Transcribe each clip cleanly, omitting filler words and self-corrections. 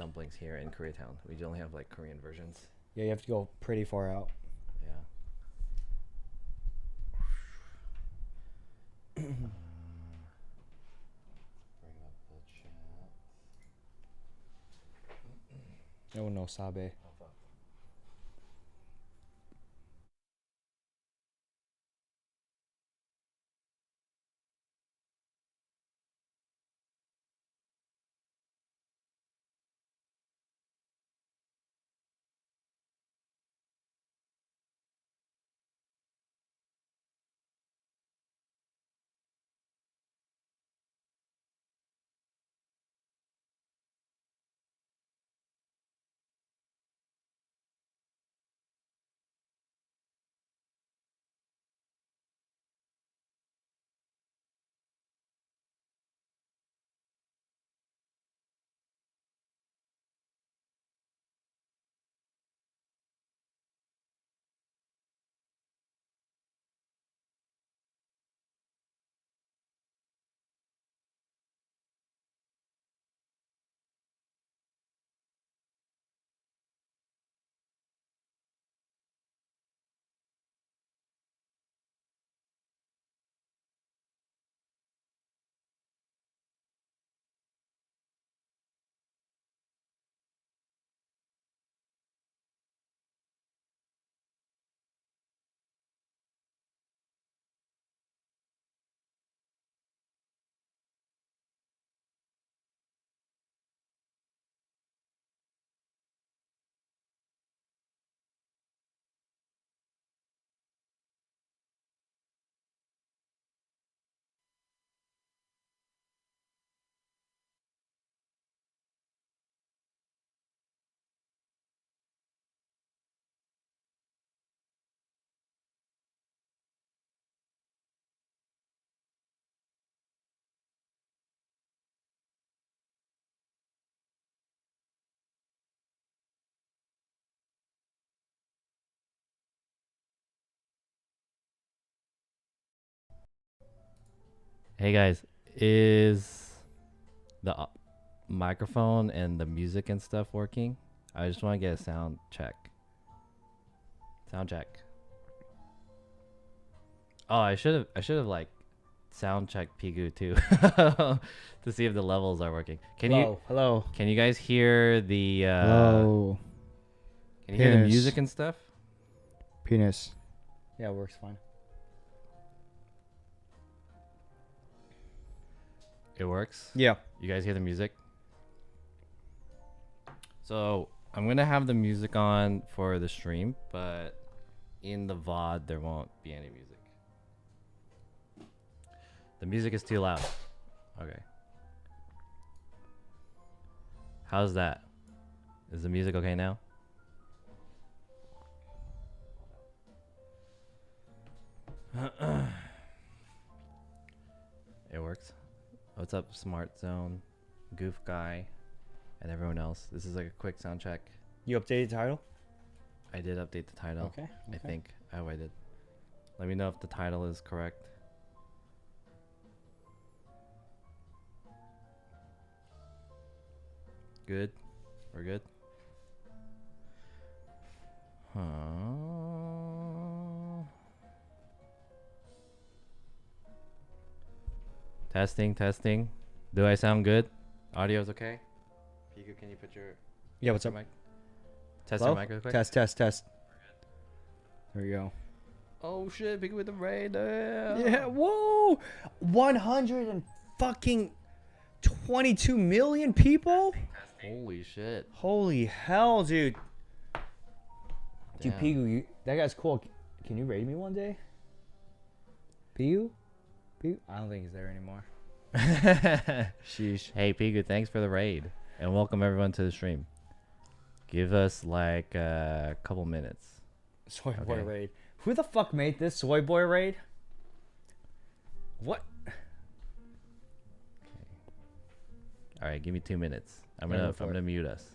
dumplings here in Koreatown. We only have like Korean versions. Yeah, you have to go pretty far out. Yeah. Bring up the chat. No, no sabe. Oh, fuck. Hey guys, is the microphone and the music and stuff working? I just want to get a sound check. Sound check. Oh, I should have like sound checked Pigu too to see if the levels are working. Hello. Can you guys hear the Hello. can you hear the Penis. music and stuff? Penis. Yeah, it works fine. It works? Yeah. You guys hear the music? So I'm gonna have the music on for the stream, but in the VOD there won't be any music. The music is too loud. Okay. How's that? Is the music okay now? It works. What's up, Smart Zone, Goof Guy, and everyone else? This is like a quick sound check. You updated the title? I did update the title. Okay. I think. I hope I did. Let me know if the title is correct. Good. We're good. Huh. Testing, testing. Do I sound good? Audio's okay? Piku, can you put your Yeah, what's up? mic? Test Hello? your mic real quick. Test. There we go. Oh shit, Piku with the raid. Yeah, whoa! 100 and fucking 22 million people? Holy shit. Holy hell, dude. Dude, Damn. Pigu, that guy's cool. Can you raid me one day? Pigu? I don't think he's there anymore. Sheesh. Hey Piku, thanks for the raid. And welcome everyone to the stream. Give us like a couple minutes. Soy boy Okay. raid. Who the fuck made this soy boy raid? What? Alright, give me 2 minutes. I'm Yeah, go gonna for it. mute us.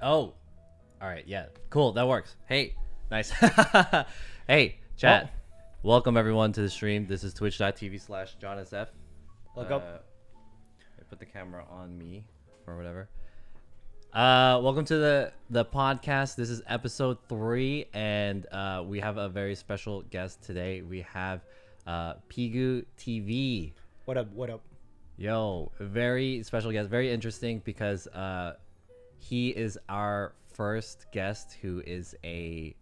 Oh, all right. Yeah, cool. That works. Hey, nice. Hey, chat. Welcome everyone to the stream. This is twitch.tv/JohnSF. Look up. I put the camera on me or whatever. Welcome to the podcast. This is episode 3, and we have a very special guest today. We have Pigu TV. What up? What up? Yo, very special guest. Very interesting because he is our first guest who is a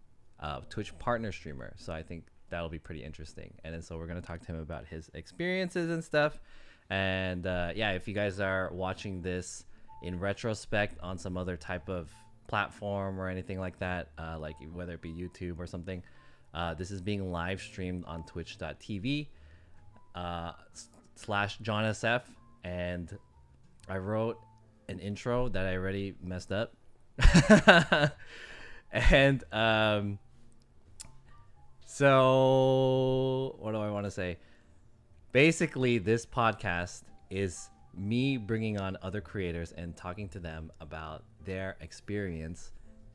Twitch partner streamer. So I think that'll be pretty interesting. And then so we're gonna talk to him about his experiences and stuff. And yeah, if you guys are watching this in retrospect on some other type of platform or anything like that, like whether it be YouTube or something, this is being live streamed on twitch.tv /JohnSF. And I wrote an intro that I already messed up. And so what do I want to say? Basically, this podcast is me bringing on other creators and talking to them about their experience,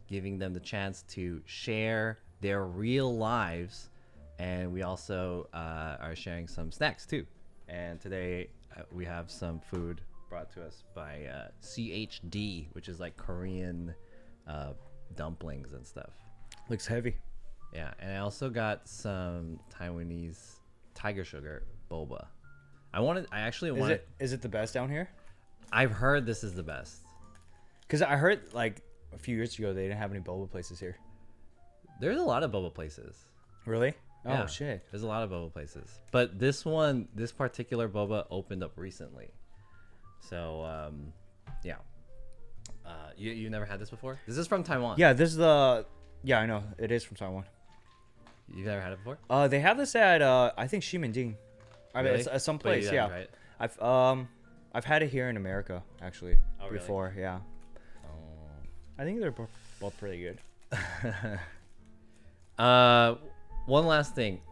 giving them the chance to share their real lives, and we also are sharing some snacks too. And today we have some food brought to us by CHD, which is like Korean dumplings and stuff. Looks heavy. Yeah, and I also got some Taiwanese tiger sugar boba. I actually wanted. Is it the best down here? I've heard this is the best. Because I heard like a few years ago they didn't have any boba places here. There's a lot of boba places. Really? Yeah, Oh shit. There's a lot of boba places, but this particular boba opened up recently. So yeah. You never had this before? This is from Taiwan. Yeah, this is the. Yeah, I know it is from Taiwan. You've never had it before? They have this at I think Ximending. I mean, Really? it's some But place. you Yeah, haven't tried it? I've had it here in America actually Oh, really? before. Yeah, Oh. I think they're both pretty good. One last thing.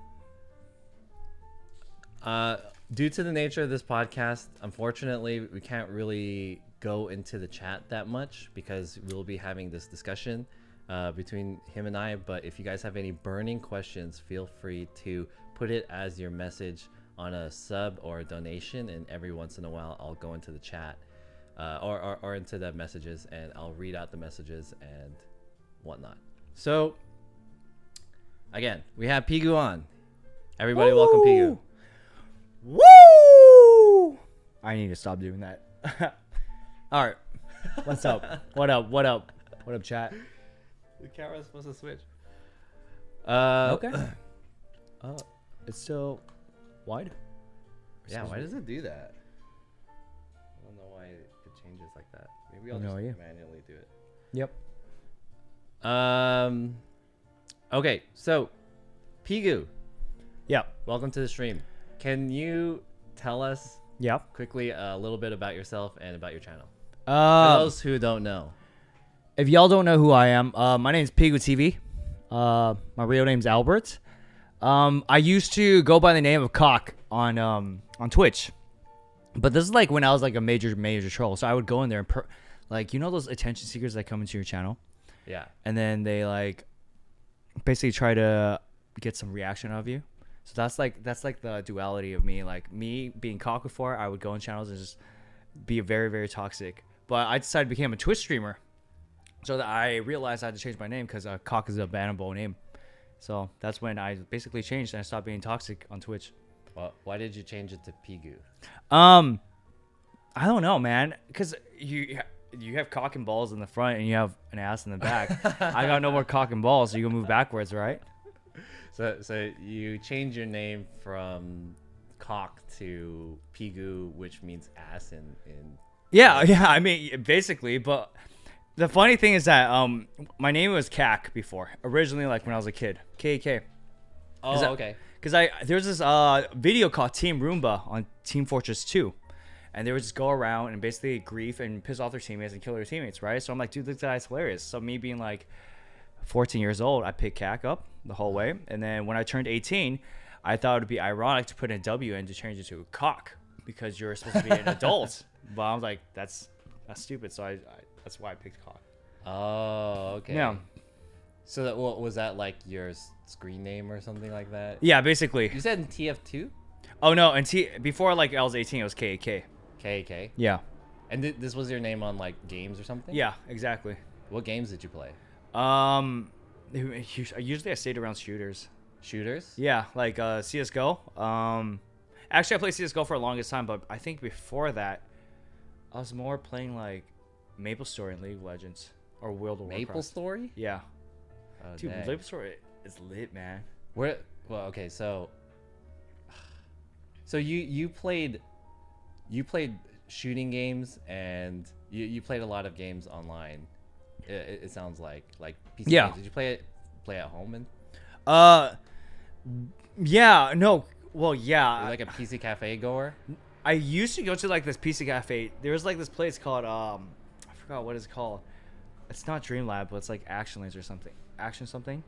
Due to the nature of this podcast, unfortunately, we can't really go into the chat that much because we'll be having this discussion between him and I. But if you guys have any burning questions, feel free to put it as your message on a sub or a donation, and every once in a while I'll go into the chat or into the messages, and I'll read out the messages and whatnot. So again, we have Pigu on. Everybody, welcome Pigu. Woo! I need to stop doing that. All right. What's up? What up? What up? What up, chat? The camera's supposed to switch. Okay. It's still wide. Yeah, why does it do that? I don't know why it changes like that. Maybe I'll No just idea. manually do it. Yep. Okay, so Pigu, Yeah. welcome to the stream. Can you tell us Yep. quickly a little bit about yourself and about your channel? For Um, those who don't know. If y'all don't know who I am, my name is Pigu TV. My real name's Albert. I used to go by the name of Cock on Twitch, but this is like when I was like a major troll. So I would go in there and like, you know those attention seekers that come into your channel, Yeah. and then they like basically try to get some reaction out of you. So that's like the duality of me. Like me being Cock before, I would go in channels and just be very, very toxic. But I decided to become a Twitch streamer. So that I realized I had to change my name because Cock is a bannable name. So that's when I basically changed and I stopped being toxic on Twitch. Well, why did you change it to Pigu? I don't know, man. Because you have cock and balls in the front and you have an ass in the back. I got no more cock and balls, so you can move backwards, right? So you change your name from Cock to Pigu, which means ass in Yeah. I mean, basically, but the funny thing is that my name was Cac before. Originally, like when I was a kid. KK. Oh, okay. Because there's this video called Team Roomba on Team Fortress 2. And they would just go around and basically grief and piss off their teammates and kill their teammates, right? So I'm like, dude, this guy's hilarious. So me being like 14 years old, I picked Cac up the whole way. And then when I turned 18, I thought it would be ironic to put a W and to change it to a Cock because you're supposed to be an adult. But I was like, that's stupid. So I that's why I picked Cock. Oh, okay. Yeah. So that what was that like your screen name or something like that? Yeah, basically. You said in TF2? Oh no, and before like I was 18, it was KK. KK. Yeah. And this was your name on like games or something? Yeah, exactly. What games did you play? Usually I stayed around shooters. Shooters? Yeah, like CS:GO. Actually I played CS:GO for the longest time, but I think before that, I was more playing like Maple Story and League of Legends or World of Warcraft. Maple Story? Yeah. Oh, Dude, dang. Maple Story is lit, man. Where? Well, okay, so you played shooting games and you played a lot of games online. It sounds like PC Yeah. games. Did you play at home and Yeah, no. Well, yeah. you're like a PC cafe goer? I used to go to like this PC cafe. There was like this place called I forgot what it's called. It's not Dream Lab, but it's like Action Lanes or something. Action something.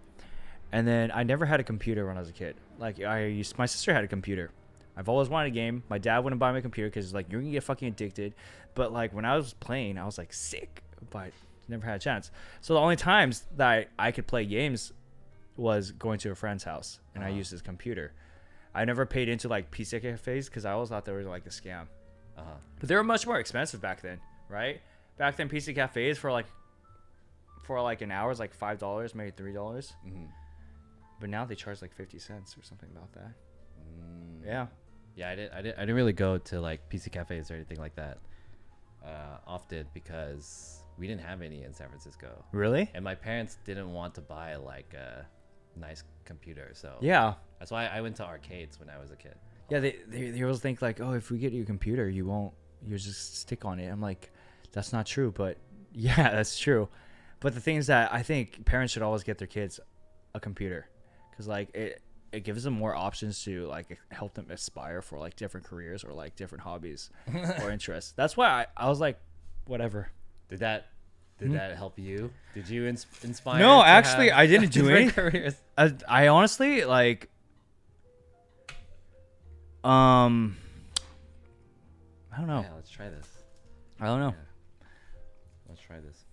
And then I never had a computer when I was a kid. Like my sister had a computer. I've always wanted a game. My dad wouldn't buy me a computer because like you're gonna get fucking addicted. But like when I was playing, I was like sick, but never had a chance. So the only times that I could play games was going to a friend's house and I used his computer. I never paid into like PC cafes because I always thought they were like a scam. But they were much more expensive back then, right? Back then, PC cafes for like an hour is like $5, maybe $3. Mm-hmm. But now they charge like 50 cents or something about that. Yeah. Yeah, I didn't really go to like PC cafes or anything like that often because we didn't have any in San Francisco. Really? And my parents didn't want to buy like a nice computer, so Yeah. that's why I went to arcades when I was a kid. Yeah, they always think like, oh, if we get you a computer, you just stick on it. I'm like, that's not true, but yeah, that's true. But the thing is that I think parents should always get their kids a computer because like it gives them more options to like help them aspire for like different careers or like different hobbies or interests. That's why I was like, whatever. Did that help you? Did you inspire? No, to actually, have I didn't do different any. careers? I honestly like. I don't know. Yeah, let's try this. I don't know. Yeah. Let's try this.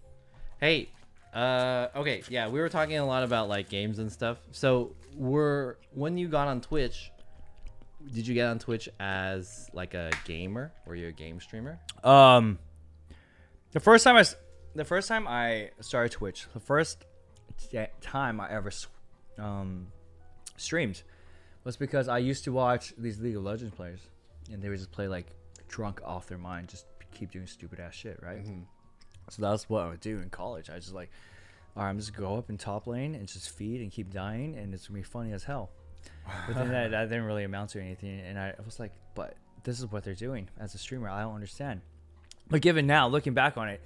Hey, okay, yeah, we were talking a lot about like games and stuff. So, when you got on Twitch, did you get on Twitch as like a gamer? Were you a game streamer? The first time I started Twitch, the first time I ever streamed was because I used to watch these League of Legends players, and they would just play like drunk off their mind, just keep doing stupid ass shit, right? Mm-hmm. So that's what I would do in college. I just like, all right, I'm just go up in top lane and just feed and keep dying, and it's gonna be funny as hell. But then that didn't really amount to anything, and I was like, but this is what they're doing as a streamer. I don't understand. But given now, looking back on it,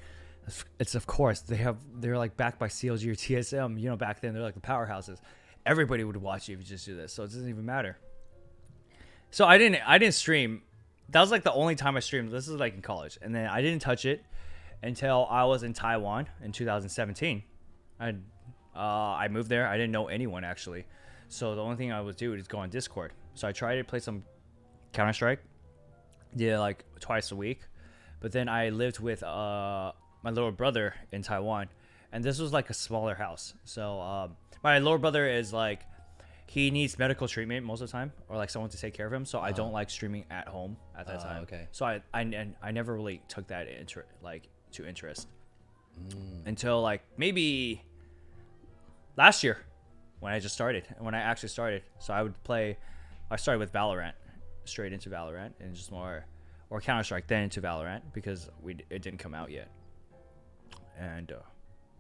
it's of course they're like backed by CLG or TSM. You know, back then they're like the powerhouses. Everybody would watch you if you just do this, so it doesn't even matter. So I didn't stream. That was like the only time I streamed. This is like in college, and then I didn't touch it until I was in Taiwan in 2017. I moved there. I didn't know anyone actually, so the only thing I would do is go on Discord. So I tried to play some Counter-Strike. Did it like twice a week, but then I lived with my little brother in Taiwan, and this was like a smaller house. So my little brother is like, he needs medical treatment most of the time, or like someone to take care of him. So I don't like streaming at home at that time. Okay. So I never really took that to interest until like maybe last year when I actually started. So I started with Valorant, straight into Valorant, and just more, or Counter-Strike, then into Valorant because it didn't come out yet. And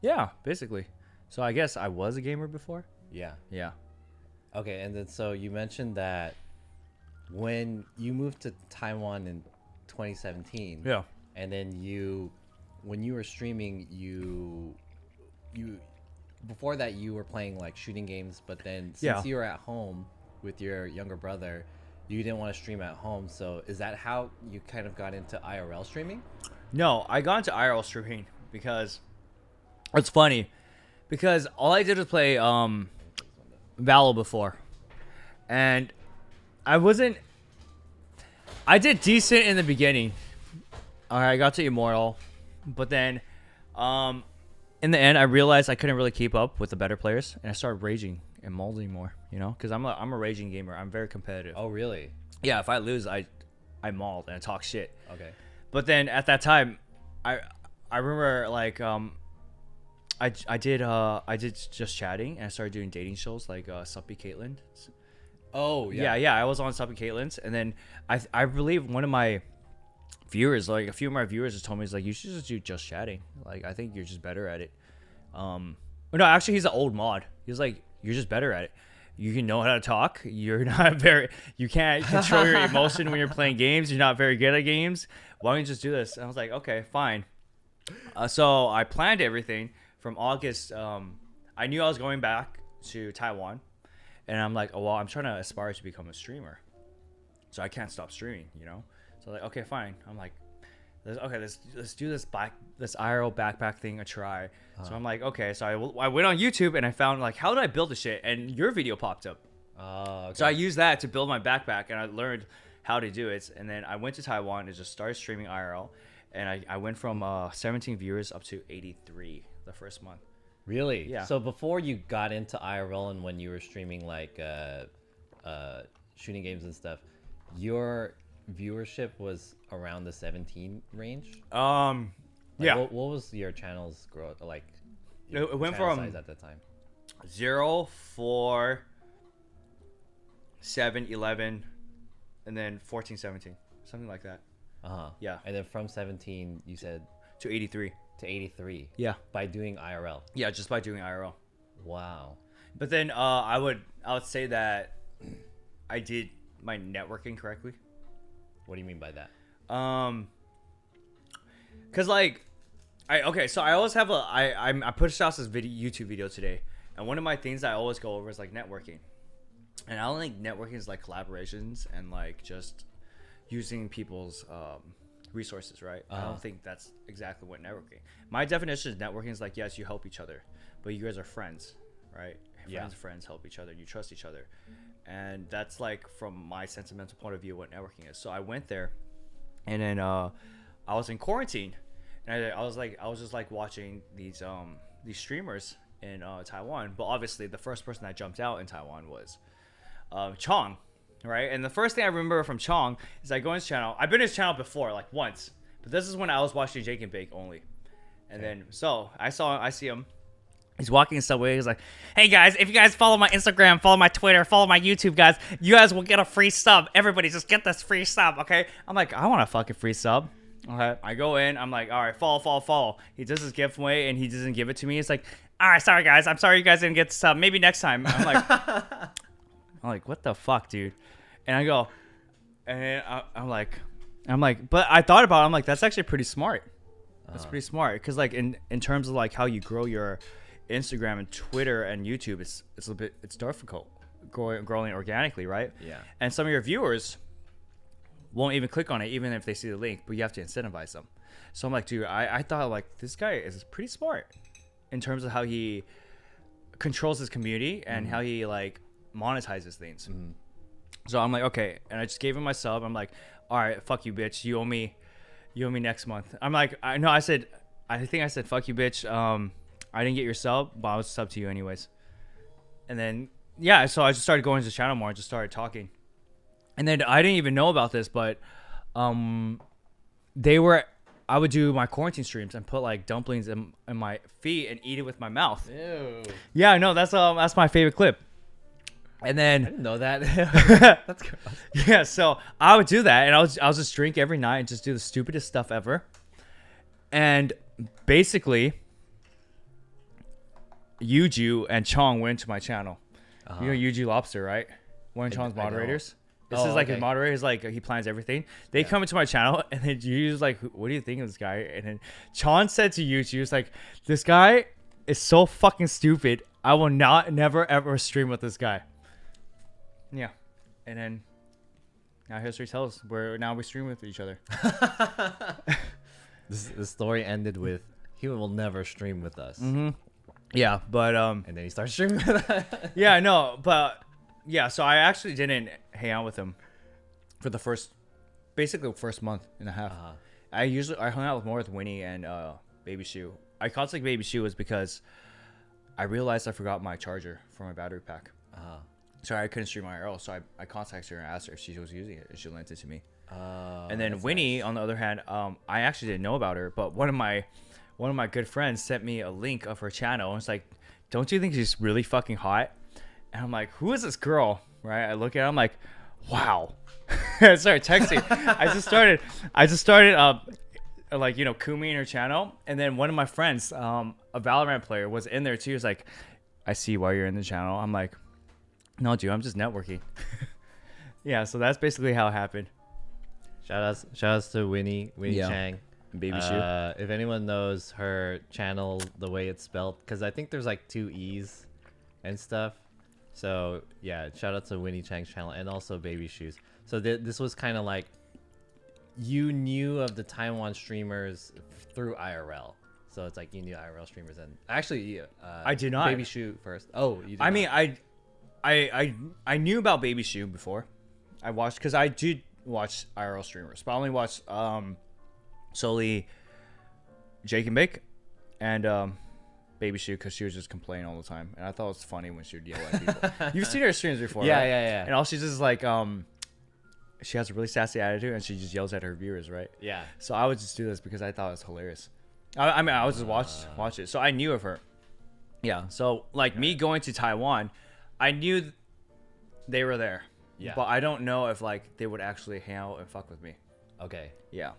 yeah, basically. So I guess I was a gamer before. Yeah. Yeah. Okay, and then so you mentioned that when you moved to Taiwan in 2017. Yeah. And then when you were streaming, you before that you were playing like shooting games, but then since you were at home with your younger brother, you didn't want to stream at home. So is that how you kind of got into IRL streaming? No, I got into IRL streaming because it's funny. Because all I did was play Valo before. And I did decent in the beginning. Alright, I got to Immortal. But then in the end, I realized I couldn't really keep up with the better players, and I started raging and molding more. You know, because I'm a raging gamer. I'm very competitive. Oh, really? Yeah, if I lose, I mauled and I talk shit. Okay. But then at that time, I remember like I did just chatting and I started doing dating shows like Suppy Caitlin. Oh, Yeah, I was on Suppy Caitlin's, and then I believe one of my viewers, like a few of my viewers, just told me, he's like, you should just do just chatting. Like, I think you're just better at it. No, actually, he's an old mod. He was like, you're just better at it. You can know how to talk. You're not you can't control your emotion when you're playing games. You're not very good at games. Why don't you just do this? And I was like, okay, fine. So I planned everything from August. I knew I was going back to Taiwan, and I'm like, oh, well, I'm trying to aspire to become a streamer. So I can't stop streaming, you know? So like, okay, fine. I'm like, let's do this IRL backpack thing a try. So I'm like, okay. So I went on YouTube and I found like, how did I build this shit? And your video popped up. Okay. So I used that to build my backpack, and I learned how to do it. And then I went to Taiwan and just started streaming IRL. And I went from 17 viewers up to 83 the first month. Really? Yeah. So before you got into IRL and when you were streaming like shooting games and stuff, your viewership was around the 17 range? Yeah. What was your channel's growth like? It went channel from size at the time. 0, 4, 7, 11, and then 14, 17, something like that. Yeah. And then from 17, you said To 83. to 83. Yeah. By doing IRL. Yeah, just by doing IRL. Wow. But then I would say that I did my networking correctly. What do you mean by that? Cause like, so I always have I pushed out this YouTube video today, and one of my things I always go over is like networking, and I don't think networking is like collaborations and like just using people's resources, right? I don't think that's exactly what networking. My definition of networking is like, yes, you help each other, but you guys are friends, right? Friends help each other. You trust each other, and that's like from my sentimental point of view what networking is. So I went there, and then I was in quarantine, and I was just like watching these streamers in Taiwan. But obviously, the first person that jumped out in Taiwan was Chong, right? And the first thing I remember from Chong is I go in his channel. I've been in his channel before, like once, but this is when I was watching Jake and Bake only. And then so I see him. He's walking in subway. He's like, "Hey guys, if you guys follow my Instagram, follow my Twitter, follow my YouTube, guys, you guys will get a free sub. Everybody, just get this free sub, okay?" I'm like, I want a fucking free sub. Okay. I go in. I'm like, all right, follow. He does his giveaway and he doesn't give it to me. It's like, all right, sorry guys, I'm sorry you guys didn't get the sub. Maybe next time. I'm like, what the fuck, dude? And I go, and I'm like, but I thought about it. I'm like, that's actually pretty smart. That's pretty smart because like in terms of like how you grow your Instagram and Twitter and YouTube, it's difficult growing organically, right? Yeah. And some of your viewers won't even click on it even if they see the link, but you have to incentivize them. So I'm like, dude, I thought like this guy is pretty smart in terms of how he controls his community and how he like monetizes things. So I'm like, okay, and I just gave him my sub. I'm like, all right, fuck you, bitch. You owe me next month. I'm like, I think I said fuck you, bitch. I didn't get your sub, but I was sub to you anyways. And then yeah, so I just started going to the channel more and just started talking. And then I didn't even know about this, but I would do my quarantine streams and put like dumplings in my feet and eat it with my mouth. Ew. Yeah, I know, that's my favorite clip. And then I didn't know that. That's gross. Yeah, so I would do that, and I'll just drink every night and just do the stupidest stuff ever. And basically, Yuju and Chong went to my channel. You know Yuju Lobster, right? One of Chong's moderators. This is like his moderator. He's like, he plans everything. They come into my channel, and then Yuju's like, what do you think of this guy? And then Chong said to Yuju, he was like, this guy is so fucking stupid. I will never ever stream with this guy. Yeah. And then now history tells we stream with each other. The story ended with he will never stream with us. Yeah, but and then he starts streaming with us. yeah, I know, but yeah, so I actually didn't hang out with him for the first month and a half. I hung out more with Winnie and Baby Shoe I contacted Baby Shoe was because I realized I forgot my charger for my battery pack. So I couldn't stream IRL. So I contacted her and asked her if she was using it, and she lent it to me. And then Winnie, on the other hand, I actually didn't know about her, but one of my good friends sent me a link of her channel, and it's like, "Don't you think she's really fucking hot?" And I'm like, "Who is this girl?" Right? I look at her, I'm like, "Wow." I started texting. I just started like, you know, Kumi in her channel, and then one of my friends, a Valorant player, was in there too. He was like, "I see why you're in the channel." I'm like, "No, dude, I'm just networking." Yeah, so that's basically how it happened. Shout outs to Winnie Yeah. Chang. Baby Shoe. If anyone knows her channel, the way it's spelled, because I think there's like 2 E's and stuff. So yeah, shout out to Winnie Chang's channel and also Baby Shoes. So this was kind of like, you knew of the Taiwan streamers through IRL. So it's like you knew IRL streamers, and actually, I did not. Baby Shoe first. Oh, you did I not. mean, I knew about Baby Shoe before. I watched, because I did watch IRL streamers, but I only watched solely Jake and Bake and Baby Shoe, because she was just complaining all the time, and I thought it was funny when she would yell at people. You've seen her streams before, Yeah, right? yeah. And all she's just like, she has a really sassy attitude, and she just yells at her viewers, right? Yeah. So I would just do this because I thought it was hilarious. I mean, I would just watch it. So I knew of her. Yeah. So like me going to Taiwan, I knew they were there. Yeah. But I don't know if like they would actually hang out and fuck with me. Okay. Yeah.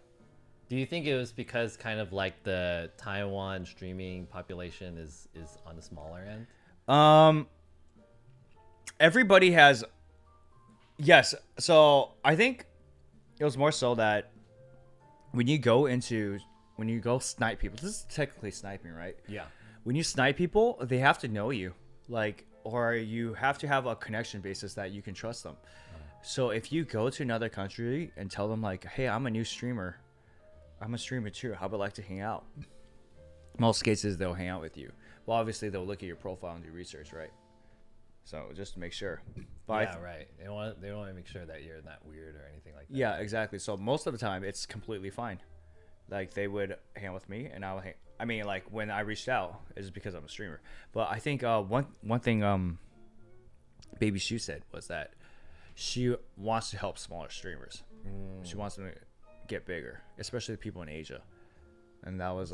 Do you think it was because kind of like the Taiwan streaming population is on the smaller end? Everybody has. Yes. So I think it was more so that when you go snipe people, this is technically sniping, right? Yeah. When you snipe people, they have to know you, like, or you have to have a connection basis that you can trust them. So if you go to another country and tell them like, "Hey, I'm a new streamer. I'm a streamer too. How about like to hang out?" Most cases they'll hang out with you. Well, obviously they'll look at your profile and do research, right? So just to make sure. But Yeah, right. They want to make sure that you're not weird or anything like that. yeah, exactly. So most of the time it's completely fine. Like they would hang out with me, and I would hang. I mean, like when I reached out, is because I'm a streamer. But I think one thing Baby Shoe said was that she wants to help smaller streamers. She wants them to get bigger, especially the people in Asia, and that was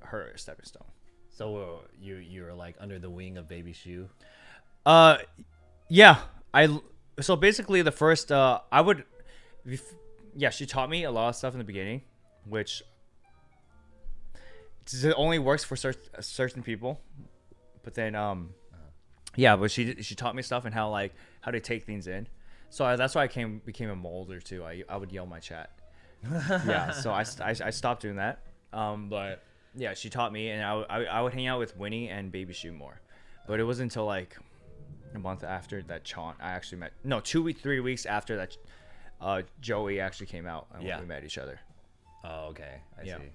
her stepping stone. So you were like under the wing of Baby Shoe. Yeah. So basically the first she taught me a lot of stuff in the beginning, which it only works for certain people. But then but she taught me stuff and how to take things in. So that's why I became a molder too. I would yell my chat. Yeah, so I stopped doing that. But yeah, she taught me, and I would hang out with Winnie and Baby Shoe more. But it wasn't until like a month after that Chaunt I actually met. No, 3 weeks after that Joey actually came out, and we met each other. Oh, okay. I see.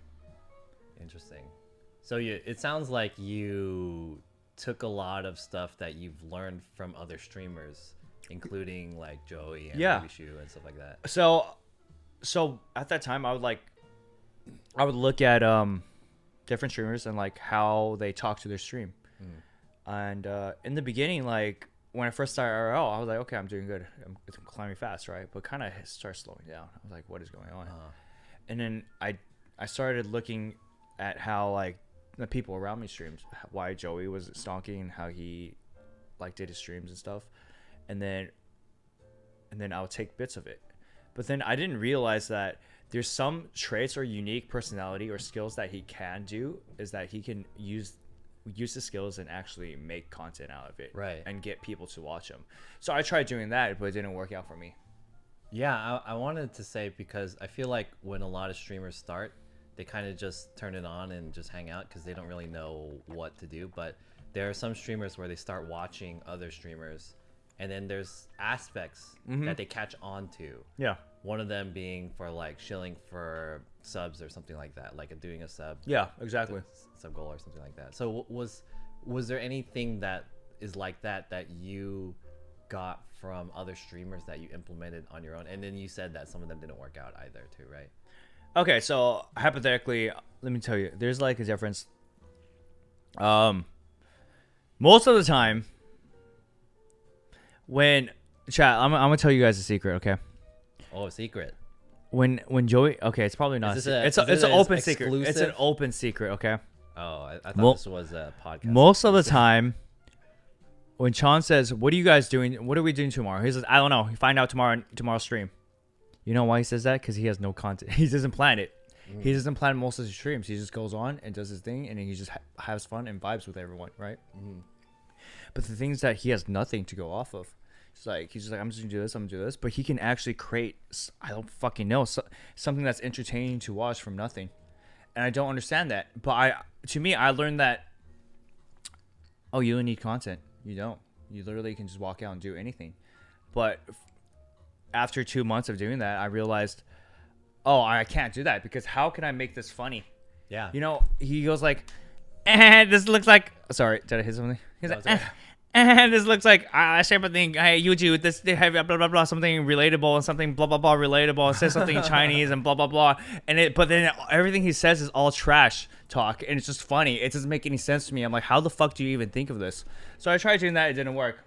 Interesting. So it sounds like you took a lot of stuff that you've learned from other streamers, including like Joey and Baby Shoe and stuff like that. So at that time I would look at different streamers and like how they talk to their stream. And in the beginning, like when I first started IRL, I was like, okay, I'm doing good. I'm climbing fast, right? But kind of started slowing down. I was like, what is going on? And then I started looking at how like the people around me streams, why Joey was stalking, how he like did his streams and stuff, and then I would take bits of it. But then I didn't realize that there's some traits or unique personality or skills that he can do, is that he can use the skills and actually make content out of it, right, and get people to watch him. So I tried doing that, but it didn't work out for me. Yeah, I wanted to say, because I feel like when a lot of streamers start, they kind of just turn it on and just hang out because they don't really know what to do. But there are some streamers where they start watching other streamers, and then there's aspects that they catch on to. Yeah. One of them being for like shilling for subs or something like that, like doing a sub. Yeah, exactly. Sub goal or something like that. So was there anything that is like that you got from other streamers that you implemented on your own? And then you said that some of them didn't work out either too, right? Okay, so hypothetically, let me tell you, there's like a difference. Most of the time, when chat, I'm gonna tell you guys a secret, okay? Oh, secret. When Joey, okay, it's probably not. Is It's this it's an a open secret. It's an exclusive? open secret, okay? Oh, I thought Mo- this was a podcast. Most of the exclusive. time, when Sean says, "What are you guys doing? What are we doing tomorrow?" He says, "I don't know. Find out tomorrow's stream." You know why he says that? Because he has no content. He doesn't plan it. He doesn't plan most of his streams. He just goes on and does his thing, and he just has fun and vibes with everyone, right? But the things that he has nothing to go off of. He's just like, I'm just gonna do this, I'm gonna do this. But he can actually create, I don't fucking know, something that's entertaining to watch from nothing. And I don't understand that. But to me, I learned that, oh, you don't need content. You don't. You literally can just walk out and do anything. But after 2 months of doing that, I realized, oh, I can't do that, because how can I make this funny? Yeah. You know, he goes like, this looks like, sorry, did I hit something? He's No, like, it's okay. this looks like I share something. Hey, YouTube, this they have blah blah blah, something relatable and something blah blah blah relatable. And says something in Chinese and blah blah blah. But then everything he says is all trash talk, and it's just funny. It doesn't make any sense to me. I'm like, how the fuck do you even think of this? So I tried doing that. It didn't work.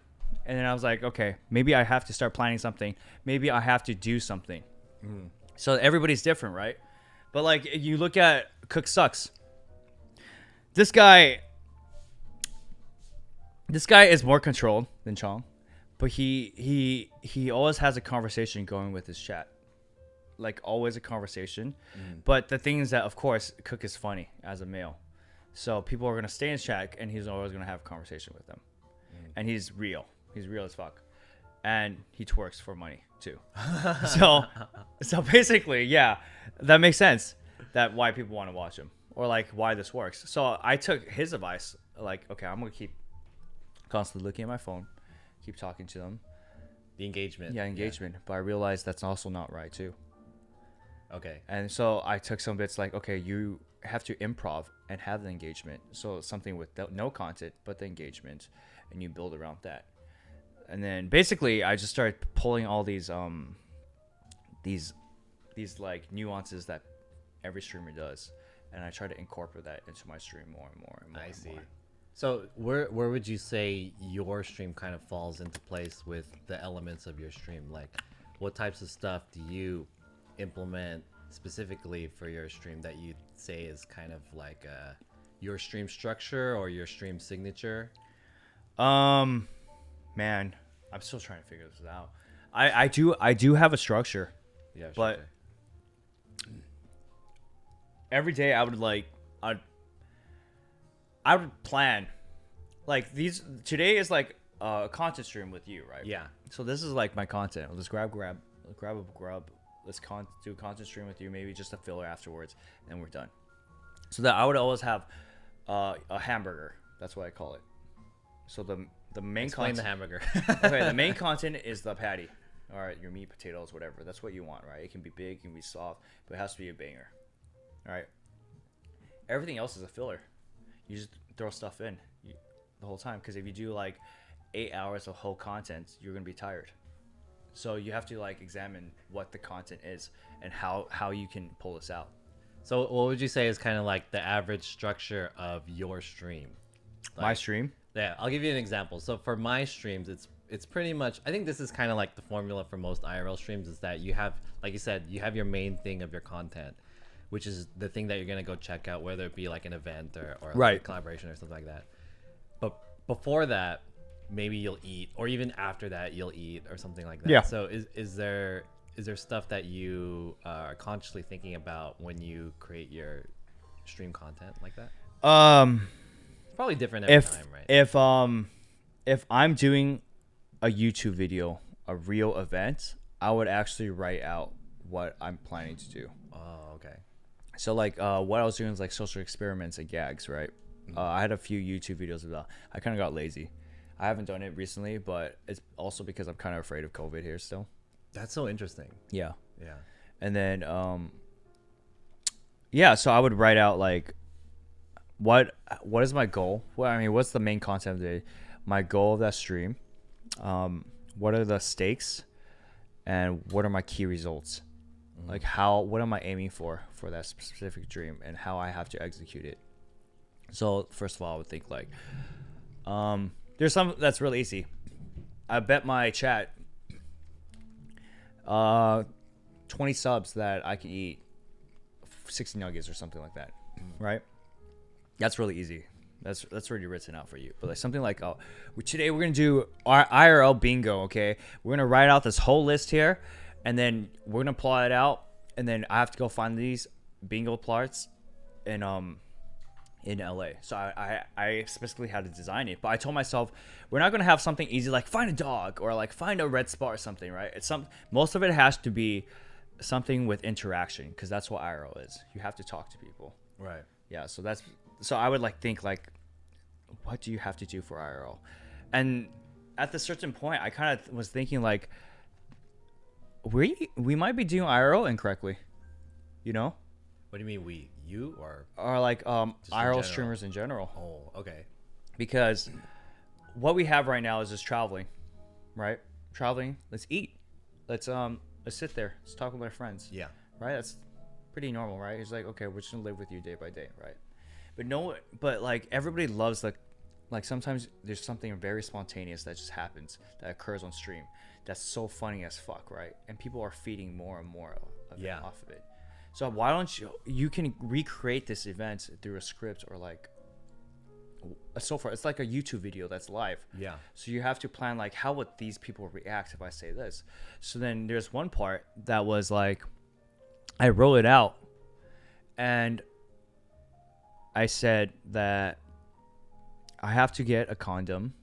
And then I was like, okay, maybe I have to start planning something. Maybe I have to do something. So everybody's different, right? But like, you look at Cook Sucks. This guy is more controlled than Chong, but he always has a conversation going with his chat, like always a conversation. But the thing is that, of course, Cook is funny as a male, so people are gonna stay in his chat, and he's always gonna have a conversation with them. And he's real as fuck, and he twerks for money too. so basically, yeah, that makes sense. That why people want to watch him, or like why this works. So I took his advice, like, okay, I'm gonna keep constantly looking at my phone, keep talking to them. The engagement. Yeah, engagement. But I realized that's also not right too. Okay. And so I took some bits like, okay, you have to improv and have the engagement. So something with no content, but the engagement, and you build around that. And then basically I just started pulling all these like nuances that every streamer does, and I try to incorporate that into my stream more and more and more. I see. More. So where would you say your stream kind of falls into place with the elements of your stream? Like, what types of stuff do you implement specifically for your stream that you say is kind of like your stream structure or your stream signature? Man, I'm still trying to figure this out. I do have a structure, Yeah, but every day I would plan, like, today is like a content stream with you, right? yeah. So this is like my content. Let's grab a grub. Let's do a content stream with you. Maybe just a filler afterwards, and we're done. So that I would always have a hamburger. That's what I call it. So the main Explain content. the hamburger. Okay, the main content is the patty. All right, your meat, potatoes, whatever. That's what you want, right? It can be big, it can be soft, but it has to be a banger. All right. Everything else is a filler. You just throw stuff in the whole time, because if you do like 8 hours of whole content, you're gonna be tired. So you have to like examine what the content is and how you can pull this out. So what would you say is kind of like the average structure of your stream? My stream. Yeah, I'll give you an example. So for my streams, it's pretty much, I think this is kind of like the formula for most IRL streams, is that you have, like you said, you have your main thing of your content, which is the thing that you're going to go check out, whether it be like an event or like Right. a collaboration or something like that. But before that, maybe you'll eat, or even after that, you'll eat or something like that. Yeah. So is there stuff that you are consciously thinking about when you create your stream content like that? Probably different every time, right? If I'm doing a YouTube video, a real event, I would actually write out what I'm planning to do. Oh, okay. So like what I was doing is like social experiments and gags, right? I had a few YouTube videos of that. I kind of got lazy. I haven't done it recently, but it's also because I'm kind of afraid of COVID here still. That's so interesting. Yeah. Yeah. And then yeah, so I would write out like what is my goal? Well, I mean, what's the main content of the day? My goal of that stream. What are the stakes, and what are my key results? Like what am I aiming for that specific dream, and how I have to execute it. So first of all, I would think like, there's some that's really easy. I bet my chat, 20 subs that I can eat 60 nuggets or something like that, right? That's really easy. That's already written out for you. But like something like, today we're gonna do our IRL bingo. Okay, we're gonna write out this whole list here, and then we're gonna plot it out, and then I have to go find these bingo plots in LA. So I specifically had to design it. But I told myself we're not gonna have something easy like find a dog or like find a red spot or something, right? Most of it has to be something with interaction, because that's what IRL is. You have to talk to people. Right. Yeah. So I would like think like, what do you have to do for IRL? And at the certain point, I kind of was thinking like, we might be doing IRL incorrectly, you know? What do you mean we? You or like Just in IRL general? streamers in general. Oh, okay. Because what we have right now is just traveling, right? Traveling. Let's eat. Let's sit there. Let's talk with my friends. Yeah. Right. That's pretty normal, right? It's like, okay, we're just gonna live with you day by day, right? But like everybody loves like sometimes there's something very spontaneous that just happens that occurs on stream that's so funny as fuck, right? And people are feeding more and more of it, off of it. So why don't you can recreate this event through a script or like so far it's like a YouTube video that's live. Yeah. So you have to plan like, how would these people react if I say this? So then there's one part that was like, I wrote it out and I said that I have to get a condom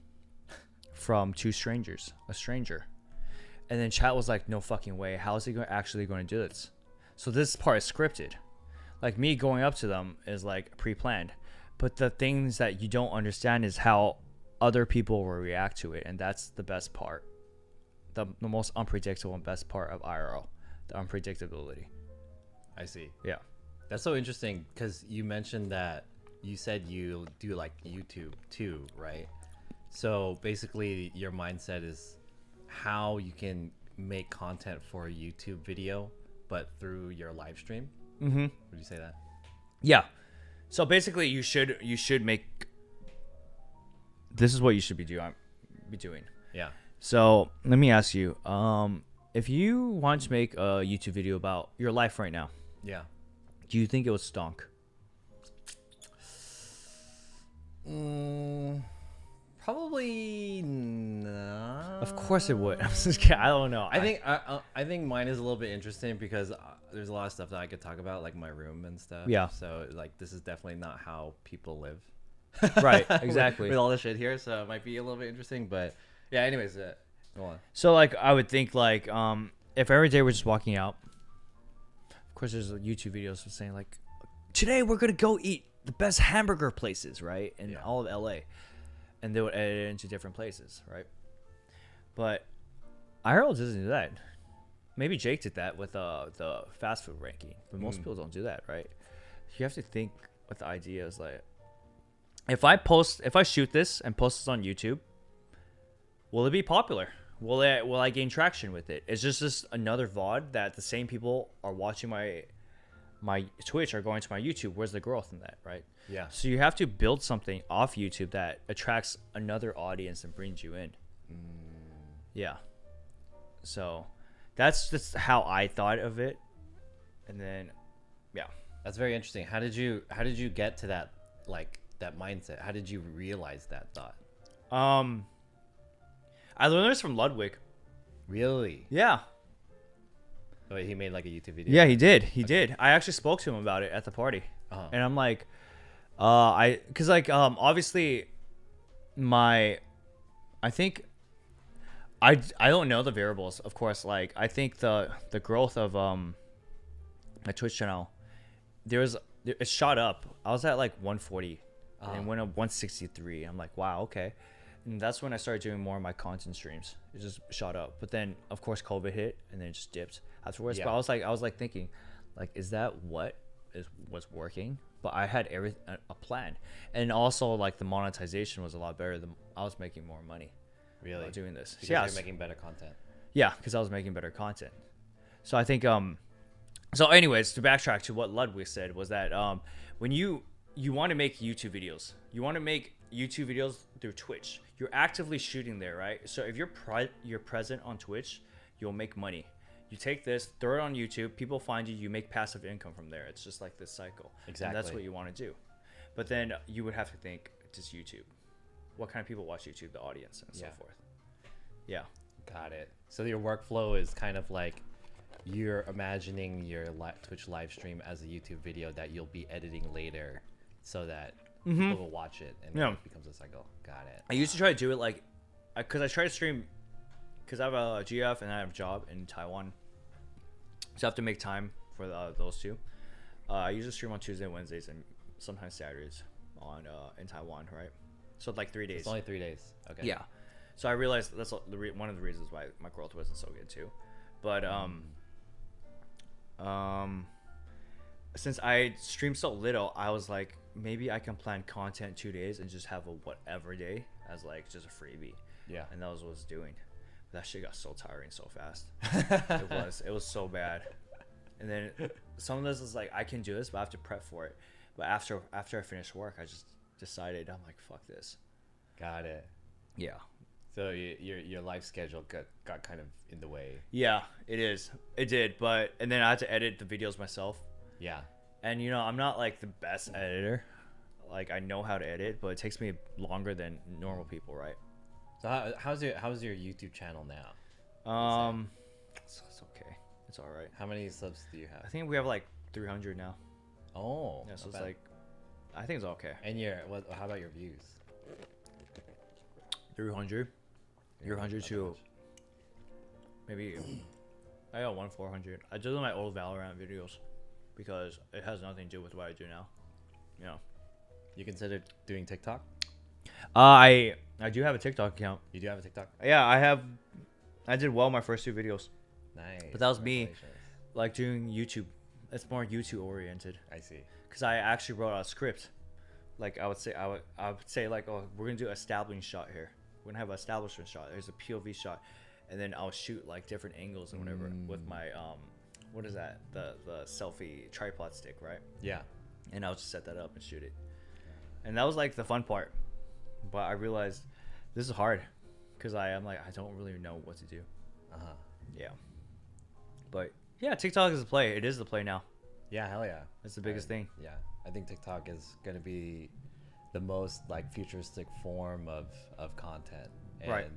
from a stranger. And then chat was like, no fucking way. How is he actually going to do this? So this part is scripted. Like me going up to them is like pre-planned. But the things that you don't understand is how other people will react to it. And that's the best part. The most unpredictable and best part of IRL. The unpredictability. I see. Yeah. That's so interesting because you mentioned that you said you do like YouTube too, right? So basically your mindset is how you can make content for a YouTube video, but through your live stream. Mm-hmm. Would you say that? Yeah. So basically you should make, this is what you should be doing. Yeah. So let me ask you, if you want to make a YouTube video about your life right now, Yeah. do you think it would stonk? Probably not. Of course it would. I'm just kidding. I don't know. I think mine is a little bit interesting because there's a lot of stuff that I could talk about, like my room and stuff. Yeah. So like this is definitely not how people live. Right. Exactly. with all the shit here, so it might be a little bit interesting, but yeah. Anyways, go on. So like I would think like if every day we're just walking out, of course there's YouTube videos saying like, today we're gonna go eat the best hamburger places, right, in all of LA, and they would edit it into different places, right? But IRL doesn't do that. Maybe Jake did that with the fast food ranking, but most people don't do that, right? You have to think with the ideas like, if I shoot this and post this on YouTube, will it be popular? Will I gain traction with it? It's just another VOD that the same people are watching my Twitch are going to my YouTube. Where's the growth in that, right? Yeah. So you have to build something off YouTube that attracts another audience and brings you in. Yeah. So that's just how I thought of it. And then, yeah. That's very interesting. How did you get to that, like that mindset? How did you realize that thought? I learned this from Ludwig. Really? Yeah. Oh, he made like a YouTube video. Yeah, he did. He did. I actually spoke to him about it at the party. And I'm like, cause like, obviously I don't know the variables, of course. Like, I think the growth of, my Twitch channel, it shot up. I was at like 140 and went up 163. I'm like, wow, okay. And that's when I started doing more of my content streams. It just shot up. But then, of course, COVID hit, and then it just dipped afterwards. Yeah. But I was like thinking, like, is that was working? But I had a plan, and also like the monetization was a lot better. I was making more money. Really? Doing this. Because Yeah. you're making better content. Yeah, because I was making better content. So I think So, anyways, to backtrack to what Ludwig said was that when you want to make YouTube videos, you want to make YouTube videos through Twitch. You're actively shooting there, right? So if you're present on Twitch, you'll make money. You take this, throw it on YouTube, people find you, you make passive income from there. It's just like this cycle. Exactly. And that's what you want to do. But then you would have to think, just YouTube. What kind of people watch YouTube? The audience and so forth. Yeah. Got it. So your workflow is kind of like you're imagining your Twitch live stream as a YouTube video that you'll be editing later so that people will watch it and it becomes a cycle. Got it. I used to try to do it like, because I try to stream, because I have a GF and I have a job in Taiwan. So I have to make time for those two. I usually stream on Tuesday, Wednesdays, and sometimes Saturdays on in Taiwan, right? So like 3 days. It's only 3 days. Okay. Yeah. So I realized that's one of the reasons why my growth wasn't so good too. But since I stream so little, I was like, maybe I can plan content 2 days and just have a whatever day as like just a freebie. Yeah. And that was what I was doing. But that shit got so tiring so fast. It was so bad. And then some of this is like, I can do this, but I have to prep for it. But after I finished work, I just decided, I'm like, fuck this. Got it. Yeah. So your life schedule got kind of in the way. Yeah, it is. It did. And then I had to edit the videos myself. Yeah. And you know, I'm not like the best editor. Like I know how to edit, but it takes me longer than normal people, right? So how's your YouTube channel now? It's okay. It's all right. How many subs do you have? I think we have like 300 now. Oh. Yeah, so it's like, I think it's okay. And how about your views? 300. 300 to maybe I got 400. I did my old Valorant videos because it has nothing to do with what I do now. You know. You considered doing TikTok? I do have a TikTok account. You do have a TikTok? Yeah, I did well my first 2 videos. Nice. But that was me like doing YouTube. It's more YouTube oriented. I see. Cuz I actually wrote a script. Like I would say like, oh, we're going to do an establishing shot here. We're going to have an establishment shot. There's a POV shot. And then I'll shoot like different angles and whatever with my what is that? The selfie tripod stick, right? Yeah. And I'll just set that up and shoot it. And that was like the fun part. But I realized this is hard because I'm like, I don't really know what to do. Yeah. But yeah, TikTok is the play. It is the play now. Yeah, hell yeah. It's the biggest thing. Yeah. I think TikTok is going to be the most like futuristic form of content. And right.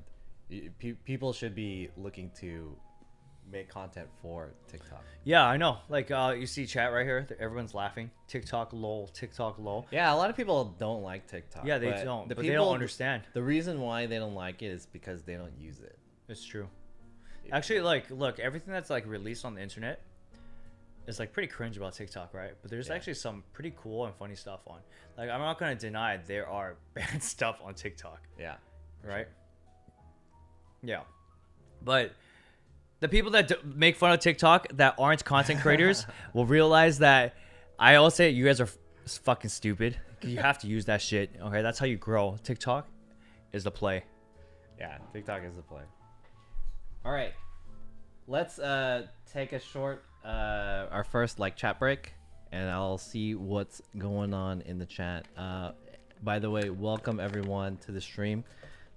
People should be looking to make content for TikTok. Yeah, I know. Like you see chat right here. Everyone's laughing. TikTok lol. TikTok lol. Yeah, a lot of people don't like TikTok. Yeah, they don't. But they don't understand. The reason why they don't like it is because they don't use it. It's true. Actually, like, look, everything that's like released on the internet is like pretty cringe about TikTok, right? But there's actually some pretty cool and funny stuff on. Like, I'm not gonna deny there are bad stuff on TikTok. Yeah. Right. Yeah. But the people that make fun of TikTok that aren't content creators will realize that I always say you guys are fucking stupid. You have to use that shit. Okay, that's how you grow. TikTok is the play. Yeah, TikTok is the play. All right, let's take a short our first like chat break, and I'll see what's going on in the chat. By the way, welcome everyone to the stream.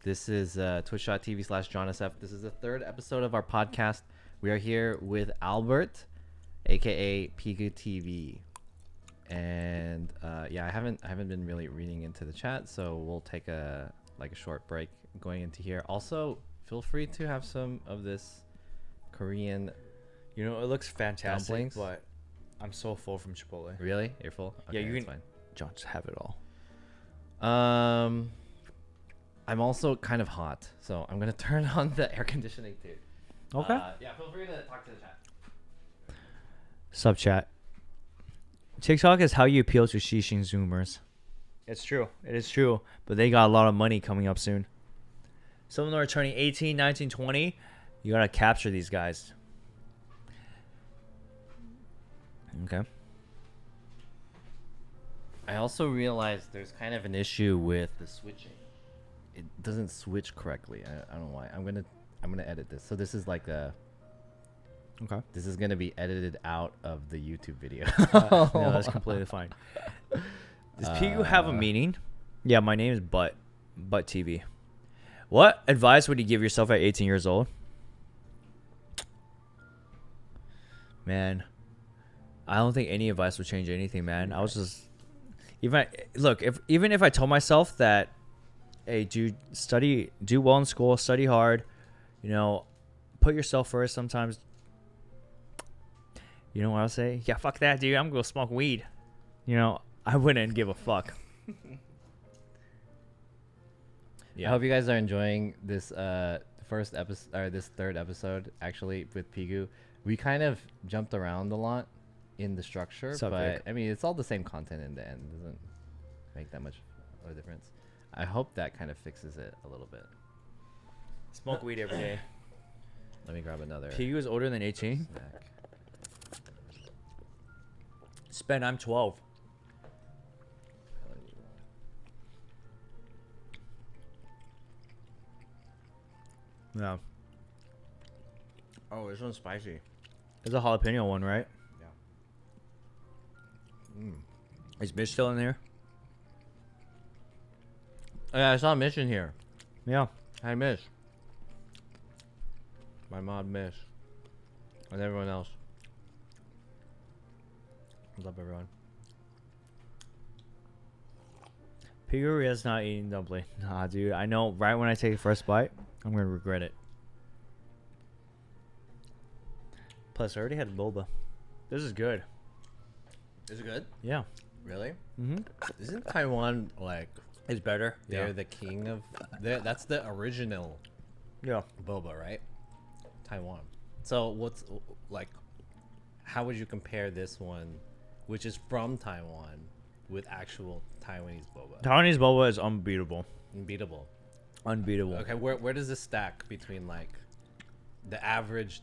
This is twitch.tv/JohnSF. This is the 3rd episode of our podcast. We are here with Albert, aka Piku TV, and yeah, I haven't been really reading into the chat, so we'll take a short break going into here. Also, feel free to have some of this Korean. You know, it looks fantastic, dumplings. But I'm so full from Chipotle. Really? You're full? Okay, yeah, you can. fine. John, just have it all. I'm also kind of hot, so I'm gonna turn on the air conditioning too. Okay. Yeah, feel free to talk to the chat. Sub chat. TikTok is how you appeal to Shishin Zoomers. It's true. It is true. But they got a lot of money coming up soon. Some of them are turning 18, 19, 20. You gotta capture these guys. Okay. I also realized there's kind of an issue with the switching. It doesn't switch correctly. I don't know why. I'm gonna edit this. So this is like a Okay. This is gonna be edited out of the YouTube video. No, that's completely fine. Does Pigu have a meaning? Yeah, my name is Butt TV. What advice would you give yourself at 18 years old? Man, I don't think any advice would change anything, man. I was just even if I told myself that, hey, dude, do well in school, study hard, you know, put yourself first. Sometimes, you know what I'll say? Yeah, fuck that, dude. I'm gonna smoke weed. You know, I wouldn't give a fuck. I hope you guys are enjoying this first episode or this third episode actually with Pigu. We kind of jumped around a lot in the structure, but I mean it's all the same content in the end. It doesn't make that much of a difference. I hope that kind of fixes it a little bit. Smoke weed every day. Let me grab another. Pigu is older than 18. Snack. Spend, I'm 12. No. Oh, this one's spicy. There's a jalapeno one, right? Yeah. Is Mitch still in there? Oh, yeah, I saw Mish in here. Yeah. Hi, Mish. My mod Mish. And everyone else. What's up, everyone? Pigu is not eating dumpling. Nah, dude. I know right when I take the first bite, I'm going to regret it. Plus, I already had boba. This is good. Is it good? Yeah. Really? Mm-hmm. Isn't Taiwan like It's better. they're the king of? That's the original Yeah. boba, right? Taiwan. So what's like? How would you compare this one, which is from Taiwan, with actual Taiwanese boba? Taiwanese boba is unbeatable. Unbeatable. Unbeatable. Okay, where does this stack between like the average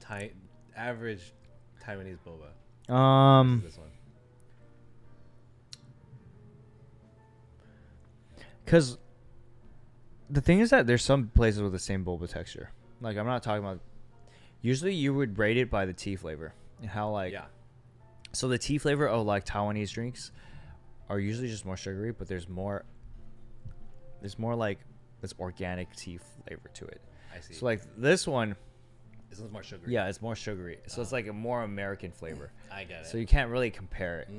average Taiwanese boba? This one. Because the thing is that there's some places with the same boba texture. Like, I'm not talking about. Usually, you would rate it by the tea flavor and how like. Yeah. So the tea flavor of like Taiwanese drinks are usually just more sugary, but there's more. There's more like this organic tea flavor to it. I see. So like this one. This one's more sugary. Yeah, it's more sugary. So it's like a more American flavor. I get it. So you can't really compare it.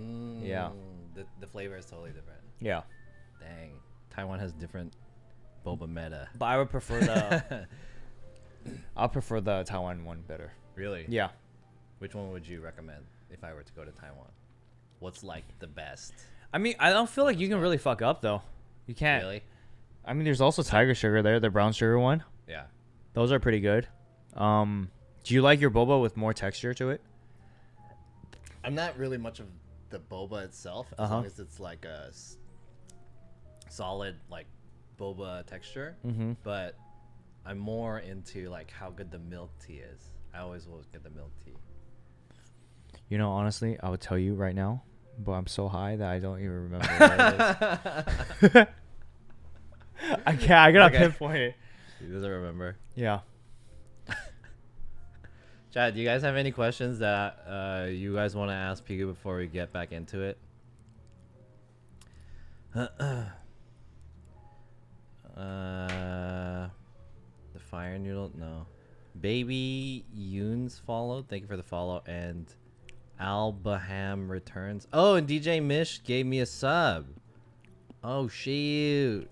Yeah. The flavor is totally different. Yeah. Dang. Taiwan has different boba meta. But I would prefer the. I'll prefer the Taiwan one better. Really? Yeah. Which one would you recommend if I were to go to Taiwan? What's like the best? I mean, I don't feel like you can really fuck up though. You can't. Really? I mean, there's also tiger sugar there, the brown sugar one. Yeah. Those are pretty good. Do you like your boba with more texture to it? I'm not really much of the boba itself, as long as it's like a solid like boba texture. Mm-hmm. But I'm more into like how good the milk tea is. I always will get the milk tea. You know, honestly, I would tell you right now, but I'm so high that I don't even remember what it is. I can't. I gotta pinpoint it. He doesn't remember. Yeah. Chad, do you guys have any questions that you guys want to ask Pigu before we get back into it? The fire noodle? No. Baby Yoons followed. Thank you for the follow. And Albaham returns. Oh, and DJ Mish gave me a sub. Oh, shoot.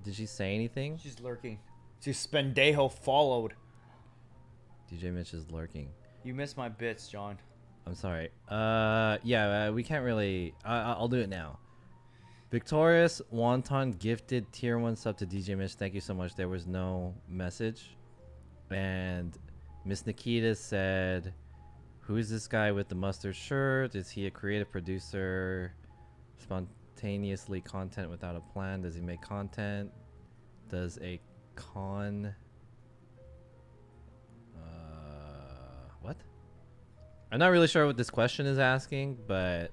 Did she say anything? She's lurking. She's Spendejo followed. DJ Mitch is lurking. You missed my bits, John. I'm sorry. We can't really. I'll do it now. Victorious Wonton gifted tier 1 sub to DJ Mitch. Thank you so much. There was no message. And Miss Nikita said, who is this guy with the mustard shirt? Is he a creative producer? Spontaneously content without a plan? Does he make content? Does a con... what? I'm not really sure what this question is asking, but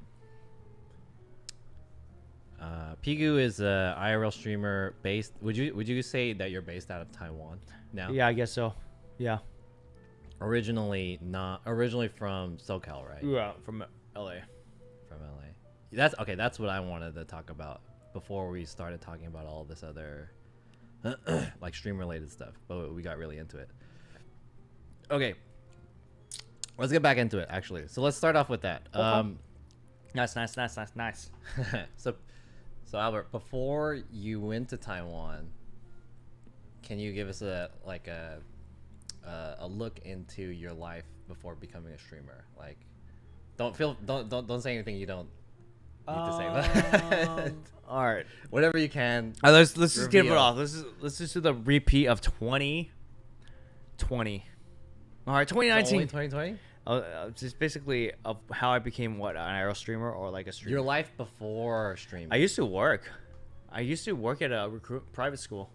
Pigu is a IRL streamer based. Would you say that you're based out of Taiwan now? Yeah, I guess so. Yeah. originally from SoCal, right? Yeah, from LA. From LA. That's okay. That's what I wanted to talk about before we started talking about all this other like stream related stuff. But we got really into it. Okay, let's get back into it. Actually, so let's start off with that. Nice. So, so Albert, before you went to Taiwan, can you give us a look into your life before becoming a streamer? Like, don't say anything you don't need to say. But All right. whatever you can. Let's just give it reveal. off. Let's just do the repeat of 2020. All right, 2019. 2020. Just basically of how I became an aero streamer or like a streamer. Your life before streaming. I used to work at a private school,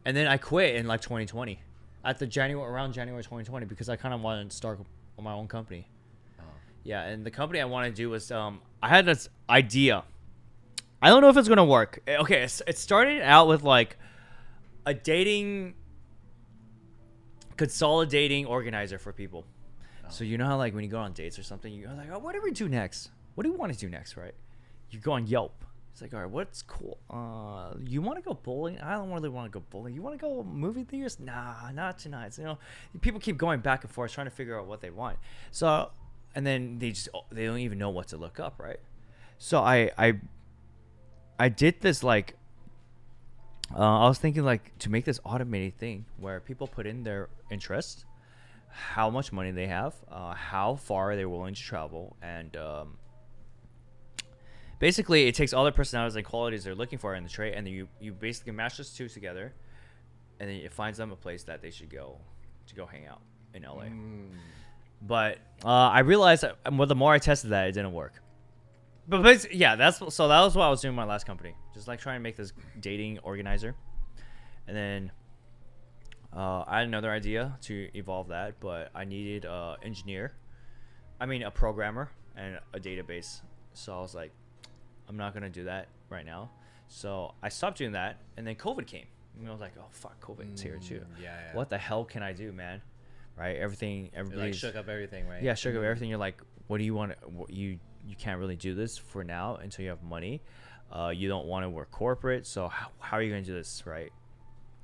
and then I quit in like 2020, around January 2020 because I kind of wanted to start my own company. Oh. Yeah, and the company I wanted to do was I had this idea. I don't know if it's gonna work. Okay, it started out with like a consolidating organizer for people. So you know how like when you go on dates or something, you're like, oh, what do we do next? What do you want to do next, right? You go on Yelp. It's like, all right, what's cool? You want to go bowling? I don't really want to go bowling. You want to go movie theaters? Nah, not tonight. So, you know, people keep going back and forth trying to figure out what they want. So, and then they don't even know what to look up, right? So I did this like, I was thinking like to make this automated thing where people put in their interest, how much money they have, how far they're willing to travel, and basically it takes all the personalities and qualities they're looking for in the trait, and then you basically match those two together, and then it finds them a place that they should go hang out in LA. But I realized that the more I tested that, it didn't work. But yeah, that was what I was doing in my last company, just like trying to make this dating organizer, and then I had another idea to evolve that, but I needed a programmer, and a database. So I was like, I'm not gonna do that right now. So I stopped doing that, and then COVID came. And I was like, oh fuck, COVID's here too. Yeah. What the hell can I do, man? Right? Everybody like shook up everything, right? Yeah, shook up everything. You're like, what do you want? You can't really do this for now until you have money. You don't want to work corporate, so how are you gonna do this, right?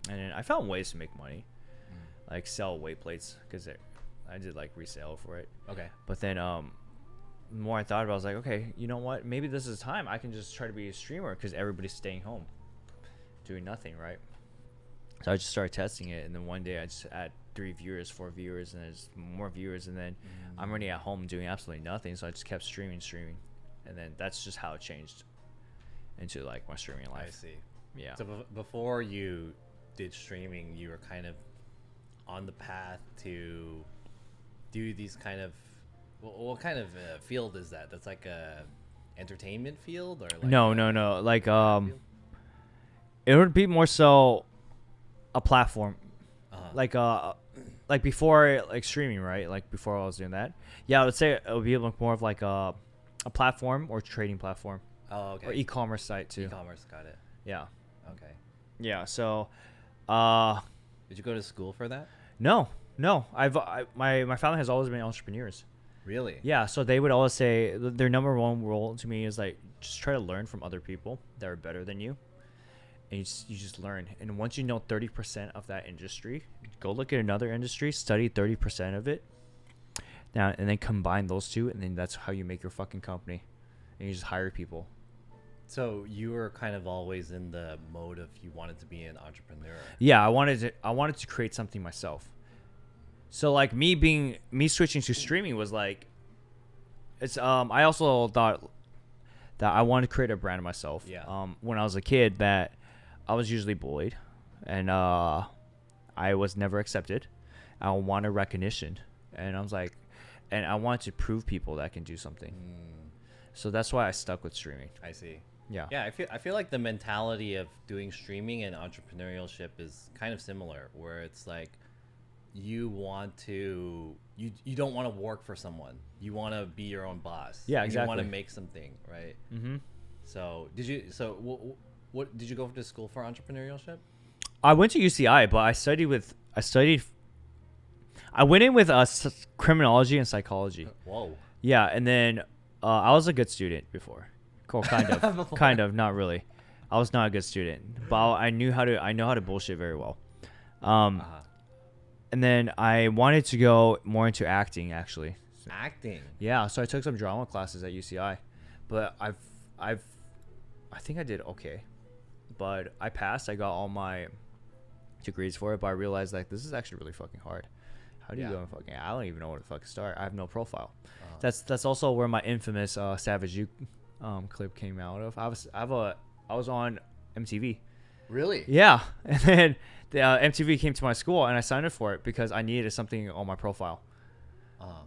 And then I found ways to make money, like sell weight plates, because I did like resale for it. Okay. But then the more I thought about it, I was like, okay, you know what? Maybe this is time. I can just try to be a streamer because everybody's staying home, doing nothing, right? So I just started testing it, and then one day I just add 3 viewers, 4 viewers, and there's more viewers, and then I'm already at home doing absolutely nothing. So I just kept streaming, and then that's just how it changed into like my streaming life. I see. Yeah. So before you did streaming, you were kind of on the path to do these kind of what kind of field is that? That's like a entertainment field, or like no. Like it would be more so a platform, like before like streaming, right? Like before I was doing that, yeah, I would say it would be more of like a platform or trading platform. Oh, okay. Or e-commerce site too. E-commerce, got it. Yeah. Okay. Yeah. So, Did you go to school for that? no. My family has always been entrepreneurs. Really? Yeah. So they would always say their number one rule to me is like just try to learn from other people that are better than you, and you just learn. And once you know 30% of that industry, go look at another industry, study 30% of it. Now and then combine those two, and then that's how you make your fucking company, and you just hire people. So you were kind of always in the mode of you wanted to be an entrepreneur. Yeah, I wanted to create something myself. So like me switching to streaming was like, it's I also thought that I wanted to create a brand of myself. Yeah. When I was a kid, that I was usually bullied, and I was never accepted. I wanted recognition, and I was like, and I wanted to prove people that I can do something. So that's why I stuck with streaming. I see. Yeah. Yeah, I feel like the mentality of doing streaming and entrepreneurship is kind of similar, where it's like you don't want to work for someone. You want to be your own boss. Yeah, and exactly. You want to make something, right? Mm-hmm. So what did you go to school for entrepreneurship? I went to UCI, but I I went in with criminology and psychology. Whoa. Yeah, and then I was a good student before. Cool, kind of, kind of, not really. I was not a good student, but I know how to bullshit very well. Uh-huh. And then I wanted to go more into acting, actually. Acting. Yeah, so I took some drama classes at UCI, but I think I did okay, but I passed. I got all my degrees for it, but I realized like this is actually really fucking hard. How do you go and fucking? I don't even know where to fucking start. I have no profile. That's also where my infamous Savage You clip came out of. I was on MTV. Really? Yeah, and then the MTV came to my school, and I signed up for it because I needed something on my profile.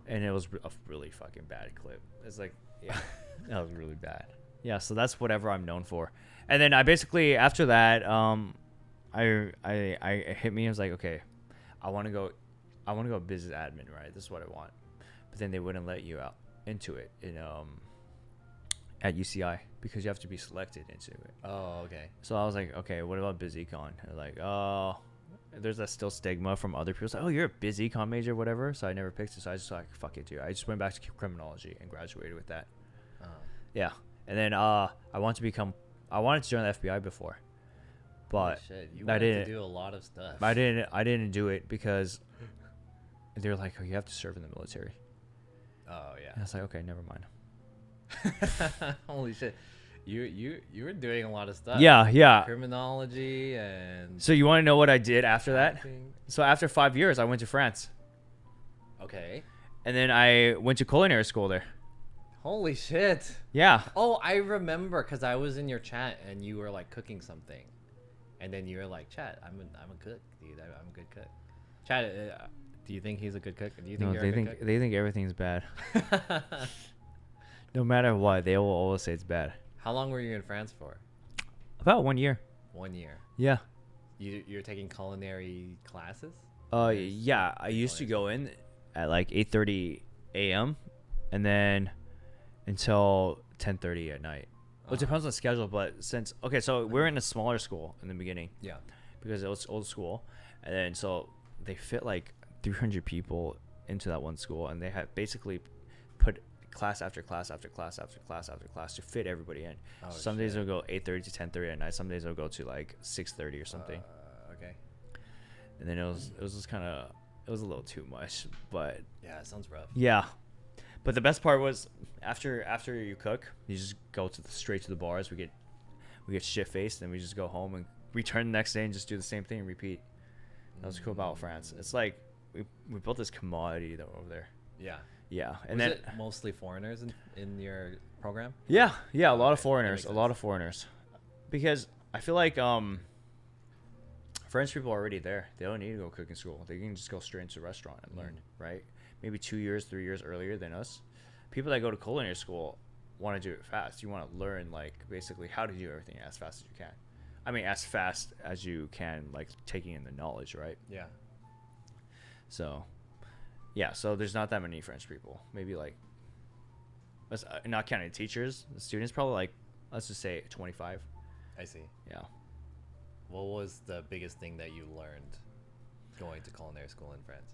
And it was a really fucking bad clip. It's like, yeah, that was really bad. Yeah, so that's whatever I'm known for. And then I basically after that, I it hit me. I was like, okay, I want to go business admin, right? This is what I want. But then they wouldn't let you out into it in at UCI because you have to be selected into it. Oh, okay. So I was like, okay, what about biz econ? They're like, oh, there's that still stigma from other people. It's like, oh, you're a biz econ major, whatever. So I never picked it. So I just like, fuck it, dude. I just went back to criminology and graduated with that. Yeah, and then I wanted to join the FBI before, but shit, you I wanted didn't to do a lot of stuff. I didn't do it because they were like, oh, you have to serve in the military. Oh yeah. And I was like, okay, never mind. Holy shit. You were doing a lot of stuff. Yeah. Criminology and So you want to know what I did after that? acting. So after 5 years, I went to France, Okay. and then I went to culinary school there. Holy shit. Yeah. Oh, I remember because I was in your chat and you were like cooking something, and then you were like, "Chat, I'm a cook, dude. I'm a good cook." Chat, do you think he's a good cook? Do you think No, you're they a good think they think everything's bad. No matter what, they will always say it's bad. How long were you in France for? About 1 year. 1 year. Yeah. You're taking culinary classes? Yeah. I used to go in at like 8:30 a.m. and then until 10:30 at night. Well, it depends on the schedule, but so we're in a smaller school in the beginning. Yeah. Because it was old school, and then so they fit like 300 people into that one school, and they had basically put class after class after class after class after class to fit everybody in. Oh, Some days it'll go 8:30 to 10:30 at night. Some days it'll go to like 6:30 or something. Okay. And then it was just kind of, it was a little too much, but Yeah, it sounds rough. yeah. But the best part was after you cook, you just go straight to the bars. We get shit faced, and we just go home and return the next day and just do the same thing and repeat. That was cool about France. It's like we built this commodity though over there. Yeah. Yeah, and Was then it mostly foreigners in your program? yeah, a lot of Okay, that foreigners, makes a lot sense. of foreigners, because I feel like French people are already there. They don't need to go cook in school. They can just go straight into a restaurant and learn, right? Maybe 2 years, 3 years earlier than us. People that go to culinary school want to do it fast. You want to learn like basically how to do everything as fast as you can. I mean, as fast as you can, like taking in the knowledge, right? Yeah. So, yeah. So there's not that many French people. Maybe like, not counting teachers, the students, probably like, let's just say 25. I see. Yeah. What was the biggest thing that you learned going to culinary school in France?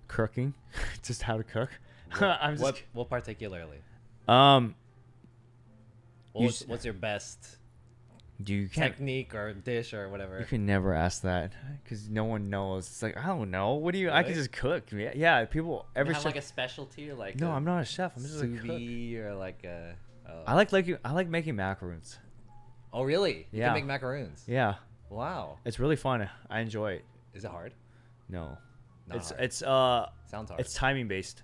Cooking, just how to cook. What particularly? Um, What's your best you can't. technique or dish or whatever? You can never ask that because no one knows. It's like I don't know. What do you? I can Really? just cook. Yeah. People You have chef. like a specialty or like No, a I'm not a chef. I'm just a sous cook. vide or like a. I like making macaroons. Oh really? You Yeah. can make macaroons. Yeah, Wow. it's really fun. I enjoy it. Is it hard? No, Not it's hard. it's Sounds hard. it's timing based.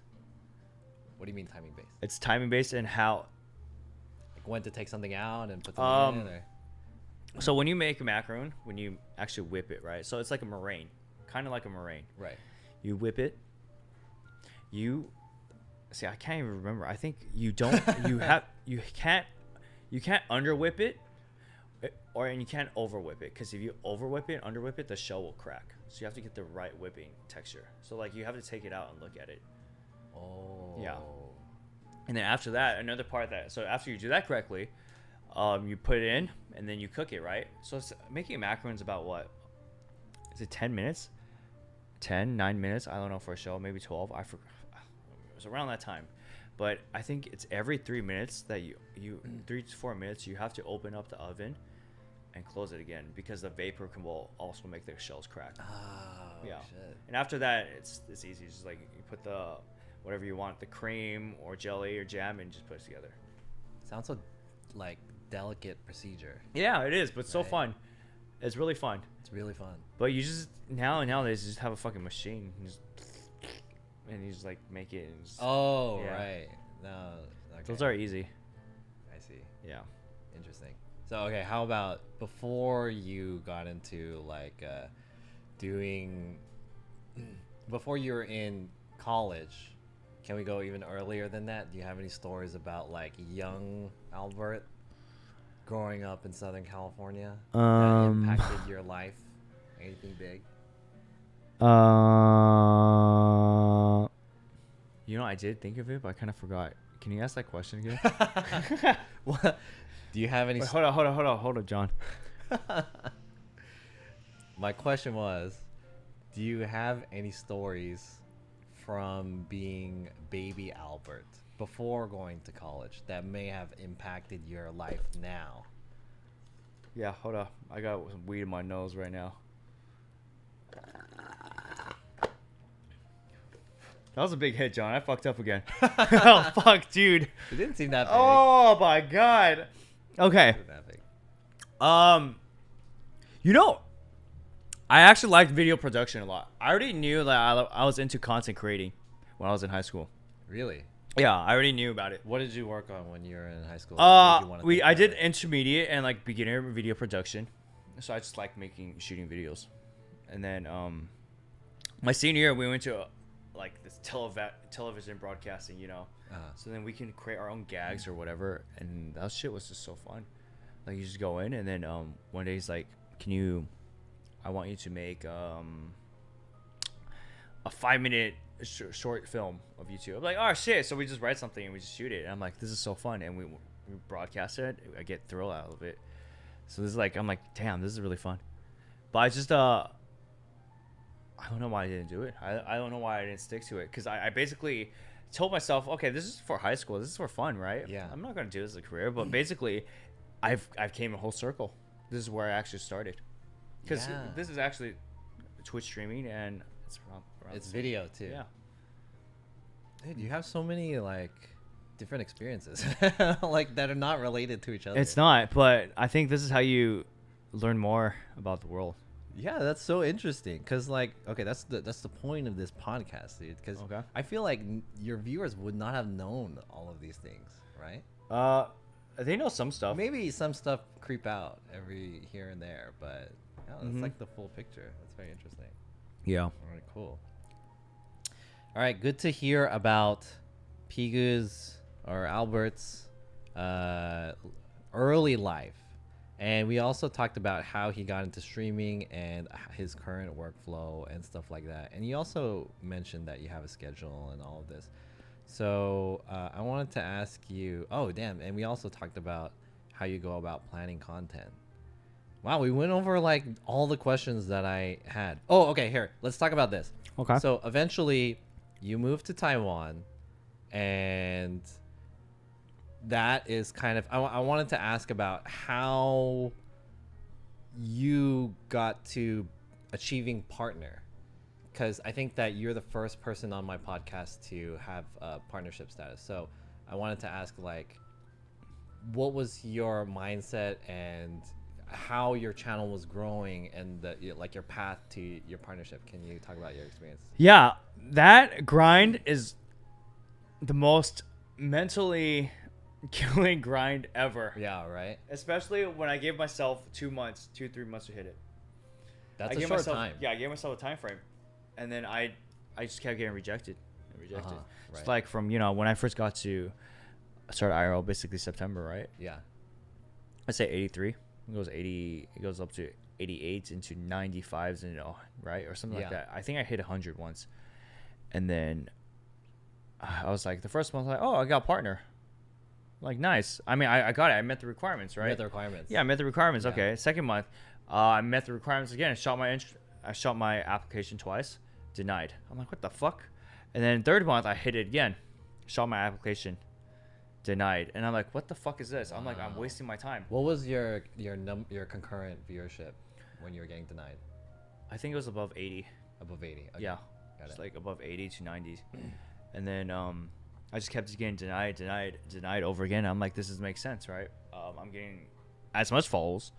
What do you mean timing based? It's timing based and how. Like when to take something out and put something in? Or? So when you make a macaron, when you actually whip it, right? So it's like a meringue, kind of like a meringue. Right. You whip it. You see, I can't even remember. I think you don't. You can't under whip it, and you can't over whip it, because if you over whip it and under whip it, the shell will crack. So you have to get the right whipping texture. So like you have to take it out and look at it. Oh. Yeah. And then after that, another part so after you do that correctly, you put it in and then you cook it, right? So making a macaron's about what? Is it 10 minutes? 9 minutes. I don't know, for a show, maybe 12. It was around that time. But I think it's every 3 minutes that you 3 to 4 minutes, you have to open up the oven and close it again, because the vapor will also make the shells crack. Oh, Yeah. shit. And after that, it's easy. It's just like you put the whatever you want, the cream or jelly or jam, and just put it together. Sounds so like delicate procedure. Yeah, it is, but it's so Right. fun. It's really fun. It's really fun. But you just nowadays you just have a fucking machine, and you just like make it. And just, Oh, yeah. right. No. Okay. Those are easy. I see. Yeah. Interesting. So okay, how about before you got into like doing before you were in college? Can we go even earlier than that? Do you have any stories about like young Albert growing up in Southern California that impacted your life? Anything big? You know, I did think of it, but I kind of forgot. Can you ask that question again? What? Do you have any? Wait, hold on, John. My question was, do you have any stories from being baby Albert before going to college that may have impacted your life now? Yeah, hold up. I got some weed in my nose right now. That was a big hit, John. I fucked up again. Oh, fuck, dude. It didn't seem that big. Oh, my God. Okay. It wasn't that big. You know, I actually liked video production a lot. I already knew that I was into content creating when I was in high school. Really? Yeah, I already knew about it. What did you work on when you were in high school? What did you wanna take I did further? intermediate and like beginner video production, so I just like shooting videos. And then my senior year we went to like this television broadcasting, you know. So then we can create our own gags or whatever, and that shit was just so fun. Like you just go in, and then one day he's like, I want you to make a 5-minute short film of you two. I'm like, oh shit. So we just write something and we just shoot it. And I'm like, this is so fun. And we broadcast it. I get thrill out of it. So this is like, I'm like, damn, this is really fun. But I just, I don't know why I didn't do it. I don't know why I didn't stick to it. Cause I basically told myself, okay, this is for high school. This is for fun, right? Yeah. I'm not going to do this as a career, but basically I've came a whole circle. This is where I actually started. Cause Yeah. this is actually Twitch streaming and it's around It's the same. video too. Yeah. Dude, you have so many like different experiences like that are not related to each other. It's not, but I think this is how you learn more about the world. Yeah, that's so interesting. Cause like, okay, that's the point of this podcast, dude. Cause Okay. I feel like your viewers would not have known all of these things, right? They know some stuff. Maybe some stuff creep out every here and there, but yeah, that's Mhm. like the full picture. That's very interesting. Yeah. All right, cool. All right, good to hear about Pigu's or Albert's early life. And we also talked about how he got into streaming and his current workflow and stuff like that. And you also mentioned that you have a schedule and all of this. So I wanted to ask you, oh, damn. And we also talked about how you go about planning content. Wow, we went over like all the questions that I had. Oh, okay, here. Let's talk about this. Okay. So eventually you moved to Taiwan, and that is kind of, I wanted to ask about how you got to achieving partner, because I think that you're the first person on my podcast to have a partnership status. So I wanted to ask, like, what was your mindset and how your channel was growing and like your path to your partnership? Can you talk about your experience? Yeah, that grind is the most mentally killing grind ever. Yeah, right. Especially when I gave myself 3 months to hit it. That's I a gave short myself, time. Yeah, I gave myself a time frame, and then I just kept getting rejected and rejected. Right. It's like from when I first got to start IRL, basically September, right? Yeah. I say 83. It goes 80. It goes up to 88 into 95s and right or something like Yeah. that. I think I hit 100 once, and then I was like, the first month, like, oh, I got a partner. Like, nice. I mean, I got it. I met the requirements, right? Met the requirements. Yeah, I met the requirements. Yeah. Okay. Second month, I met the requirements again. I shot my application twice denied. I'm like, what the fuck? And then third month, I hit it again. Shot my application. Denied. And I'm like, what the fuck is this? I'm like, I'm Wow. wasting my time. What was your concurrent viewership when you were getting denied? I think it was above 80. Above 80. Okay. Yeah. Got It's it. like above 80 to 90. And then I just kept getting denied over again. I'm like, this doesn't make sense, right? I'm getting as much followers.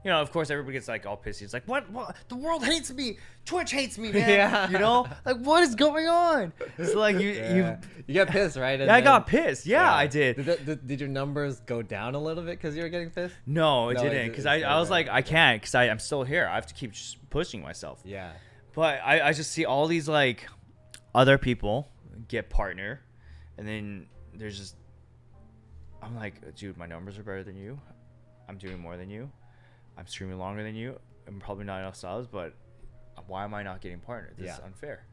You know, of course, everybody gets like all pissy. It's like, what? The world hates me. Twitch hates me, man. Yeah. You know, like what is going on? It's like you get pissed, right? And Yeah, I then- got pissed. Yeah, I did. Did your numbers go down a little bit because you were getting pissed? No, it No, it didn't. Because didn't. I was Okay. like, I can't. Because I'm still here. I have to keep just pushing myself. Yeah. But I just see all these like other people get partner, and then there's just I'm like, dude, my numbers are better than you. I'm doing more than you. I'm streaming longer than you. I'm probably not enough subs, but why am I not getting partner? This is unfair.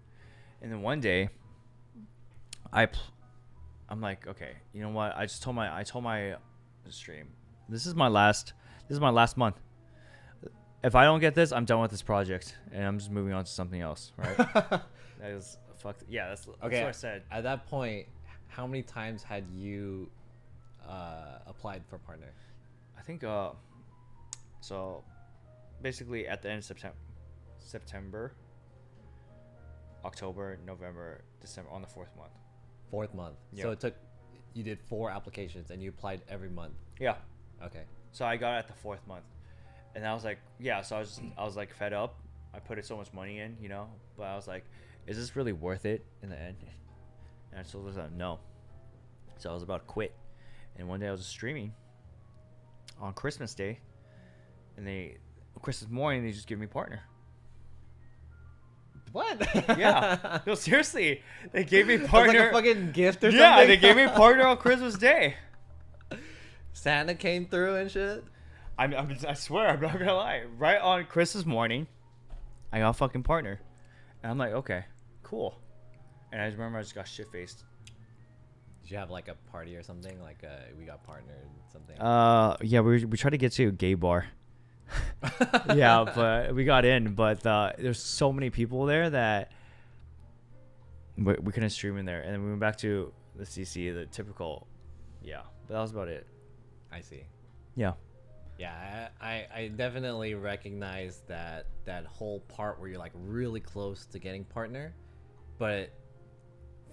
And then one day, I'm like, okay, you know what? I told my stream, this is my last month. If I don't get this, I'm done with this project, and I'm just moving on to something else, right? That is fucked. Yeah, that's what I said. At that point, how many times had you applied for partner? I think so basically at the end of September, October, November, December, on the fourth month. Fourth month. Yeah. So you did 4 applications and you applied every month. Yeah. Okay. So I got it at the fourth month, and I was like, yeah. So I was like fed up. I put so much money in, you know, but I was like, is this really worth it in the end? And I told myself no. So I was about to quit, and one day I was just streaming on Christmas Day, and Christmas morning they just give me partner. What? Yeah. No, seriously, they gave me It's partner. like a fucking gift or something. Yeah, they gave me partner on Christmas Day. Santa came through and shit. I swear, I'm not gonna lie. Right on Christmas morning, I got a fucking partner, and I'm like, okay, cool. And I just remember I just got shit faced. Did you have like a party or something? Like we got partnered something. Yeah, we tried to get to a gay bar. Yeah, but we got in, but there's so many people there that we couldn't stream in there, and then we went back to the CC, the typical. Yeah, but that was about it. I see. Yeah. Yeah, I definitely recognize that whole part where you're like really close to getting partner, but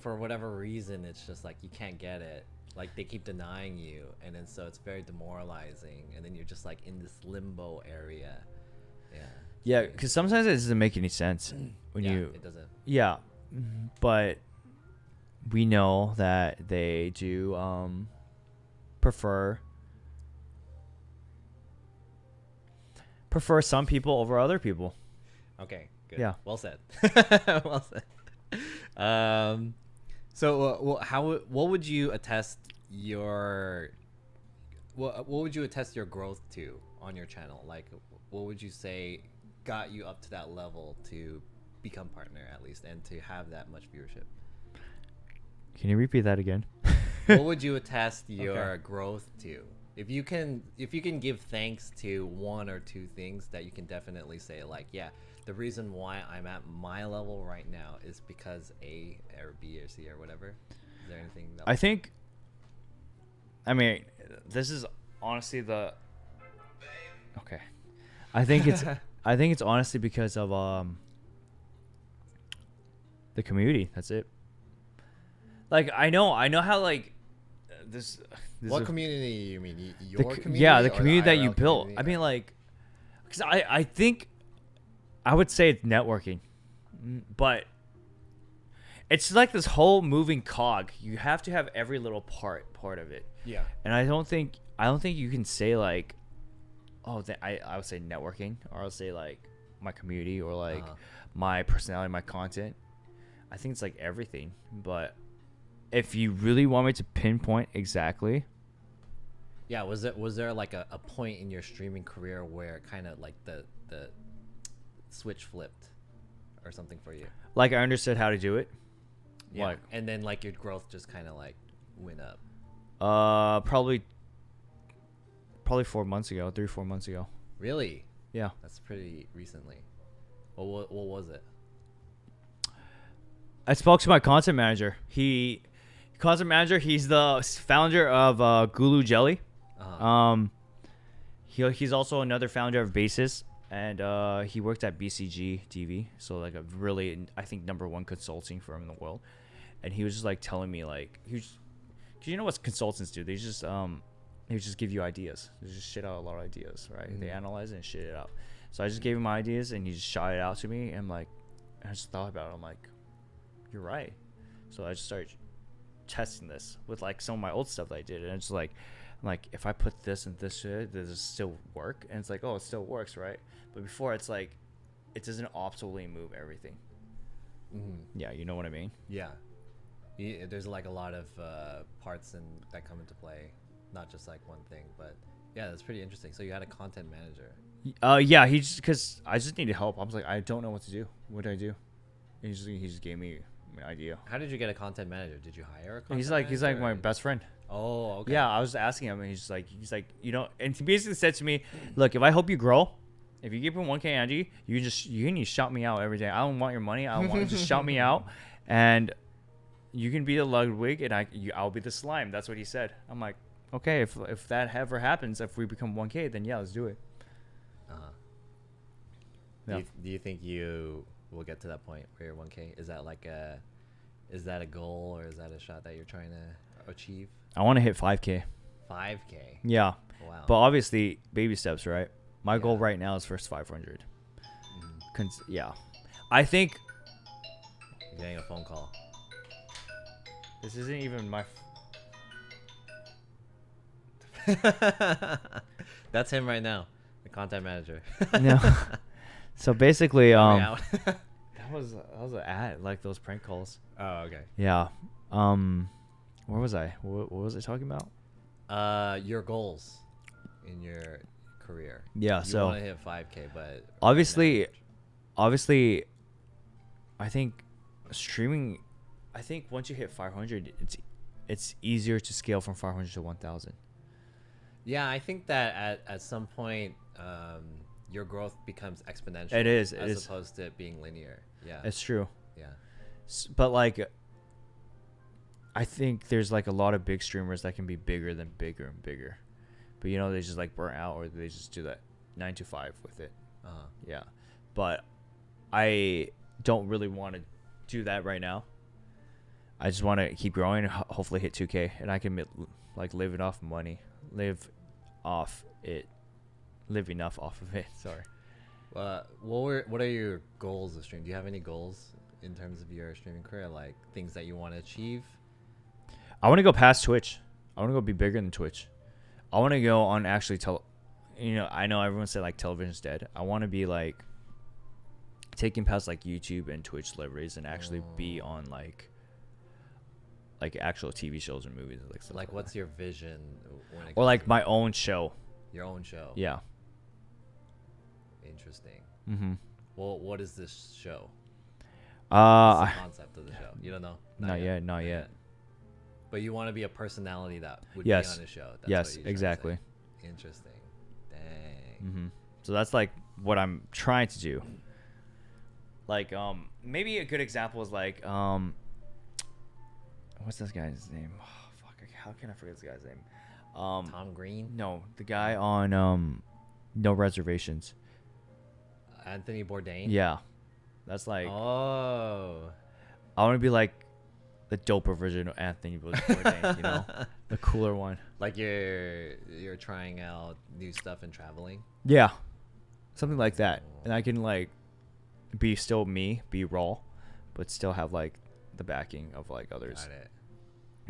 for whatever reason it's just like you can't get it. Like they keep denying you, and then so it's very demoralizing, and then you're just like in this limbo area. Yeah. Yeah, because sometimes it doesn't make any sense when It doesn't. Yeah, but we know that they do prefer some people over other people. Okay. Good. Yeah. Well said. Well said. So, what would you attest your what would you attest your growth to on your channel? Like, what would you say got you up to that level to become partner at least and to have that much viewership? Can you repeat that again? What would you attest your Okay. growth to? If you can give thanks to 1 or 2 things that you can definitely say, like, yeah, the reason why I'm at my level right now is because A or B or C or whatever. Is there anything that I mean, this is honestly the. Okay, I think it's honestly because of the community. That's it. Like I know how like this what is- community you mean? the Your c- community? yeah, the or community that you IRL built. community? I mean, like, because I think I would say it's networking, but it's like this whole moving cog. You have to have every little part of it, yeah. and I don't think you can say like, oh, I would say networking, or I'll say like my community, or like my personality, my content. I think it's like everything, but if you really want me to pinpoint exactly. Yeah, was there like a point in your streaming career where kind of like the switch flipped or something for you? Like I understood how to do it. Yeah. Like And then like your growth just kind of like went up. probably 4 months ago, 3-4 months ago. Really? Yeah. That's pretty recently. Well, what was it? I spoke to my content manager. He's the founder of Gulu Jelly. He's also another founder of Basis, and he worked at BCG TV, so like a really, I think, #1 consulting firm in the world. And he was just like telling me like, cause you know what consultants do? They just give you ideas. They just shit out a lot of ideas, right? They analyze it and shit it out. So I just gave him my ideas, and he just shot it out to me. And like, I just thought about it. I'm like, you're right. So I just started testing this with like some of my old stuff that I did, and it's like, I'm like, if I put this and this shit, does it still work? And it's like, oh, it still works, right? But before, it's like, it doesn't optimally move everything. Yeah, you know what I mean? Yeah. There's like a lot of parts that come into play, not just like one thing. But yeah, that's pretty interesting. So you had a content manager. Yeah, because I just needed help. I was like, I don't know what to do. What do I do? And he just gave me an idea. How did you get a content manager? Did you hire a content manager? He's like my best friend. Oh, okay. Yeah, I was asking him, and he's like, you know, and he basically said to me, look, if I help you grow, if you give him 1K, Angie, you need to shout me out every day. I don't want your money. I don't want just shout me out, and you can be the Ludwig, and I'll be the slime. That's what he said. I'm like, okay, if that ever happens, if we become 1K, then yeah, let's do it. Yeah. Do you think you will get to that point where you're 1K? Is that a goal, or is that a shot that you're trying to achieve? I want to hit 5K. 5K. Yeah. Wow. But obviously, baby steps, right? My goal right now is first 500. Yeah. I think you're getting a phone call. This isn't even my. That's him right now, the content manager. No. So basically, that was an ad, like those prank calls. Oh, okay. Yeah. Where was I? What was I talking about? Your goals in your career. Yeah. You so want to hit 5K, but obviously, I think streaming. I think once you hit 500, it's easier to scale from 500 to 1,000. Yeah, I think that at some point, your growth becomes exponential. It is. As opposed to it being linear. Yeah. It's true. Yeah. But like, I think there's like a lot of big streamers that can be bigger and bigger. But you know, they just like burn out, or they just do that 9 to 5 with it. Yeah. But I don't really want to do that right now. I just want to keep growing and hopefully hit 2K, and I can like live enough off of it. Sorry. What are your goals of stream? Do you have any goals in terms of your streaming career, like things that you want to achieve? I want to go past Twitch. I want to go be bigger than Twitch. I want to go on actually I know everyone said like television's dead. I want to be like taking past like YouTube and Twitch celebrities and actually be on like actual TV shows or movies, like stuff like what's that. your vision or like my own show? Your own show. Yeah. Interesting. Mm-hmm. Well, what is this show? What's the concept of the show? You don't know? Not yet. But you want to be a personality that would yes. be on the show. That's yes, exactly. Interesting. Dang. Mm-hmm. So that's like what I'm trying to do. Like, maybe a good example is like, what's this guy's name? Oh, fuck, how can I forget this guy's name? Tom Green? No, the guy on No Reservations. Anthony Bourdain? Yeah. That's like, oh. I want to be like the doper version of Anthony Bourdain, you know? The cooler one. Like you're trying out new stuff and traveling? Yeah. Something like that. And I can like be still me, be raw, but still have like the backing of like others. Got it.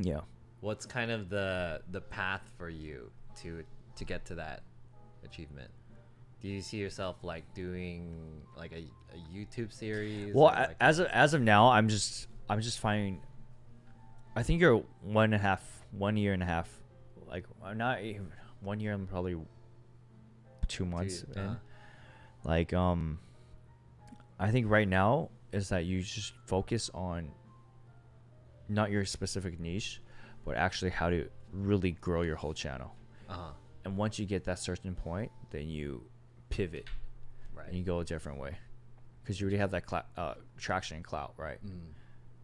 Yeah. What's kind of the path for you to get to that achievement? Do you see yourself like doing like a YouTube series? Well, like as of now, I'm just finding. I think you're 1 year and a half. Like I'm not even 1 year. I'm probably 2 months in. Like I think right now is that you just focus on not your specific niche, but actually how to really grow your whole channel. And once you get that certain point, then you pivot, right? And you go a different way, because you already have that traction and clout, right?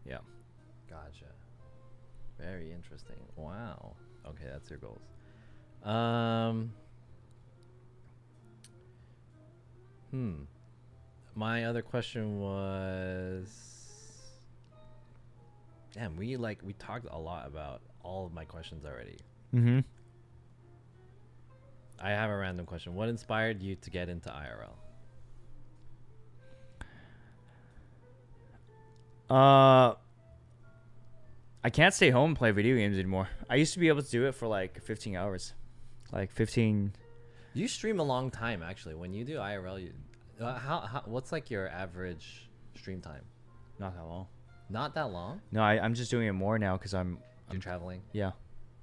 Yeah. Gotcha. Very interesting. Wow. Okay, that's your goals. Um. My other question was, damn, we talked a lot about all of my questions already. Mm-hmm. I have a random question. What inspired you to get into IRL? I can't stay home and play video games anymore. I used to be able to do it for like 15 hours. Like 15. You stream a long time actually. When you do IRL, you how what's like your average stream time? Not that long. Not that long? No, I'm just doing it more now because You're traveling? yeah.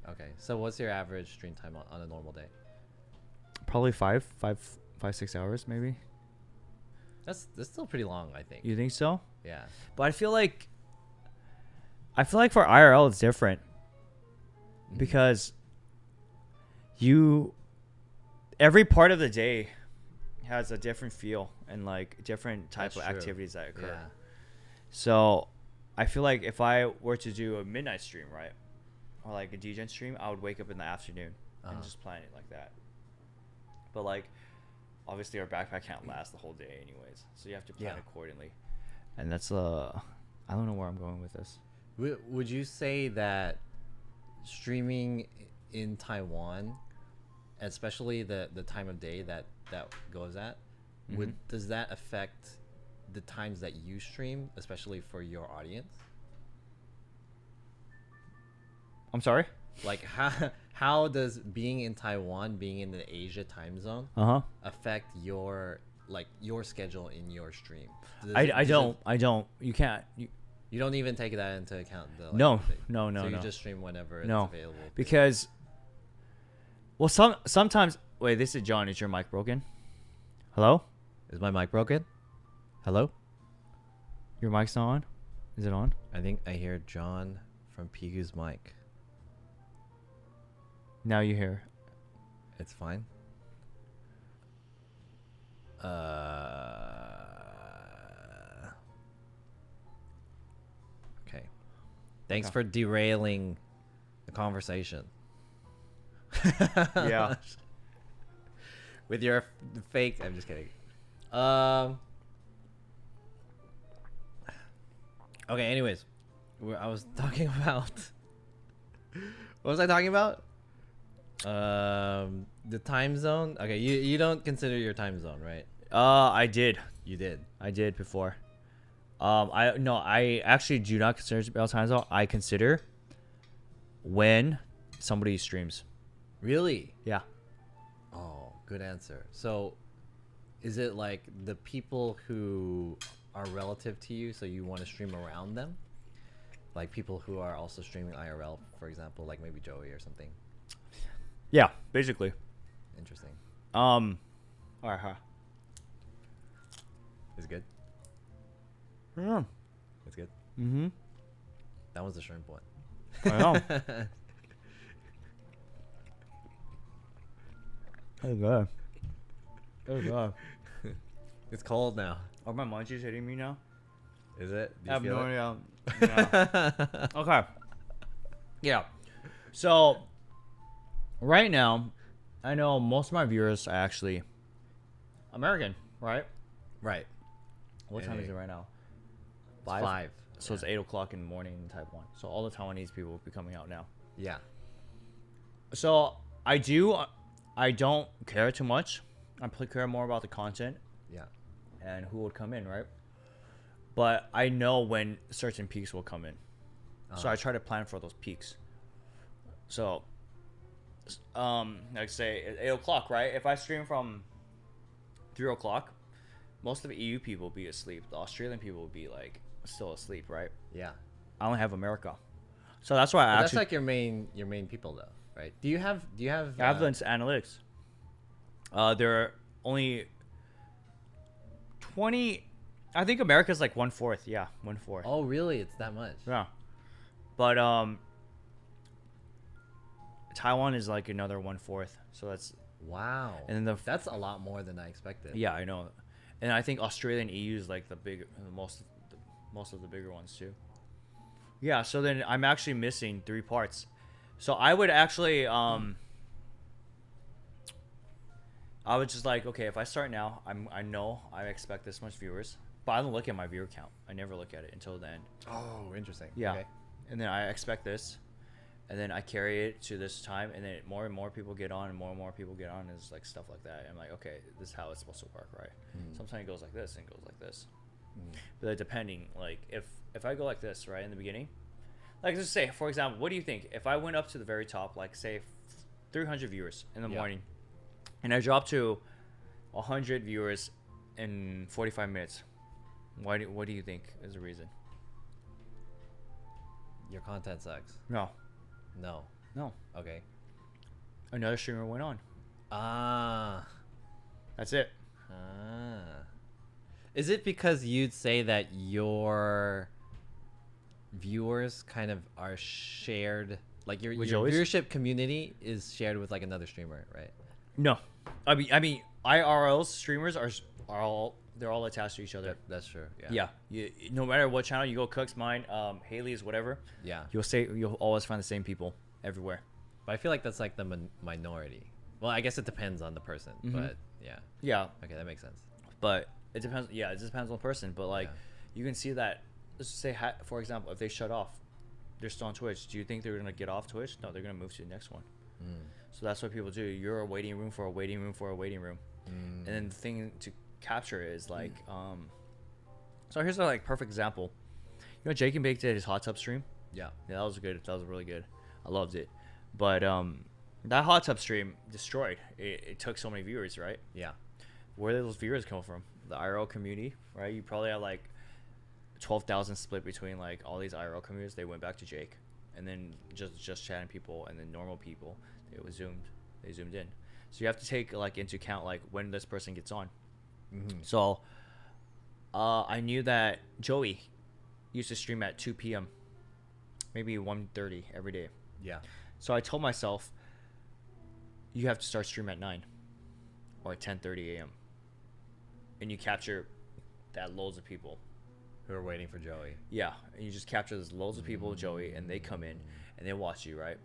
Okay. So what's your average stream time on a normal day? Probably 6 hours maybe. That's still pretty long, I think. You think so? Yeah. But I feel like for IRL it's different because every part of the day has a different feel and like different type That's of true. activities that occur. Yeah. So I feel like if I were to do a midnight stream, right, or like a DGen stream, I would wake up in the afternoon and just plan it like that. But like, obviously our backpack can't last the whole day anyways, so you have to plan accordingly. And that's I don't know where I'm going with this. Would you say that streaming in Taiwan, especially the time of day that goes at, does that affect the times that you stream, especially for your audience? I'm sorry? Like how does being in Taiwan, being in the Asia time zone, affect your schedule in your stream? I don't. You can't. You don't even take that into account. No. So you just stream whenever it's available. Because, well, sometimes. Wait, this is John. Is your mic broken? Hello? Is my mic broken? Hello? Your mic's not on? Is it on? I think I hear John from Pigu's mic. Now you hear. It's fine. Okay. Thanks for derailing the conversation. Yeah. With your fake. I'm just kidding. Okay. Anyways, I was talking about. What was I talking about? The time zone. Okay, you don't consider your time zone, right? I did. You did. I did before. I actually do not consider Bell time zone. I consider when somebody streams. Really? Yeah. Oh, good answer. So, is it like the people who are relative to you, so you want to stream around them? Like people who are also streaming IRL, for example, like maybe Joey or something. Yeah, basically. Interesting. All right, huh? Is it good? Yeah. It's good. Mm-hmm. That was the shrimp one. I know. Hey, God. Hey, God. It's cold now. Are my munchies hitting me now? Is it? Do I you have feel no it? idea. Okay. Yeah. So, right now, I know most of my viewers are actually American, right? Right. What time is it right now? It's 5. So it's 8 o'clock in the morning in Taiwan. So all the Taiwanese people will be coming out now. Yeah. So I don't care too much. I care more about the content Yeah. and who would come in, right? But I know when certain peaks will come in. So I try to plan for those peaks. So, like say at 8 o'clock, right? If I stream from 3 o'clock, most of the EU people will be asleep. The Australian people will be like still asleep, right? Yeah. I only have America. So that's why That's like your main people though, right? Do you have I have the analytics. There are only 20. I think America's like 1/4. Yeah, 1/4. Oh, really? It's that much? Yeah, but Taiwan is like another 1/4. So that's Wow. and then that's a lot more than I expected. yeah, I know, and I think Australia and EU is like the most of the bigger ones too. Yeah, so then I'm actually missing 3 parts. So I would actually I was just like, okay, if I start now, I know I expect this much viewers, but I don't look at my viewer count. I never look at it until the end. Oh, interesting. Yeah, Okay. and then I expect this, and then I carry it to this time, and then more and more people get on, and more people get on, and it's like stuff like that. I'm like, okay, this is how it's supposed to work, right? Sometimes it goes like this and it goes like this, but like, depending, like if I go like this right in the beginning, like let's say for example, what do you think if I went up to the very top, like say 300 viewers in the morning, and I dropped to 100 viewers in 45 minutes? What do you think is the reason? Your content sucks. No, No. no. Okay. Another streamer went on. Ah. That's it. Ah. Is it because you'd say that your viewers kind of are shared, like your With your Joey's? viewership community is shared with like another streamer, right? No, I mean, IRL streamers are all they're all attached to each other. That's true. Yeah. Yeah, no matter what channel you go, Cook's, mine, Haley's, whatever. Yeah. You'll always find the same people everywhere. But I feel like that's like the minority. Well, I guess it depends on the person, but yeah. Yeah, Okay, that makes sense. but it depends. Yeah, it just depends on the person. But like, Yeah. you can see that. Let's just say, for example, if they shut off, they're still on Twitch. Do you think they're gonna get off Twitch? No, they're gonna move to the next one. So that's what people do. You're a waiting room for a waiting room for a waiting room, and then the thing to capture is like, so here's a like perfect example. You know, Jake and Bake did his hot tub stream. Yeah. Yeah, that was good. That was really good. I loved it. But that hot tub stream destroyed. It took so many viewers, right? Yeah. Where did those viewers come from? The IRL community, right? You probably have like 12,000 split between like all these IRL communities. They went back to Jake, and then just chatting people, and then normal people. They zoomed in. So you have to take like into account like when this person gets on. So I knew that Joey used to stream at 2 p.m. maybe 1:30 every day. Yeah. So I told myself, you have to start stream at 9 or at 10:30 a.m. and you capture that loads of people. Who are waiting for Joey? Yeah, and you just capture those loads of people, Joey, and they come in and they watch you, right?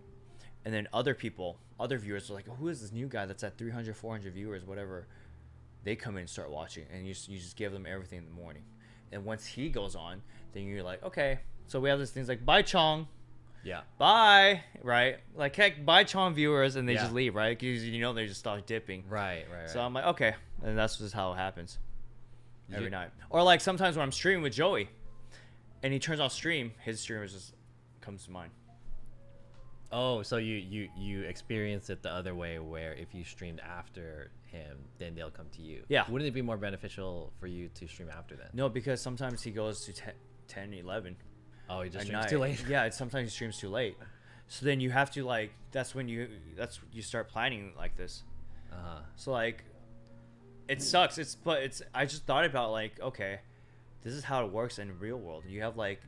And then other people, other viewers are like, who is this new guy that's at 300, 400 viewers, whatever? They come in and start watching, and you just give them everything in the morning. And once he goes on, then you're like, okay, so we have this things like, bye, Chong. Yeah. Bye, right? Like, heck, bye, Chong viewers, and they Yeah. just leave, right? Because, you know, they just start dipping. Right. So I'm like, okay. And that's just how it happens every You- night. Or like sometimes when I'm streaming with Joey and he turns off stream, his streamer just comes to mine. Oh, so you experienced it the other way, where if you streamed after him, then they'll come to you. Yeah. Wouldn't it be more beneficial for you to stream after then? No, because sometimes he goes to 10, 11 Oh, he just at streams night. too late. Yeah, sometimes he streams too late. So then you have to like, that's when you start planning like this. Uh-huh. So like, it sucks. I just thought about like, okay, this is how it works in real world. You have like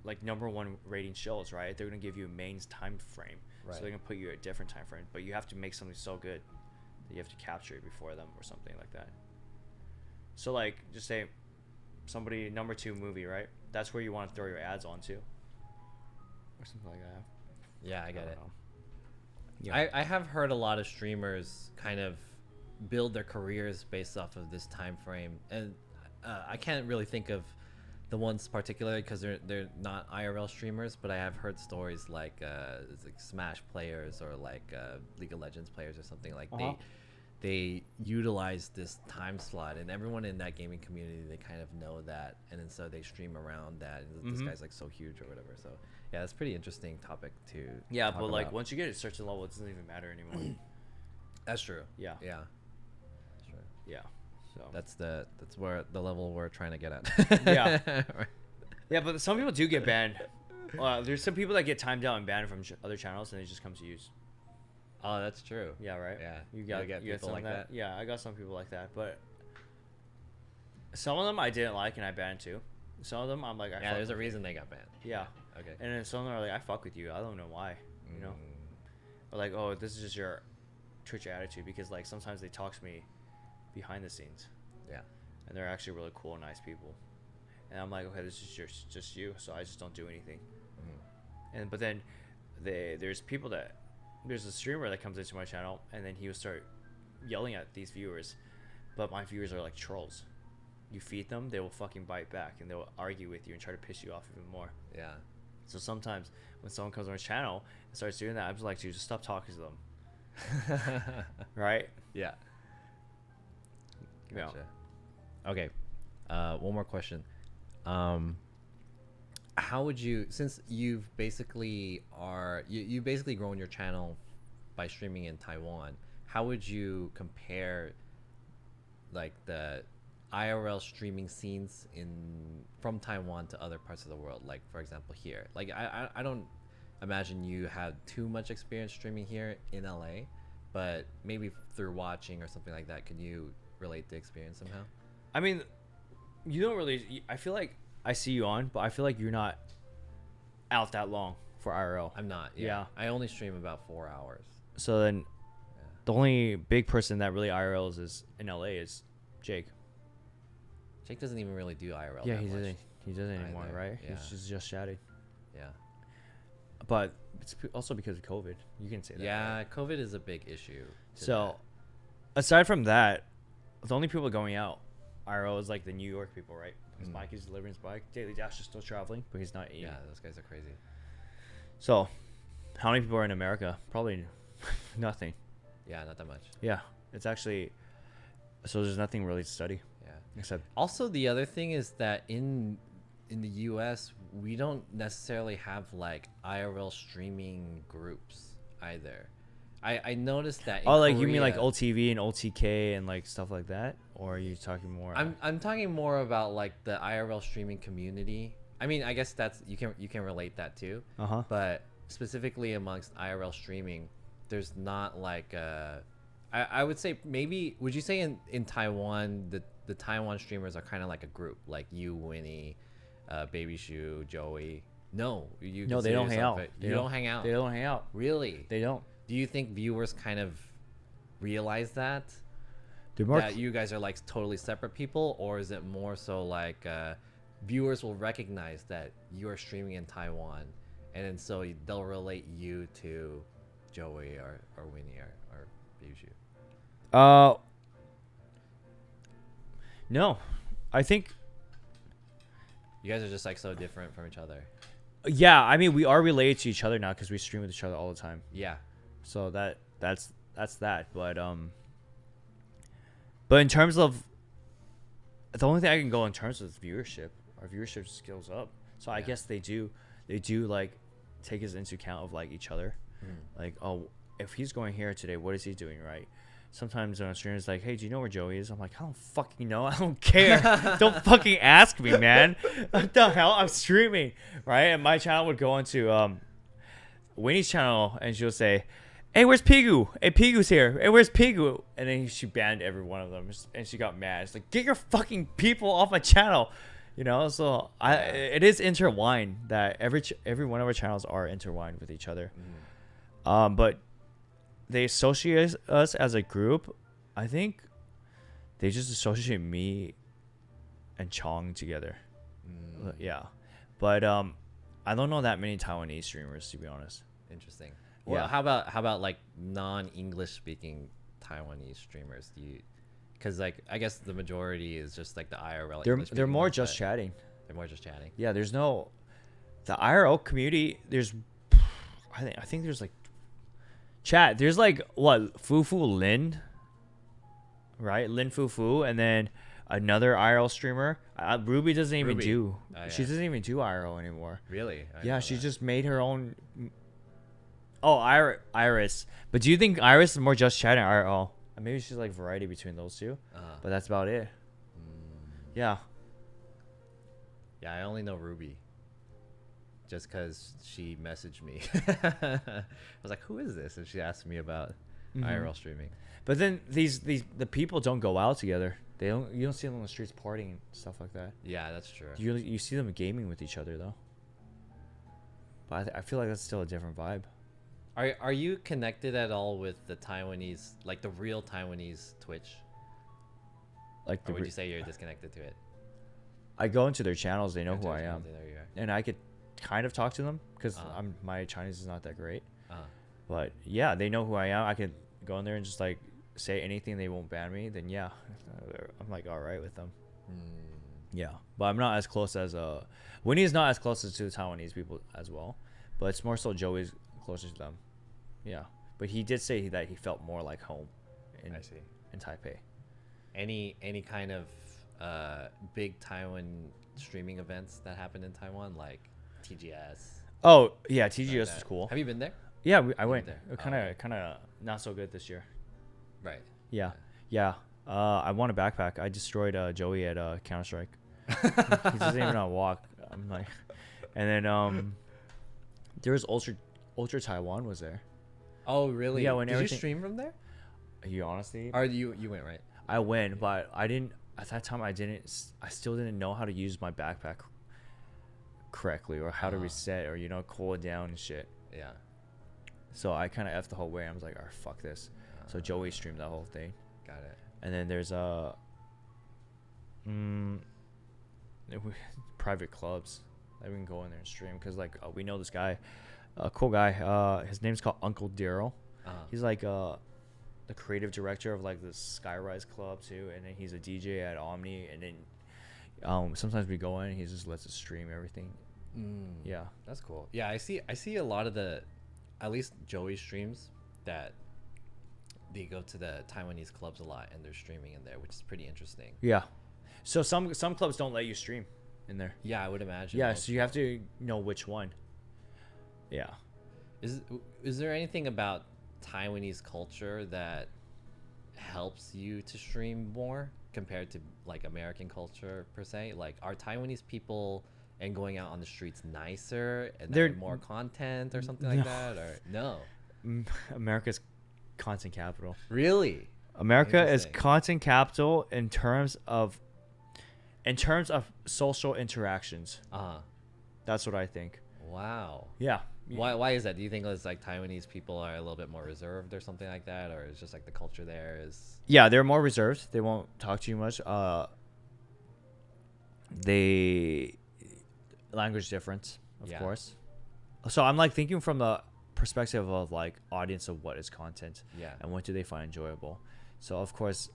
#1 rating shows, right? They're gonna give you a main time frame, Right. so they're gonna put you at a different time frame. But you have to make something so good that you have to capture it before them or something like that. So like, just say somebody #2 movie, right? That's where you want to throw your ads on too, or something like that. Yeah, I get don't it. know. Yeah. I have heard a lot of streamers kind of build their careers based off of this time frame, and I can't really think of the ones particularly because they're not IRL streamers, but I have heard stories like it's like Smash players or like League of Legends players or something like they utilize this time slot, and everyone in that gaming community, they kind of know that, and then so they stream around that, and this guy's like so huge or whatever. So yeah, that's a pretty interesting topic to Yeah, talk but like about. once you get a certain level, it doesn't even matter anymore. That's true. Yeah. Yeah. That's true. Yeah. So That's where the level we're trying to get at. Yeah. Right. yeah, but some people do get banned. There's some people that get timed out and banned from other channels, and they just come to use. Oh, that's true. Yeah, right. Yeah. you got get you got people some like of that. Yeah, I got some people like that, but some of them I didn't like and I banned too. Some of them I'm like, Yeah, there's a reason they got banned. Yeah, Okay. and then some of them are like, I fuck with you. I don't know why. You know, or like, oh, this is just your Twitch attitude, because like sometimes they talk to me behind the scenes, Yeah. and they're actually really cool, nice people. and I'm like, okay, this is just you, so I just don't do anything. Mm. And but then there's a streamer that comes into my channel, and then he will start yelling at these viewers, but my viewers are like trolls. You feed them, they will fucking bite back, and they'll argue with you and try to piss you off even more. Yeah. So sometimes when someone comes on my channel and starts doing that, I'm just like, dude, just stop talking to them. Right? Yeah. Yeah. Gotcha. Okay. One more question. How would you, since you've basically you basically grown your channel by streaming in Taiwan, how would you compare like the IRL streaming scenes from Taiwan to other parts of the world? Like for example here, like I don't imagine you had too much experience streaming here in LA, but maybe through watching or something like that, can you relate the experience somehow? I mean, you don't really. I feel like I see you on, but I feel like you're not out that long for IRL. I'm not. Yeah. I only stream about 4 hours. So then, the only big person that really IRLs is in LA is Jake. Jake doesn't even really do IRL. Yeah, that he much. doesn't. He doesn't anymore, either. right? Yeah. He's just chatting. Yeah. But it's also because of COVID. You can say that. Yeah, right? COVID is a big issue. to So, aside from that, the only people going out IRL is like the New York people, right? Because Mike is delivering his bike. Daily Dash is still traveling, but he's not that. eating. Yeah, those guys are crazy. So, how many people are in America? Probably nothing. Yeah, not that much. Yeah, it's actually. So there's nothing really to study Yeah. except. Also, the other thing is that in the US, we don't necessarily have like IRL streaming groups either. I noticed that. In Oh, like you mean like Korea- OTV and OTK and like stuff like that, or are you talking more? I'm talking more about like the IRL streaming community. I mean, I guess that's you can relate that too. Uh-huh. But specifically amongst IRL streaming, there's not like I would say maybe would you say in Taiwan the Taiwan streamers are kind of like a group, like you, Winnie, Baby Shoe, Joey? No, you No, they consider don't hang yourself out. You don't hang out. They don't hang out. Really? They don't. Do you think viewers kind of realize that? They're more. That you guys are like totally separate people, or is it more so like viewers will recognize that you are streaming in Taiwan, and then so they'll relate you to Joey or Winnie or Bijou? No, I think. You guys are just like so different from each other. Yeah, I mean we are related to each other now because we stream with each other all the time. Yeah. So that's that. But in terms of the only thing I can go in terms of viewership, our viewership just goes up. So I Yeah. guess they do like take us into account of like each other. Like, oh, if he's going here today, what is he doing right? Sometimes on stream is like, hey, do you know where Joey is? I'm like, I don't fucking know. I don't care. Don't fucking ask me, man. What the hell? I'm streaming, right? And my channel would go into Winnie's channel, and she'll say, hey, where's Pigu? Hey, Pigu's here. Hey, where's Pigu? And then she banned every one of them, and she got mad. It's like, get your fucking people off my channel, you know. So it is intertwined. That every one of our channels are intertwined with each other. But they associate us as a group. I think they just associate me and Chong together. Yeah, but I don't know that many Taiwanese streamers, to be honest. Interesting. Well, Yeah. how about like non-English speaking Taiwanese streamers? Do you? Because like I guess the majority is just like the IRL. They're English-speaking more ones, just but chatting. They're more just chatting. Yeah, there's no the IRL community. There's I think there's like chat. There's like what Fufu Lin, right? Lin Fufu, and then another IRL streamer. Ruby doesn't even Ruby. do. Oh, She yeah. doesn't even do IRL anymore. Really? I Yeah, know she that. just made her own. Oh, Iris. But do you think Iris is more just chatting or IRL? Maybe she's like variety between those two. But that's about it. Yeah. Yeah, I only know Ruby. Just because she messaged me. I was like, who is this? And she asked me about IRL streaming. But then the people don't go out together. You don't see them on the streets partying and stuff like that. Yeah, that's true. You see them gaming with each other though. But I feel like that's still a different vibe. Are you connected at all with the Taiwanese, like the real Taiwanese Twitch? Like Or would you say you're disconnected to it? I go into their channels. They know Go who to I their am, channels, there you and I could kind of talk to them because Uh-huh. my Chinese is not that great. are. But yeah, they know who I am. I could go in there and just like say anything. They won't ban me. Then yeah, I'm like all right with them. Yeah, but I'm not as close as Winnie's not as close as to the Taiwanese people as well, but it's more so Joey's closer to them. Yeah, but he did say that he felt more like home in I see. in Taipei. Any kind of big Taiwan streaming events that happened in Taiwan, like TGS? Oh yeah, something TGS like was that? cool. Have you been there? Yeah, I been went. there? Kind of not so good this year. Right. Yeah, yeah. I won a backpack. I destroyed Joey at Counter Strike. He doesn't even know how to walk. I'm like, and then there was Ultra Taiwan was there. Oh really? Yeah, when did you everything- stream from there? You honestly, Or you went right? I went, but I didn't. At that time, I still didn't know how to use my backpack correctly, or how to reset, or cool it down and shit. Yeah. So I kind of effed the whole way. I was like, "Oh fuck this." So Joey streamed that whole thing, Got it. and then there's private clubs that we can go in there and stream because like we know this guy, a cool guy. His name's called Uncle Daryl. He's like the creative director of like the Skyrise Club too, and then he's a DJ at Omni, and then sometimes we go in and he just lets us stream everything. Yeah. That's cool. Yeah, I see a lot of the, at least Joey streams that they go to the Taiwanese clubs a lot and they're streaming in there, which is pretty interesting. Yeah. So some clubs don't let you stream in there. Yeah, I would imagine. Yeah, most so you have to know which one. Yeah. Is there anything about Taiwanese culture that helps you to stream more compared to like American culture per se? Like, are Taiwanese people and going out on the streets nicer and They're- they're more content or something like No. that? Or no? America's content capital. Really? America is Interesting. content capital in terms of social interactions. That's what I think. Wow. Yeah. Why is that? Do you think it's like Taiwanese people are a little bit more reserved or something like that, or it's just like the culture there is? Yeah, they're more reserved. They won't talk to you much. They language difference, of Yeah. course. So I'm like thinking from the perspective of like audience of what is content Yeah. and what do they find enjoyable. So of course,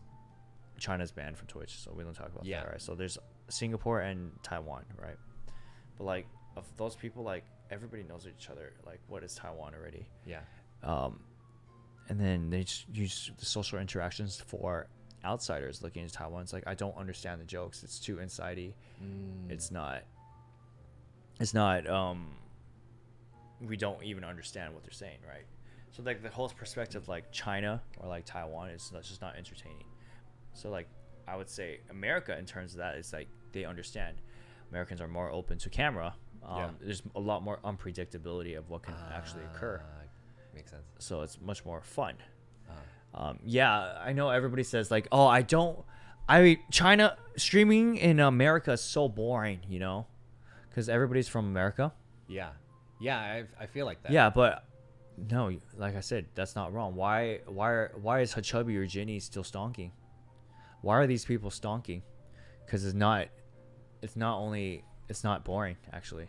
China's banned from Twitch, so we don't talk about Yeah. that, right? So there's Singapore and Taiwan, right? But like of those people, like everybody knows each other. Like what is Taiwan already? Yeah. And then they just use the social interactions for outsiders looking into Taiwan. It's like I don't understand the jokes. It's too insidey. It's not. We don't even understand what they're saying, right? So like the whole perspective, like China or like Taiwan, is just not entertaining. So like I would say America in terms of that is like they understand. Americans are more open to camera. There's a lot more unpredictability of what can actually occur. Makes sense. So it's much more fun. Yeah, I know everybody says like, oh, China streaming in America is so boring, because everybody's from America. Yeah. Yeah, I feel like that. Yeah, but no, like I said, that's not wrong. Why is Chubby or Ginny still stonking? Why are these people stonking? Because it's not boring actually.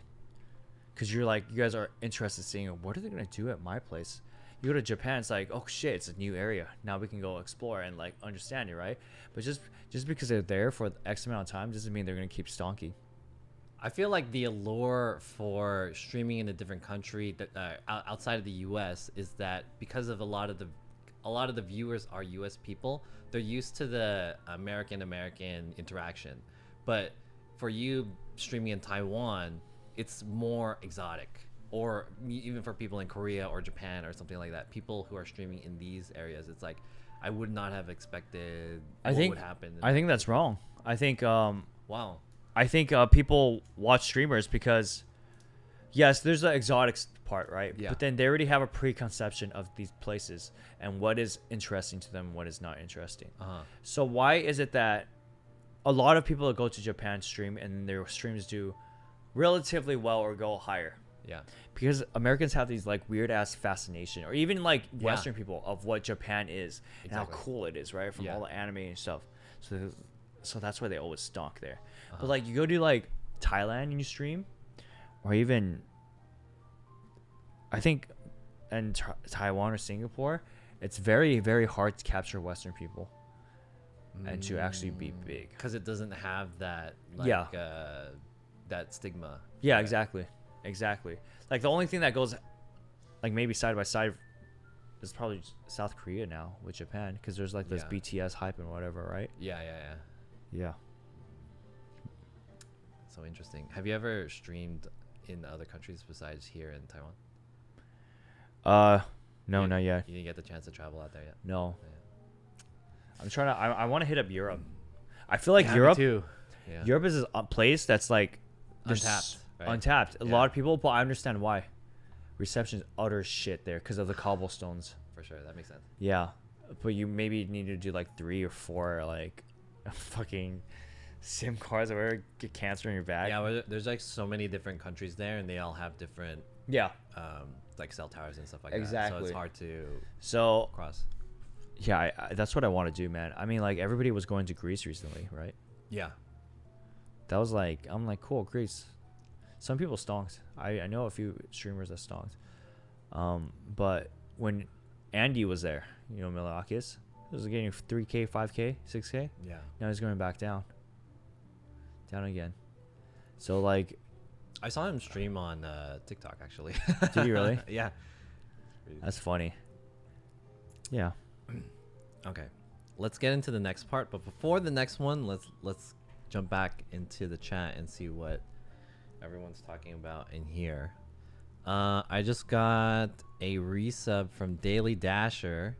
Because you guys are interested in seeing what are they gonna do at my place. You go to Japan, it's like, oh shit, it's a new area. Now we can go explore and like understand it, right? But just because they're there for X amount of time doesn't mean they're gonna keep stonking. I feel like the allure for streaming in a different country that outside of the U.S. is that because of a lot of the viewers are U.S. people, they're used to the American interaction. But for you streaming in Taiwan, it's more exotic. Or even for people in Korea or Japan or something like that, people who are streaming in these areas, it's like I would not have expected what would happen. I think that's wrong. I think Wow. I think people watch streamers because, yes, there's the exotic part, right? Yeah. But then they already have a preconception of these places and what is interesting to them, what is not interesting. So why is it that a lot of people that go to Japan stream and their streams do relatively well or go higher? Yeah. Because Americans have these like weird ass fascination, or even like Western people, of what Japan is and how Exactly. cool it is, right? From Yeah. all the anime and stuff. So so that's why they always stalk there. Uh-huh. But like you go to like Thailand and you stream, or even I think in Taiwan or Singapore, it's very very hard to capture Western people and to actually be big. Because it doesn't have that like Yeah. that stigma. Yeah, exactly. Like the only thing that goes like maybe side by side is probably South Korea now with Japan, because there's like this Yeah. BTS hype and whatever, right? Yeah. Yeah. So interesting. Have you ever streamed in other countries besides here in Taiwan? No, You- not yet. You didn't get the chance to travel out there yet. No. Yeah. I'm trying to. I want to hit up Europe. I feel like Yeah, me Europe. too. Yeah. Europe is a place that's like there's Untapped, right? Untapped. A Yeah. lot of people, but I understand why. Reception is utter shit there because of the cobblestones. For sure, that makes sense. Yeah, but you maybe need to do like 3 or 4 like fucking SIM cards or whatever, get cancer in your bag. Yeah, well, there's like so many different countries there, and they all have different Yeah. like cell towers and stuff like that. So Exactly. it's hard to So cross. yeah, that's what I want to do, man. I mean, like everybody was going to Greece recently, right? Yeah. That was like, I'm like, cool, Greece. Some people stonked. I know a few streamers that stonked. But when Andy was there, you know, Milakis, he was getting 3K, 5K, 6K. Yeah. Now he's going back down. Down again. So like, I saw him stream on TikTok actually. did you really? Yeah. That's funny. Yeah. Okay. Let's get into the next part, but before the next one, let's jump back into the chat and see what everyone's talking about in here. I just got a resub from Daily Dasher,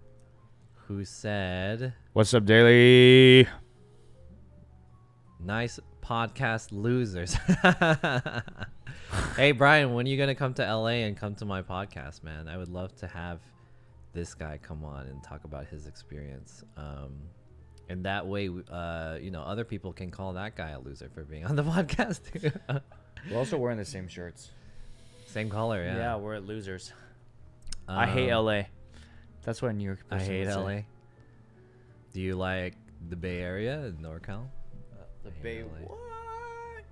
who said, What's up, Daily? "Nice podcast, losers." Hey Brian, when are you gonna come to LA and come to my podcast, man? I would love to have this guy come on and talk about his experience. And that way, you know, other people can call that guy a loser for being on the podcast too. We're also wearing the same shirts. Same color, yeah. Yeah, we're losers. I hate LA. That's what a New York I person hate would say. LA. Do you like the Bay Area and NorCal? The I hate Bay. LA. What?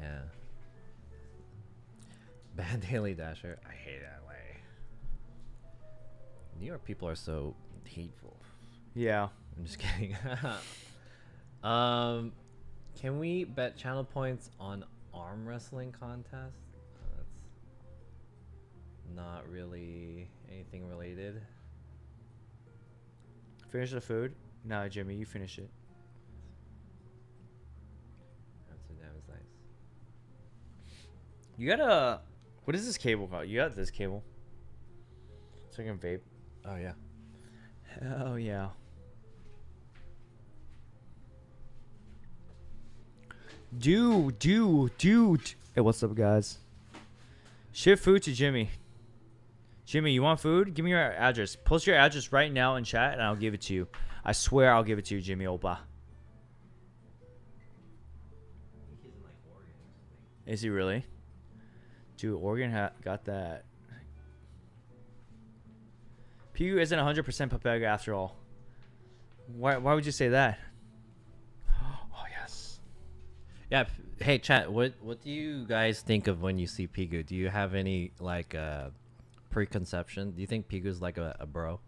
Yeah. Bad Daily Dasher. I hate LA. New York people are so hateful. Yeah. I'm just kidding. Can we bet channel points on arm wrestling contest? That's not really anything related. Finish the food? No, Jimmy, you finish it. Amsterdam is nice. You got a. What is this cable called? You got this cable. So I can vape. Oh yeah. Hell yeah. Dude. Hey, what's up, guys? Ship food to Jimmy. Jimmy, you want food? Give me your address. Post your address right now in chat, and I'll give it to you. I swear I'll give it to you, Jimmy Opa. Is he really? Dude, Oregon got that. Pigu isn't 100% Papega after all. Why would you say that? Oh, yes. Yeah. Hey, chat. What do you guys think of when you see Pigu? Do you have any like preconception? Do you think Pigu's like a bro?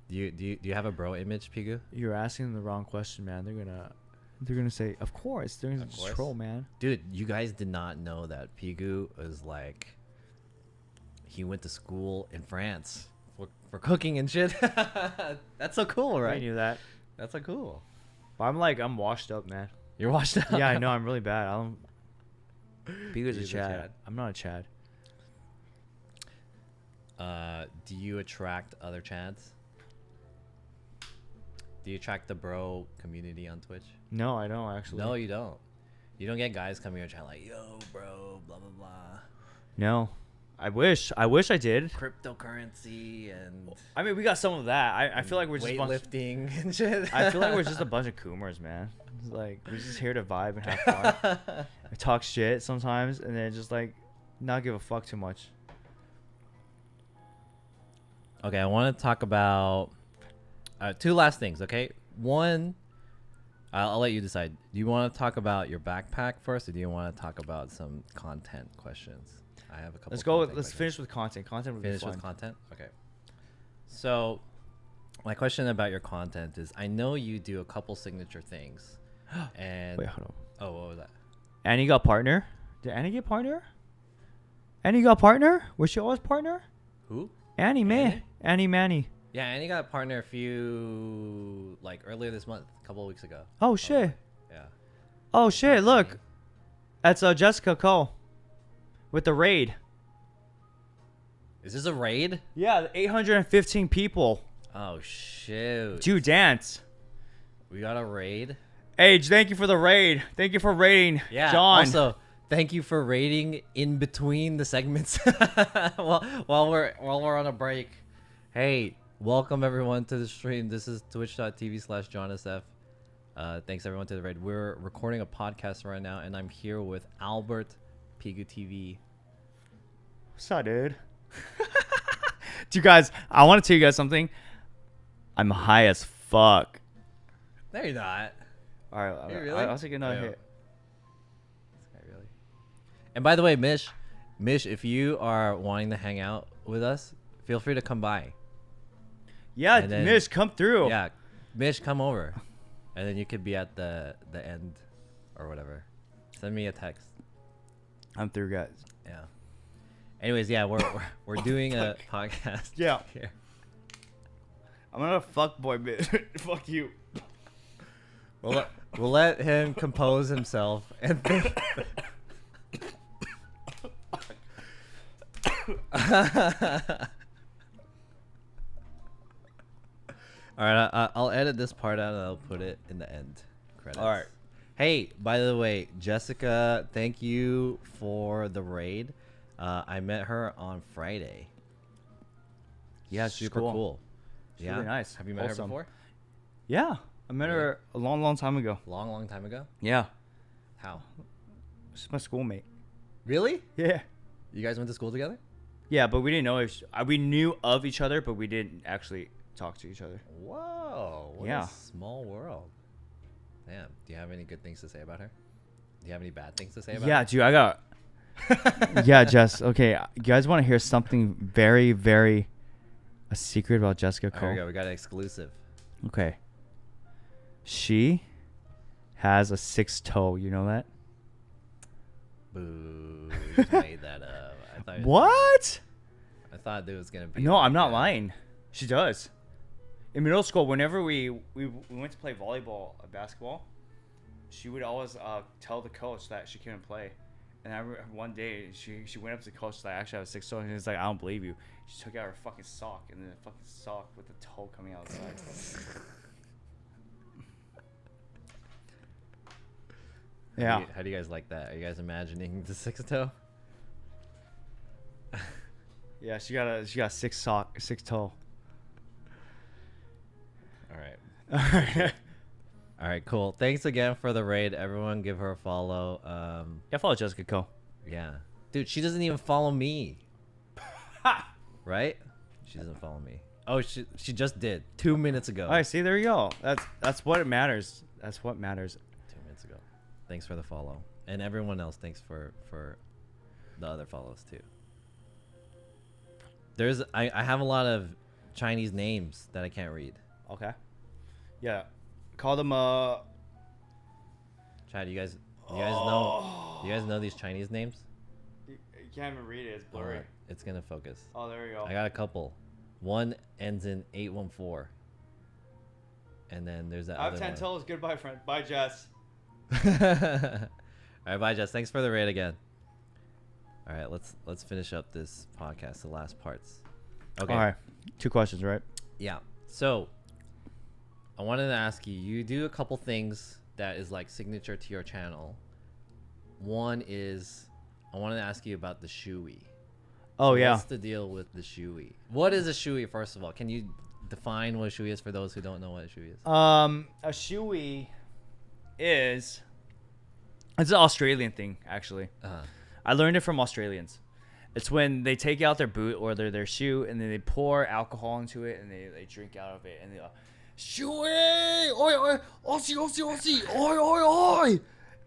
Do you have a bro image, Pigu? You're asking the wrong question, man. They're gonna say, of course. They're gonna course. troll, man. Dude, you guys did not know that Pigu is like, he went to school in France for cooking and shit. That's so cool, I right? knew that. That's so cool. But I'm washed up, man. You're washed up. Yeah, I know. I'm really bad. I don't. Pigu's a He's a Chad. Chad. I'm not a Chad. Do you attract other Chads? Do you attract the bro community on Twitch? No, I don't actually. No, you don't. You don't get guys coming in chat like, yo, bro, blah blah blah. No. I wish I did. Cryptocurrency and I mean, we got some of that. I feel like we're just weightlifting and shit. I feel like we're just a bunch of coomers, man. It's like we're just here to vibe and have fun. We talk shit sometimes, and then just like not give a fuck too much. Okay, I want to talk about two last things. Okay, one, I'll let you decide. Do you want to talk about your backpack first, or do you want to talk about some content questions? I have a couple. Let's go. content Let's questions. finish with content. Content would be Finish fun. with content. Okay. So, my question about your content is: I know you do a couple signature things, and Wait, hold on. oh, what was that? Annie got partner. Did Annie get partner? Annie got partner? Was she always partner? Who? Annie, man. Annie? Annie Manny. Yeah, Annie got a partner a few earlier this month, a couple of weeks ago. Oh shit. Yeah. Oh shit. Annie. Look, that's Jessica Cole with the raid. Is this a raid? Yeah, 815 people. Oh shoot. Do dance. We got a raid. Hey, thank you for the raid. Thank you for raiding, Yeah. John. Also, thank you for raiding in between the segments while we're on a break. Hey, welcome everyone to the stream. This is twitch.tv/JohnSF. Thanks everyone to the raid. We're recording a podcast right now, and I'm here with Albert Pigu TV. What's up, dude? Do you guys? I want to tell you guys something. I'm high as fuck. No, you're not. All right, Hey, really? I'll take another Oh, hit. This guy really. And by the way, Mish, if you are wanting to hang out with us, feel free to come by. Yeah, And then- Mish, come through. Yeah, Mish, come over, and then you could be at the end, or whatever. Send me a text. I'm through, guys. Yeah. Anyways, yeah, we're doing a podcast. Yeah. Here. I'm not a fuck boy, bitch. Fuck you. We'll let him compose himself and think. All right, I'll edit this part out and I'll put it in the end credits. All right. Hey, by the way, Jessica, thank you for the raid. I met her on Friday. Yeah, she's super cool. cool. She's really nice. Have you met her Wholesome. before? Yeah, I met her a long time ago. Long time ago. Yeah, How? she's my schoolmate. Really? Yeah. You guys went to school together? Yeah, but we didn't know if we knew of each other, but we didn't actually talk to each other. Whoa! What Yeah. a small world. Damn. Do you have any good things to say about her? Do you have any bad things to say about Yeah, her? dude, I got. Yeah, Jess. Okay, you guys want to hear something very, very a secret about Jessica There Cole? we go. We got an exclusive. Okay. She has a 6th toe. You know that? Boo! You made that up. I thought. What? I thought it was gonna be. No, like I'm not a- lying. She does. In middle school, whenever we went to play volleyball or basketball, she would always tell the coach that she couldn't play. And I remember one day she went up to the coach like, actually I have a 6th toe, and he's like, I don't believe you. She took out her fucking sock, and then a fucking sock with the toe coming outside. Yeah. How do you guys like that? Are you guys imagining the 6th toe? Yeah, she got 6th toe. All right. All right. Cool. Thanks again for the raid. Everyone, give her a follow. Yeah, follow Jessica Cole. Yeah, dude, she doesn't even follow me. Right? She doesn't follow me. Oh, she just did 2 minutes ago. All right, see, there you go. That's what it matters. That's what matters. 2 minutes ago. Thanks for the follow, and everyone else. Thanks for the other follows too. I have a lot of Chinese names that I can't read. Okay. Yeah. Call them Chad, you guys know these Chinese names? You can't even read it. It's All blurry. right, it's gonna focus. Oh, there you go. I got a couple. One ends in 814. And then there's that I have other 10 one. toes. Goodbye, friend. Bye, Jess. All right, bye, Jess. Thanks for the raid again. All right, let's finish up this podcast, the last parts. Okay. All right. 2 questions, right? Yeah. So, I wanted to ask you. You do a couple things that is like signature to your channel. One is I wanted to ask you about the shoey. Oh, yeah. What's the deal with the shoey? What is a shoey, first of all? Can you define what a shoey is for those who don't know what a shoey is? A shoey is... It's an Australian thing, actually. Uh-huh. I learned it from Australians. It's when they take out their boot or their shoe and then they pour alcohol into it and they drink out of it. And Shui, oi, oi, Aussie, Aussie, Aussie, oi, oi, oi.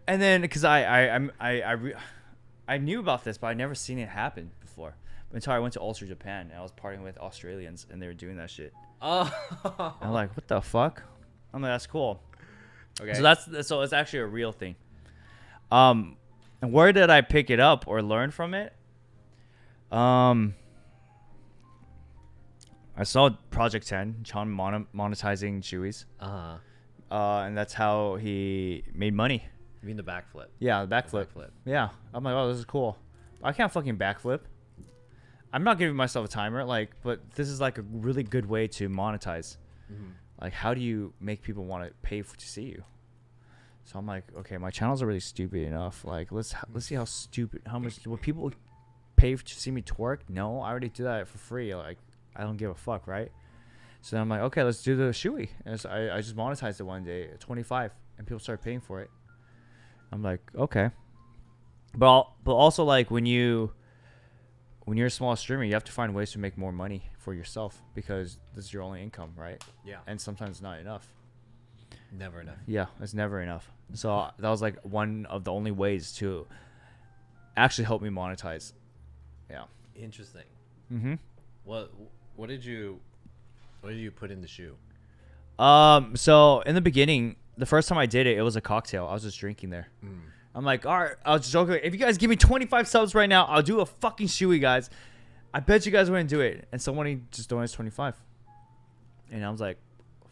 And then, because I knew about this, but I never seen it happen before until I went to Ulster, Japan, and I was partying with Australians, and they were doing that shit. Oh. I'm like, what the fuck? I'm like, that's cool. Okay. So it's actually a real thing. And where did I pick it up or learn from it? I saw Project 10, John monetizing Chewies. And that's how he made money. You mean the backflip? Yeah, the backflip. Yeah. I'm like, oh, this is cool. I can't fucking backflip. I'm not giving myself a timer, like, but this is like a really good way to monetize. Mm-hmm. Like, how do you make people want to pay to see you? So I'm like, okay, my channels are really stupid enough. Like, let's see how much will people pay to see me twerk? No, I already do that for free. Like, I don't give a fuck, right? So then I'm like, okay, let's do the shoey. And so I just monetized it one day at 25, and people started paying for it. I'm like, okay, but also like when you're a small streamer, you have to find ways to make more money for yourself because this is your only income, right? Yeah. And sometimes it's not enough. Never enough. Yeah, it's never enough. So that was like one of the only ways to actually help me monetize. Yeah. Interesting. Mm-hmm. What did you put in the shoe? So in the beginning, the first time I did it was a cocktail. I was just drinking there. I'm like, all right, I was joking. If you guys give me 25 subs right now, I'll do a fucking shoey, guys. I bet you guys wouldn't do it. And somebody just donates 25. And I was like,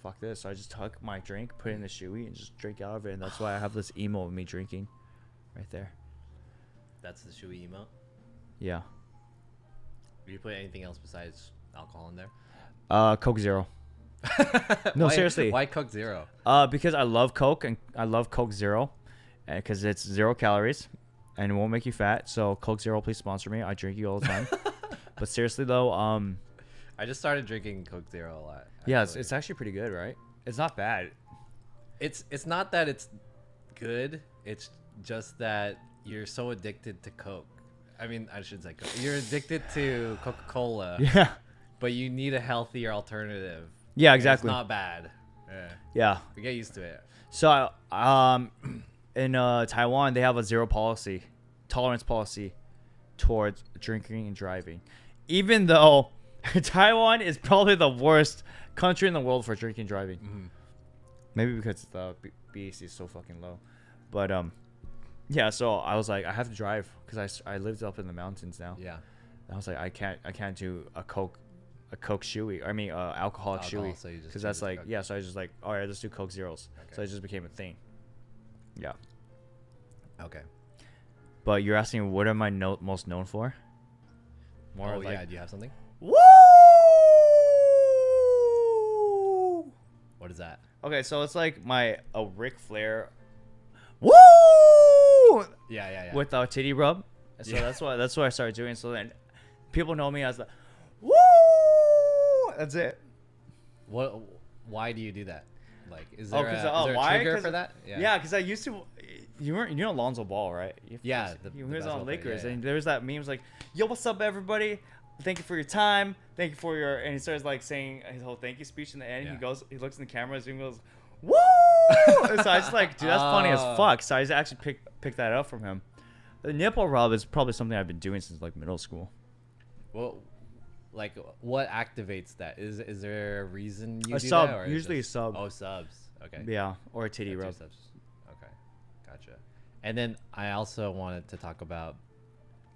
fuck this. So I just took my drink, put it in the shoey, and just drink out of it. And that's why I have this emo of me drinking right there. That's the shoey emote? Yeah. Did you put anything else besides alcohol in there? Coke Zero. No, seriously. Why Coke Zero? Because I love Coke and I love Coke Zero, because it's 0 calories and it won't make you fat. So Coke Zero, please sponsor me. I drink you all the time. But seriously though, I just started drinking Coke Zero a lot. Actually. Yeah, it's actually pretty good, right? It's not bad. It's not that it's good. It's just that you're so addicted to Coke. I mean, I should say Coke. You're addicted to Coca-Cola. Yeah. But you need a healthier alternative. Yeah, exactly. It's not bad. Yeah. Yeah. We get used to it. So, in Taiwan, they have a tolerance policy towards drinking and driving. Even though Taiwan is probably the worst country in the world for drinking and driving. Mm-hmm. Maybe because the BAC is so fucking low. But, yeah, so I was like, I have to drive because I lived up in the mountains now. Yeah. And I was like, I can't do a Coke shoey. I mean, alcoholic shoey. So Because that's like, Coke. yeah. So I was just like, all right, let's do Coke Zeros. Okay. So it just became a thing. Yeah. Okay. But you're asking, what am I most known for? More yeah. Do you have something? Woo! What is that? Okay, so it's like a Ric Flair. Woo! Yeah. With a titty rub. So Yeah. that's what I started doing. So then people know me as the woo. That's it. What? Why do you do that? Like, is Oh, there, because is there a why? trigger for that? Yeah, because I used to. You know Lonzo Ball, right? Yeah, he the was basketball on player, Lakers, yeah. and there was that memes like, "Yo, what's up, everybody? Thank you for your time. Thank you for your." And he starts like saying his whole thank you speech in the end. Yeah. He looks in the camera, and goes, "Woo!" And so I just like, dude, that's funny as fuck. So I just actually picked that up from him. The nipple rub is probably something I've been doing since like middle school. Well, like, what activates that? Is there a reason you A do sub, that? Or usually just, a sub. Oh, subs. Okay. Yeah, or a titty That's your rub. subs. Okay, gotcha. And then I also wanted to talk about.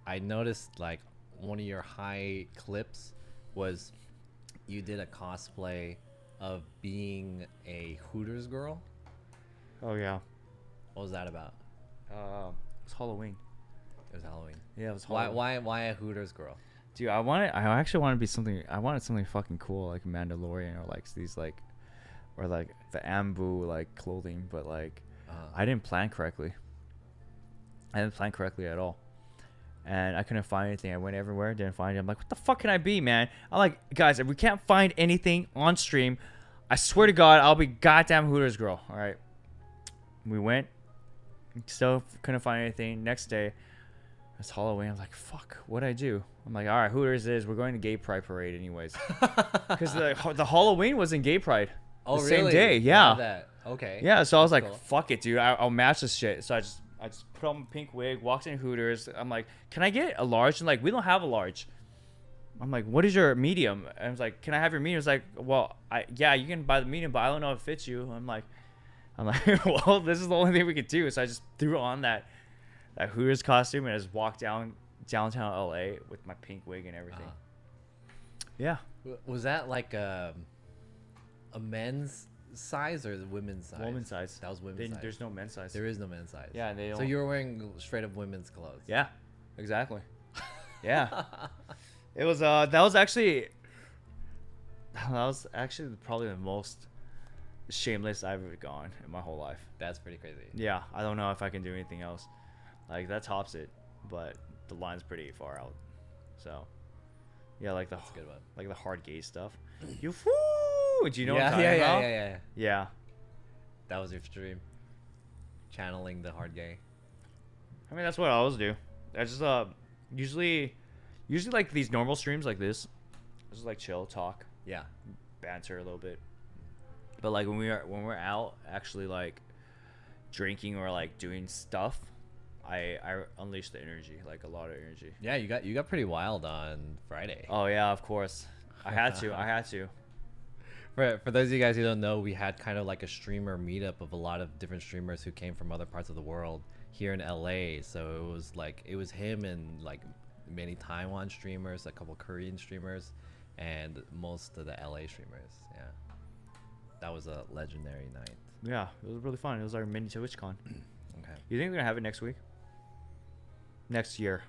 I noticed like one of your high clips was you did a cosplay of being a Hooters girl. Oh yeah. What was that about? It's Halloween. It was Halloween. Yeah, it was Halloween. Why a Hooters girl? Dude, I actually want to be something. I wanted something fucking cool, like Mandalorian, or like these like, or like the Ambu like clothing. But like, I didn't plan correctly. I didn't plan correctly at all, and I couldn't find anything. I went everywhere, didn't find it. I'm like, what the fuck can I be, man? I'm like, guys, if we can't find anything on stream, I swear to God, I'll be goddamn Hooters girl. All right. We went, still couldn't find anything. Next day, it's Halloween. I'm like, fuck, what'd I do? I'm like, all right, Hooters is. We're going to Gay Pride Parade anyways. Because the Halloween was in Gay Pride. Oh, the really? same day. You Yeah. have that. Okay. Yeah, so I was That's like, cool. "Fuck it, dude! I'll match this shit." So I just put on a pink wig, walked in Hooters. I'm like, "Can I get a large?" And like, we don't have a large. I'm like, "What is your medium?" And I was like, "Can I have your medium?" It's like, "Well, yeah, you can buy the medium, but I don't know if it fits you." I'm like, "Well, this is the only thing we could do." So I just threw on that Hooters costume and I just walked downtown LA with my pink wig and everything. Yeah. Was that like a men's size or the women's size? Women's size. That was women's size. There's no men's size. There is no men's size. Yeah, and they So don't. you were wearing straight up women's clothes. Yeah, exactly. Yeah. It was that was actually probably the most shameless I've ever gone in my whole life. That's pretty crazy. Yeah, I don't know if I can do anything else. Like that tops it, but the line's pretty far out. So, yeah, like That's a good one. like the hard gaze stuff. You woo! Do you know what I'm talking yeah, about? yeah. Yeah. That was your stream. Channeling the hard gay. I mean, that's what I always do. I just usually like these normal streams like this, just like chill, talk, Yeah. banter a little bit. But like when we're out actually like drinking or like doing stuff, I unleash the energy, like a lot of energy. Yeah, you got pretty wild on Friday. Oh yeah, of course. I had to. For those of you guys who don't know, we had kind of like a streamer meetup of a lot of different streamers who came from other parts of the world here in LA. So it was him and like many Taiwan streamers, a couple Korean streamers, and most of the LA streamers. Yeah, that was a legendary night. Yeah, it was really fun. It was our mini TwitchCon. Okay. You think we're gonna have it next week? Next year?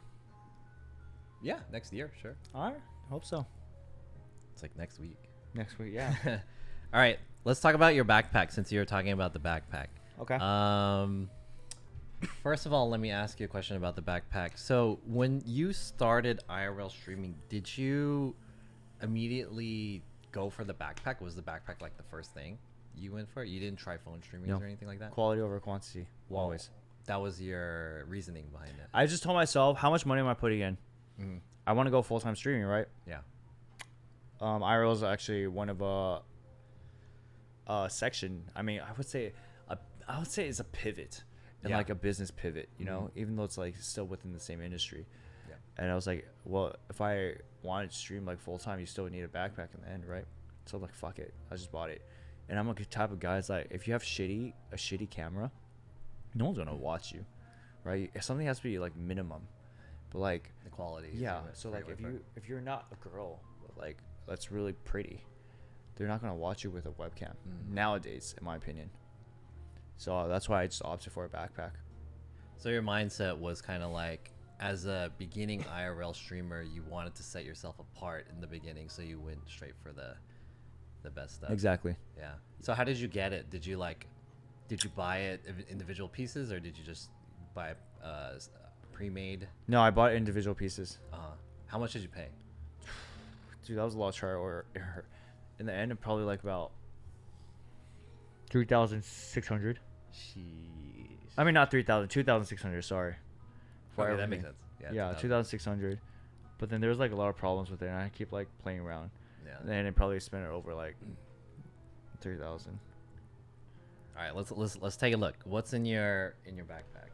Yeah, next year, sure. All right, hope so. It's like next week. Next week, yeah. All right, let's talk about your backpack since you were talking about the backpack. Okay. First of all, let me ask you a question about the backpack. So, when you started IRL streaming, did you immediately go for the backpack? Was the backpack like the first thing you went for? You didn't try phone streaming No. or anything like that? Quality over quantity, always. That was your reasoning behind it. I just told myself, how much money am I putting in? Mhm. I want to go full time streaming, right? Yeah. IRL is actually one of a section. I mean, I would say it's a pivot and Yeah. like a business pivot, you know, Mhm. even though it's like still within the same industry. Yeah. And I was like, well, if I wanted to stream like full time, you still would need a backpack in the end, right? So I'm like, fuck it, I just bought it. And I'm a good type of guy. It's like if you have a shitty camera, no one's gonna watch you, right? Something has to be like minimum, but like The quality. is yeah. what So you like went for. if you're not a girl, like that's really pretty, they're not gonna watch you with a webcam nowadays, in my opinion. So that's why I just opted for a backpack. So your mindset was kind of like, as a beginning IRL streamer, you wanted to set yourself apart in the beginning, so you went straight for the best stuff. Exactly. Yeah. So how did you get it? Did you buy it individual pieces, or did you just buy pre-made? No, I bought individual pieces. How much did you pay? Dude, that was a lot of trial or error. In the end, it probably like about 3,600. Sheesh. I mean, not 3,000, 2,600. Sorry. For Okay, that everything. makes sense. Yeah, 2000. 2,600. But then there was like a lot of problems with it, and I keep like playing around. Yeah. And then it probably spent it over like 3,000. All right, let's take a look. What's in your backpack?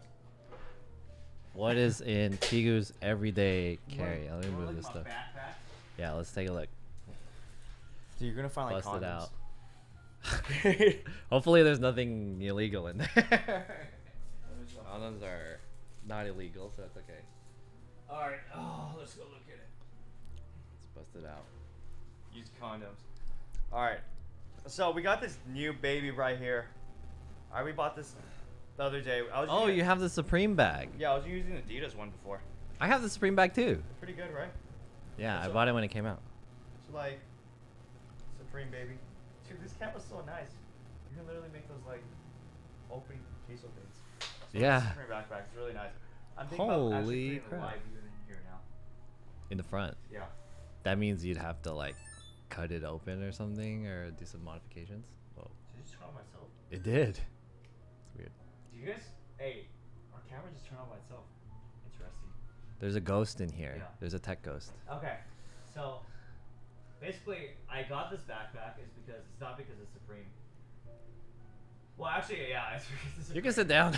What is in Tigu's everyday carry? Let me move this stuff. Yeah, let's take a look. Dude, you're gonna find like Bust it condoms. out. Hopefully, there's nothing illegal in there. Condoms are not illegal, so that's okay. All right. Oh, let's go look at it. Let's bust it out. Use condoms. All right. So we got this new baby right here. All right, we bought this the other day. Oh, you have the Supreme bag. Yeah, I was using Adidas one before. I have the Supreme bag too. Pretty good, right? Yeah, What's I up? bought it when it came out. So like, Supreme baby. Dude, this camera's so nice. You can literally make those like opening case openings. So Yeah. This Supreme backpack. It's really nice. I'm thinking about actually Holy putting crap. a live view in here now. In the front. Yeah. That means you'd have to like cut it open or something, or do some modifications. Whoa. Did I just turn on myself? It did. It's weird. Do you guys? Hey, our camera just turned on by itself. Interesting. There's a ghost in here. Yeah. There's a tech ghost. Okay, so basically, I got this backpack is because it's not because it's Supreme. Well, actually, yeah, it's because it's Supreme. You can sit down.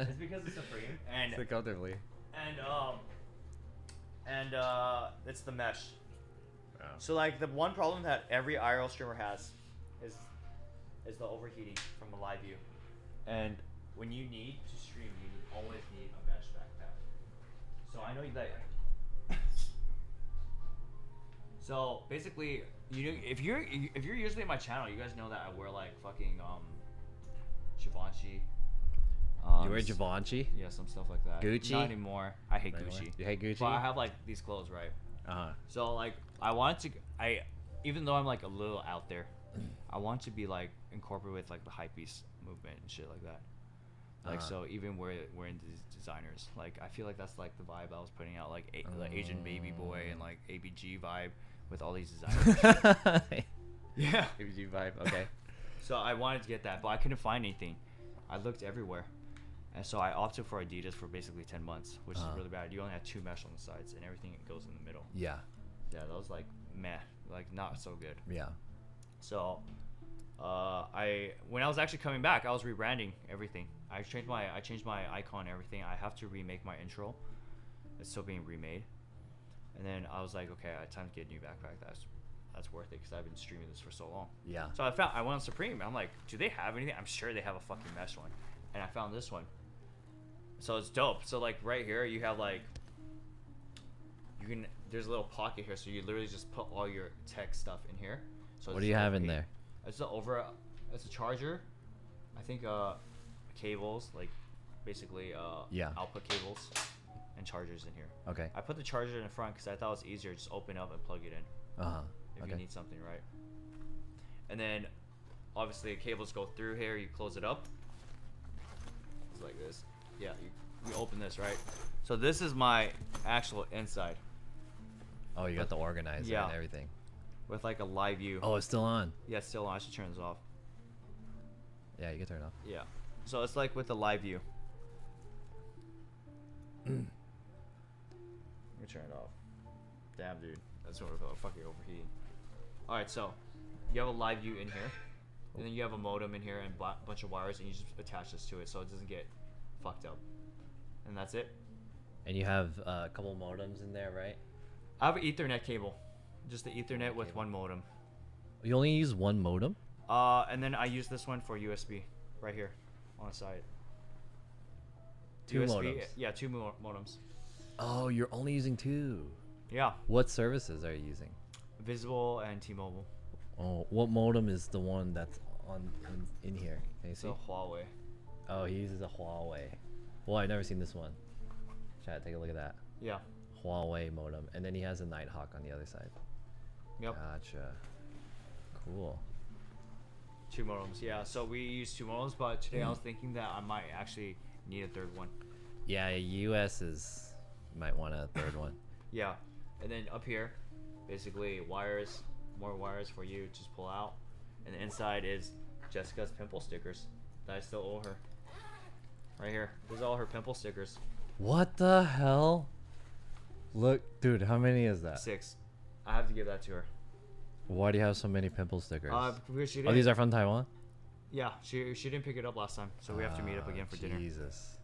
It's because it's Supreme, and Sit comfortably. and it's the mesh. Wow. So like the one problem that every IRL streamer has is the overheating from the live view, and when you need to stream, you always need a mesh backpack. So I know that. So basically, if you're usually in my channel, you guys know that I wear like fucking Givenchy. You wear Givenchy? Yeah, some stuff like that. Gucci? Not anymore. I hate Right Gucci. away. You hate Gucci? But I have like these clothes, right? So like I wanted to, even though I'm like a little out there, I want to be like incorporated with like the hypebeast movement and shit like that. Like so even wearing these designers, like I feel like that's like the vibe I was putting out, like the Asian baby boy and like ABG vibe with all these designers. Yeah. ABG vibe, okay. So I wanted to get that, but I couldn't find anything. I looked everywhere. And so I opted for Adidas for basically 10 months, which is really bad. You only have 2 mesh on the sides and everything goes in the middle. Yeah. Yeah, that was like meh, like not so good. Yeah. So when I was actually coming back, I was rebranding everything. I changed my icon and everything. I have to remake my intro. It's still being remade. And then I was like, okay, time to get a new backpack. That's worth it because I've been streaming this for so long. Yeah. So I went on Supreme and I'm like, do they have anything? I'm sure they have a fucking mesh one. And I found this one. So it's dope. So like right here you have like there's a little pocket here, so you literally just put all your tech stuff in here. So what do you have in there? It's a charger. I think cables, like basically output cables and chargers in here. Okay. I put the charger in the front because I thought it was easier. Just open up and plug it in. If you need something, right? And then obviously cables go through here. You close it up. It's like this. Yeah, you open this, right? So this is my actual inside. Oh, you got the organizer and everything. With like a live view. Oh, it's still on. Yeah, it's still on. I should turn this off. Yeah, you can turn it off. Yeah. So it's like with the live view. Let me turn it off. Damn, dude. That's sort of fucking overheating. Alright, so you have a live view in here. And then you have a modem in here and a bunch of wires, and you just attach this to it so it doesn't get fucked up. And that's it. And you have a couple modems in there, right? I have an Ethernet cable. Just the Ethernet with one modem. You only use one modem? And then I use this one for USB right here on the side. Two USB, modems? Yeah, 2 modems. Oh, you're only using 2. Yeah. What services are you using? Visible and T-Mobile. Oh, what modem is the one that's in here? Can you see? So Huawei. Oh, he uses a Huawei. Well, I've never seen this one. Chat, take a look at that. Yeah. Huawei modem, and then he has a Nighthawk on the other side. Yep. Gotcha. Cool. 2 modems. Yeah. So we use 2 modems, but today I was thinking that I might actually need a 3rd one. Yeah, US is might want a 3rd one. Yeah. And then up here, basically wires, more wires for you to just pull out, and the inside is Jessica's pimple stickers that I still owe her. Right here. These are all her pimple stickers. What the hell? Look, dude, how many is that? 6. I have to give that to her. Why do you have so many pimple stickers? Because she Oh, these are from Taiwan? Yeah, she didn't pick it up last time, so we have to meet up again for dinner. Jesus.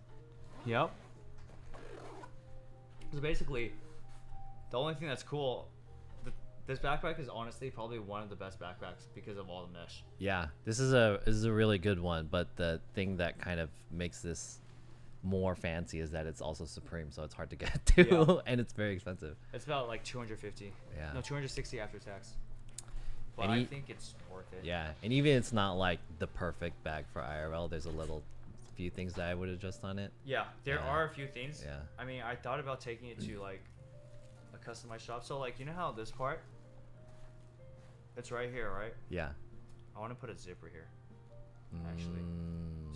Yep. So basically, the only thing that's cool, this backpack is honestly probably one of the best backpacks because of all the mesh. Yeah, this is a really good one, but the thing that kind of makes this more fancy is that it's also Supreme, so it's hard to get to, Yeah. and it's very expensive. It's about like 250. Yeah. No, 260 after tax. But And I think it's worth it. Yeah, and even it's not like the perfect bag for IRL. There's a few things that I would adjust on it. Yeah, there Yeah. are a few things. Yeah. I mean, I thought about taking it to like a customized shop. So like, you know how this part, it's right here, right? Yeah. I want to put a zipper here, actually.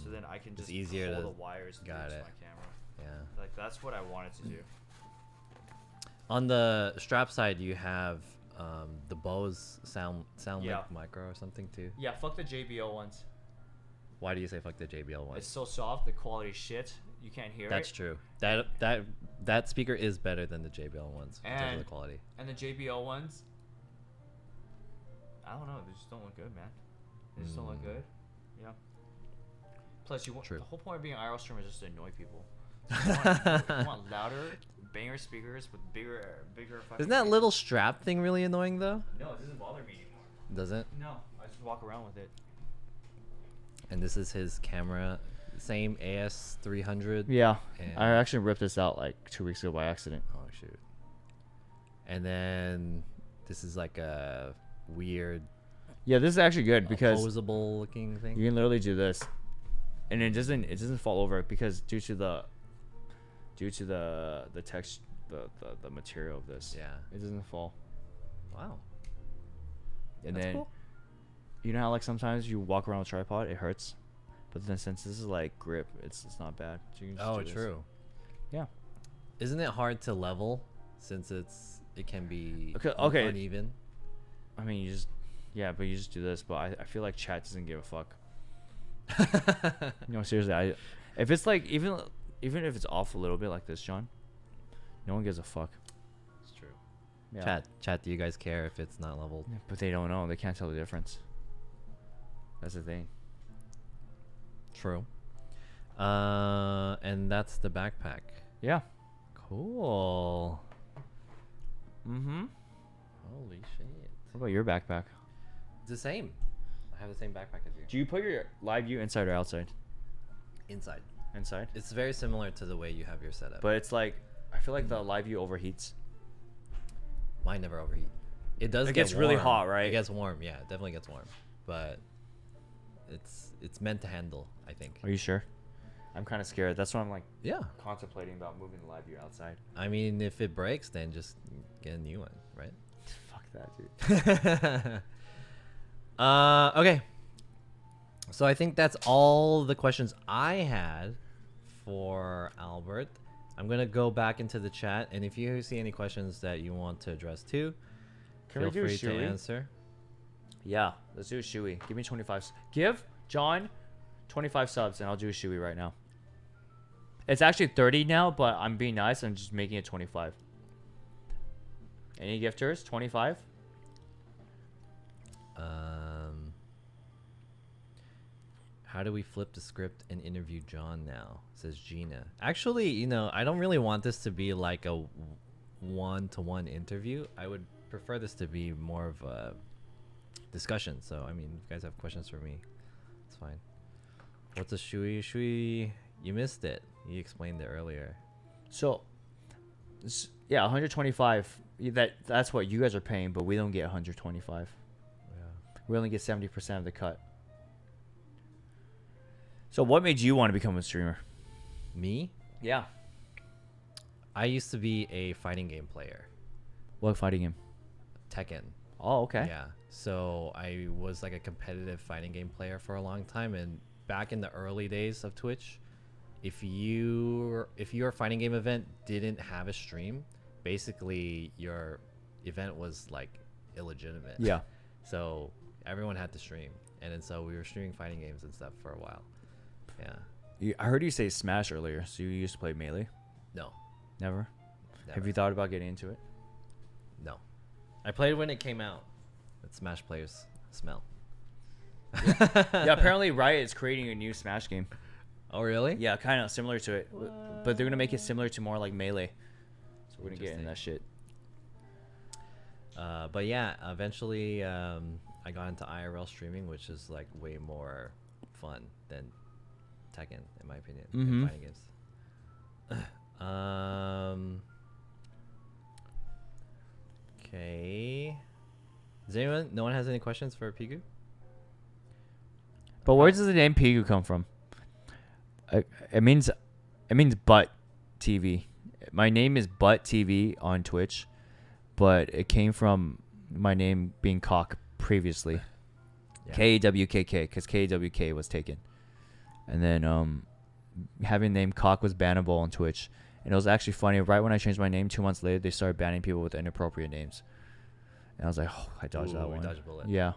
So then I can It's just easier pull to- the wires through got to it. my camera. Yeah. Like that's what I wanted to do. On the strap side, you have the Bose sound Yeah. like micro or something too. Yeah, fuck the JBL ones. Why do you say fuck the JBL one? It's so soft, the quality shit. You can't hear That's it. true. That speaker is better than the JBL ones in terms of the quality. And the JBL ones, I don't know. They just don't look good, man. They just don't look good. Yeah. Plus, you want True. the whole point of being an IRL streamer is just to annoy people. You want louder, banger speakers with bigger fucking. Isn't that faces. little strap thing really annoying though? No, it doesn't bother me anymore. Doesn't? No, I just walk around with it. And this is his camera, same AS300. Yeah, And- I actually ripped this out like 2 weeks ago by accident. Oh shoot. And then this is like a weird Yeah, this is actually good because opposable looking thing. you can literally do this, and it doesn't fall over because due to the text the material of this. Yeah. It doesn't fall. Wow. And That's then cool. you know how like sometimes you walk around with a tripod, it hurts, but then since this is like grip, it's not bad. So you can just Oh, do this. true. Yeah. Isn't it hard to level since it can be Okay. uneven? I mean, you just do this, but I feel like chat doesn't give a fuck. No, seriously, if it's like even if it's off a little bit like this, John, no one gives a fuck. It's true. Yeah. Chat, do you guys care if it's not leveled? But they don't know. They can't tell the difference. That's the thing. True. And that's the backpack. Yeah. Cool. Mm-hmm. Holy shit. What about your backpack? It's the same. I have the same backpack as you. Do you put your live view inside or outside? Inside. Inside. It's very similar to the way you have your setup. But it's like I feel like the live view overheats. Mine never overheat. It does It get gets really warm. hot, right? It gets warm. Yeah, it definitely gets warm. But it's meant to handle, I think. Are you sure? I'm kind of scared. That's why I'm like Yeah. contemplating about moving the live view outside. I mean, if it breaks, then just get a new one, right? Fuck that, dude. Okay. So I think that's all the questions I had for Albert. I'm gonna go back into the chat, and if you see any questions that you want to address too, Can feel we do free to Shui? answer. Yeah, let's do a Shui. Give me 25. Give John 25 subs, and I'll do a Shui right now. It's actually 30 now, but I'm being nice. I'm just making it 25. Any gifters? 25? How do we flip the script and interview John now? Says Gina. Actually, you know, I don't really want this to be like a one-to-one interview. I would prefer this to be more of a discussion. So, I mean, if you guys have questions for me, it's fine. What's a Shui? Shui, you missed it. You explained it earlier. So, yeah, 125. That's what you guys are paying, but we don't get 125. Yeah. We only get 70% of the cut. So, what made you want to become a streamer? Me? Yeah. I used to be a fighting game player. What fighting game? Tekken. Oh, okay. Yeah. So I was like a competitive fighting game player for a long time, and back in the early days of Twitch, if your fighting game event didn't have a stream, basically your event was like illegitimate. Yeah. So everyone had to stream, and then so we were streaming fighting games and stuff for a while. Yeah. I heard you say Smash earlier, so you used to play Melee? No. Never? Never. Have you thought about getting into it? No. I played when it came out. But Smash players smell. Yeah, apparently Riot is creating a new Smash game. Oh really? Yeah, kind of similar to it. But they're going to make it similar to more like Melee. So we're going to get in that shit. But yeah, eventually I got into IRL streaming, which is like way more fun than Tekken, in my opinion, in fighting games. Okay. Does anyone? No one has any questions for Pigu? But where does the name Pigu come from? It means butt TV. My name is Butt TV on Twitch, but it came from my name being Cock previously. Yeah. K-A-W-K-K, because K-A-W-K was taken. And then having the name Cock was bannable on Twitch. And it was actually funny. Right when I changed my name, 2 months later, they started banning people with inappropriate names. And I was like, oh, I dodged that Ooh, one. dodged a bullet. Yeah.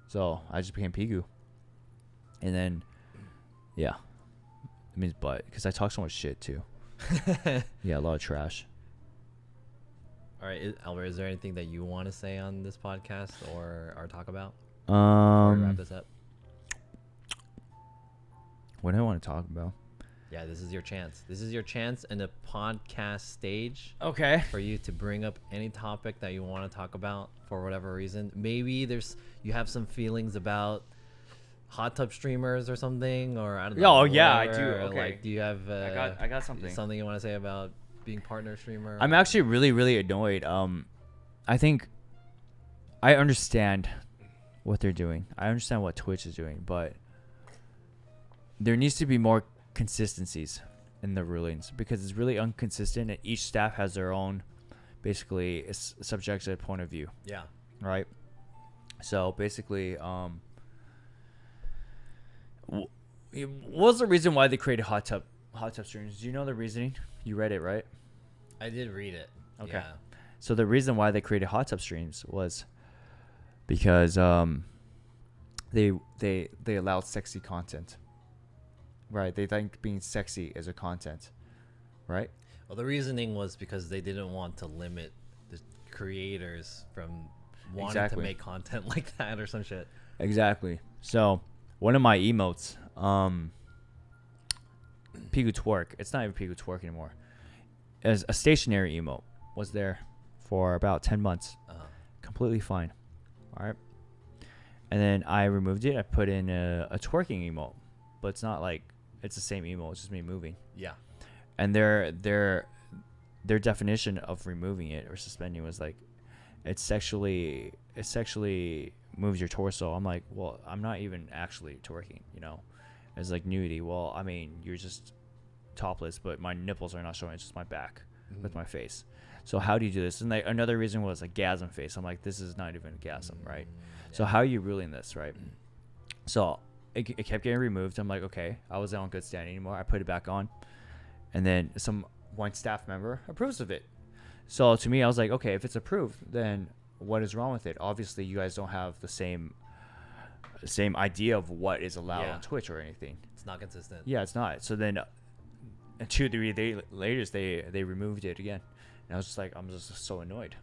So I just became Pigu. And then, yeah. It means butt. Because I talk so much shit, too. Yeah, a lot of trash. All right, Albert, is there anything that you want to say on this podcast or talk about before we wrap this up? What do I want to talk about? Yeah, this is your chance. This is your chance in the podcast stage Okay. for you to bring up any topic that you want to talk about for whatever reason. Maybe you have some feelings about hot tub streamers or something, or I don't know. Oh, yeah, I whatever, do. or, Okay. Like, do you have? I got something. Something you want to say about being partner streamer? I'm actually really, really annoyed. I think I understand what they're doing. I understand what Twitch is doing, but there needs to be more consistencies in the rulings because it's really inconsistent, and each staff has their own, basically, subjective point of view. Yeah. Right. So basically, what was the reason why they created hot tub streams? Do you know the reasoning? You read it, right? I did read it. Okay. Yeah. So the reason why they created hot tub streams was because they allowed sexy content. Right. They think being sexy is a content. Right? Well, the reasoning was because they didn't want to limit the creators from wanting to make content like that or some shit. Exactly. So one of my emotes, Pigu Twerk, it's not even Pigu Twerk anymore, as a stationary emote, was there for about 10 months. Completely fine. All right. And then I removed it. I put in a twerking emote, but it's not like it's the same emote. It's just me moving. Yeah. And their definition of removing it or suspending was like it sexually moves your torso. I'm like, well, I'm not even actually twerking, you know. It's like nudity. Well, I mean, you're just topless, but my nipples are not showing. It's just my back with my face. So how do you do this? And like another reason was a gasm face. I'm like, this is not even a gasm, right? Yeah. So how are you ruling this, right? So it kept getting removed. I'm like, okay, I wasn't on good standing anymore. I put it back on, and then one staff member approves of it. So to me, I was like, okay, if it's approved, then what is wrong with it? Obviously, you guys don't have the same idea of what is allowed on Twitch or anything. It's not consistent. Yeah, it's not. So then 2 or 3 days later, they removed it again. And I was just like, I'm just so annoyed.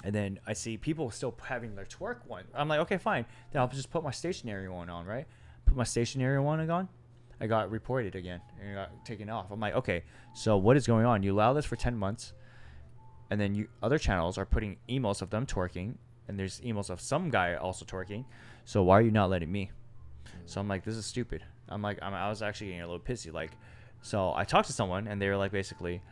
And then I see people still having their twerk one. I'm like, okay, fine. Then I'll just put my stationary one on, right? Put my stationary one on. I got reported again and it got taken off. I'm like, okay, so what is going on? You allow this for 10 months, and then other channels are putting emotes of them twerking, and there's emotes of some guy also twerking. So why are you not letting me? So I'm like, this is stupid. I'm like, I was actually getting a little pissy. Like, so I talked to someone, and they were like, basically,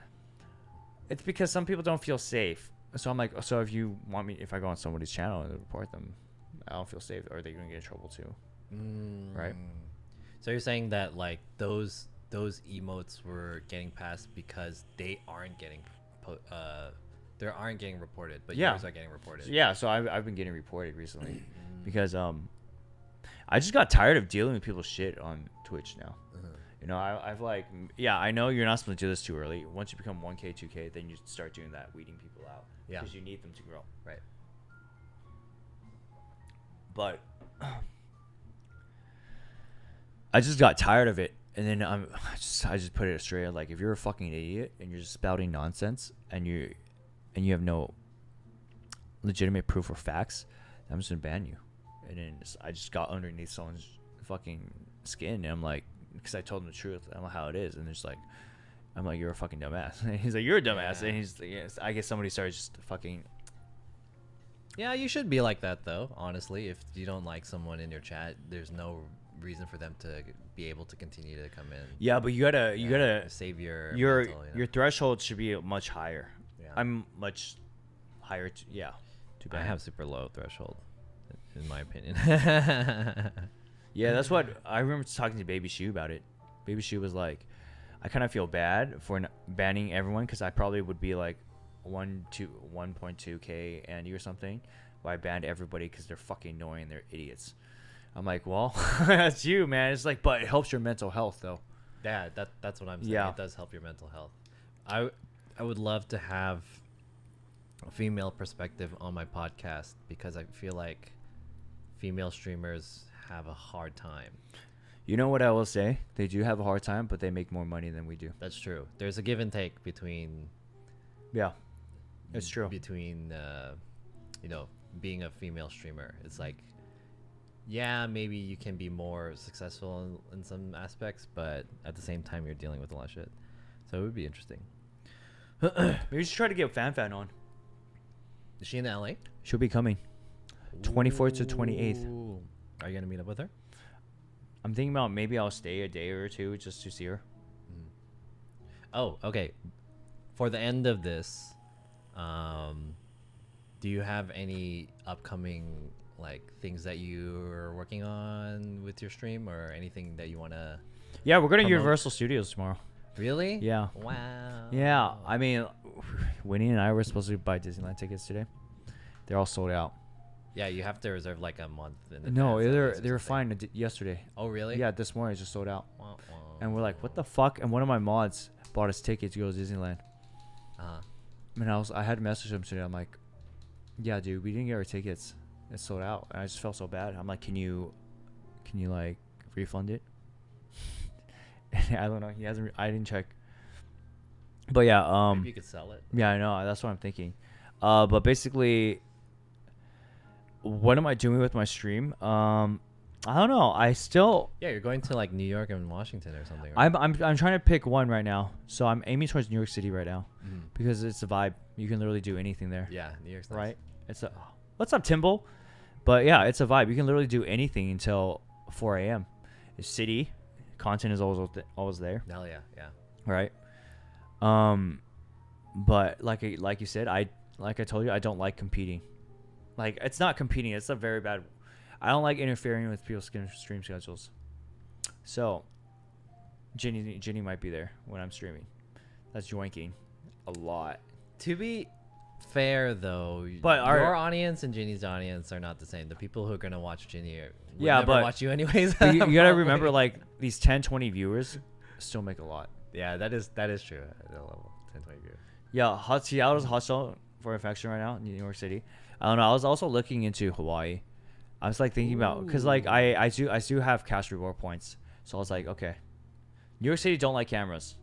it's because some people don't feel safe. So I'm like, so if you want me, if I go on somebody's channel and report them, I don't feel safe. Are they going to get in trouble too? Right? So you're saying that like those emotes were getting passed because they aren't getting reported, but yours are getting reported. Yeah. So I've been getting reported recently because I just got tired of dealing with people's shit on Twitch now. You know, I've like, I know you're not supposed to do this too early. Once you become 1K, 2K, then you start doing that, weeding people out. Yeah. Because you need them to grow. Right. But I just got tired of it. And then I just put it straight. Like, if you're a fucking idiot and you're just spouting nonsense and you have no legitimate proof or facts, I'm just going to ban you. And then I just got underneath someone's fucking skin. And I'm like, because I told him the truth. I don't know how it is. And it's like, I'm like, you're a fucking dumbass. And he's like, you're a dumbass. And he's like, yes. I guess somebody started just fucking. Yeah, you should be like that though. Honestly, if you don't like someone in your chat, there's no reason for them to be able to continue to come in. Yeah, but you gotta save your your mental, your threshold should be much higher. Yeah. I'm much higher. Too bad. I have super low threshold, in my opinion. Yeah, that's what I remember talking to Baby Shoe about it. Baby Shoe was like, I kind of feel bad for banning everyone because I probably would be like 1.2K Andy or something, but I banned everybody because they're fucking annoying. They're idiots. I'm like, well, that's you, man. It's like, but it helps your mental health though. Yeah, that's what I'm saying. Yeah. It does help your mental health. I would love to have a female perspective on my podcast because I feel like female streamers have a hard time. You know what I will say? They do have a hard time, but they make more money than we do. That's true. There's a give and take between It's true. between you know, being a female streamer. It's like, yeah, maybe you can be more successful in some aspects, but at the same time, you're dealing with a lot of shit. So it would be interesting. Maybe we should try to get Fan on. Is she in LA? She'll be coming 24th to 28th. Ooh. Are you gonna meet up with her? I'm thinking about maybe I'll stay a day or two just to see her. Oh, okay. For the end of this, do you have any upcoming like things that you're working on with your stream, or anything that you wanna? Yeah, we're going to Promote. Universal Studios tomorrow. Really? Yeah. Wow. Yeah, I mean, Winnie and I were supposed to buy Disneyland tickets today. They're all sold out. Yeah, you have to reserve like a month. In No, advance at they least or were something. fine yesterday. Oh, really? Yeah, this morning it just sold out. Wah, wah. And we're like, what the fuck? And one of my mods bought us tickets to go to Disneyland. Uh-huh. And I had to message him today. I'm like, yeah, dude, we didn't get our tickets. It's sold out. And I just felt so bad. I'm like, can you like refund it? I don't know. He hasn't. I didn't check. But yeah, Maybe you could sell it. yeah, I know. That's what I'm thinking. But basically, what am I doing with my stream? I don't know. I still. Yeah, you're going to like New York and Washington or something. Right? I'm trying to pick one right now. So I'm aiming towards New York City right now Mhm. because it's a vibe. You can literally do anything there. Yeah, New York's nice. Right. It's a. What's up, Timbo? But yeah, it's a vibe. You can literally do anything until 4 a.m. It's city. Content is always there. Hell yeah, yeah. Right. But like you said, I told you, I don't like competing. Like, it's not competing. It's a very bad. I don't like interfering with people's stream schedules. So, Ginny might be there when I'm streaming. That's joinking a lot. To be fair, though, But your audience and Ginny's audience are not the same. The people who are gonna watch Ginny would Yeah, never but watch you anyways. But you gotta Probably. remember, like, these 10, 20 viewers still make a lot. Yeah, that is true. At that level, 10, 20 viewers. Yeah, Seattle's hot for infection right now in New York City. I don't know. I was also looking into Hawaii. I was like thinking about, because like I do have cash reward points, so I was like, okay, New York City don't like cameras.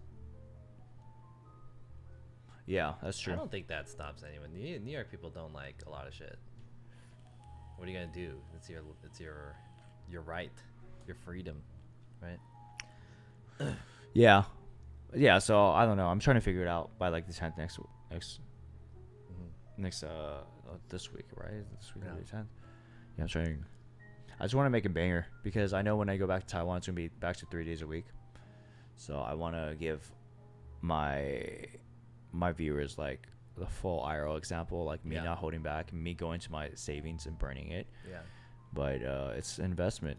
Yeah, that's I true. don't think that stops anyone. New York people don't like a lot of shit. What are you gonna do? It's your right, your freedom, right? Yeah, yeah. So I don't know. I'm trying to figure it out by like the 10th next this week, right? This week, Yeah. the 10th. Yeah, I'm trying. I just want to make a banger because I know when I go back to Taiwan, it's gonna be back to 3 days a week. So I want to give my viewers like the full IRL example, like me Yeah. not holding back, me going to my savings and burning it. Yeah. But it's an investment,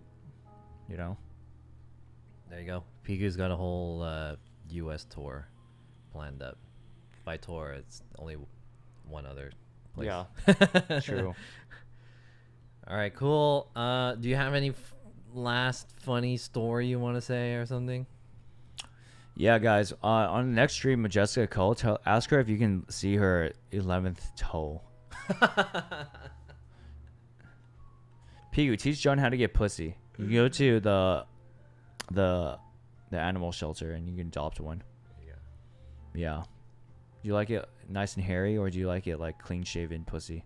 you know. There you go. Pigu's got a whole U.S. tour planned up. By tour, it's only one other place. Yeah, true. All right, cool. Do you have any last funny story you want to say or something? Yeah, guys. On the next stream, Majestica Cole, ask her if you can see her 11th toe. Pigu, teach John how to get pussy. You go to the animal shelter and you can adopt one. Yeah. Yeah. Do you like it nice and hairy, or do you like it like clean shaven pussy?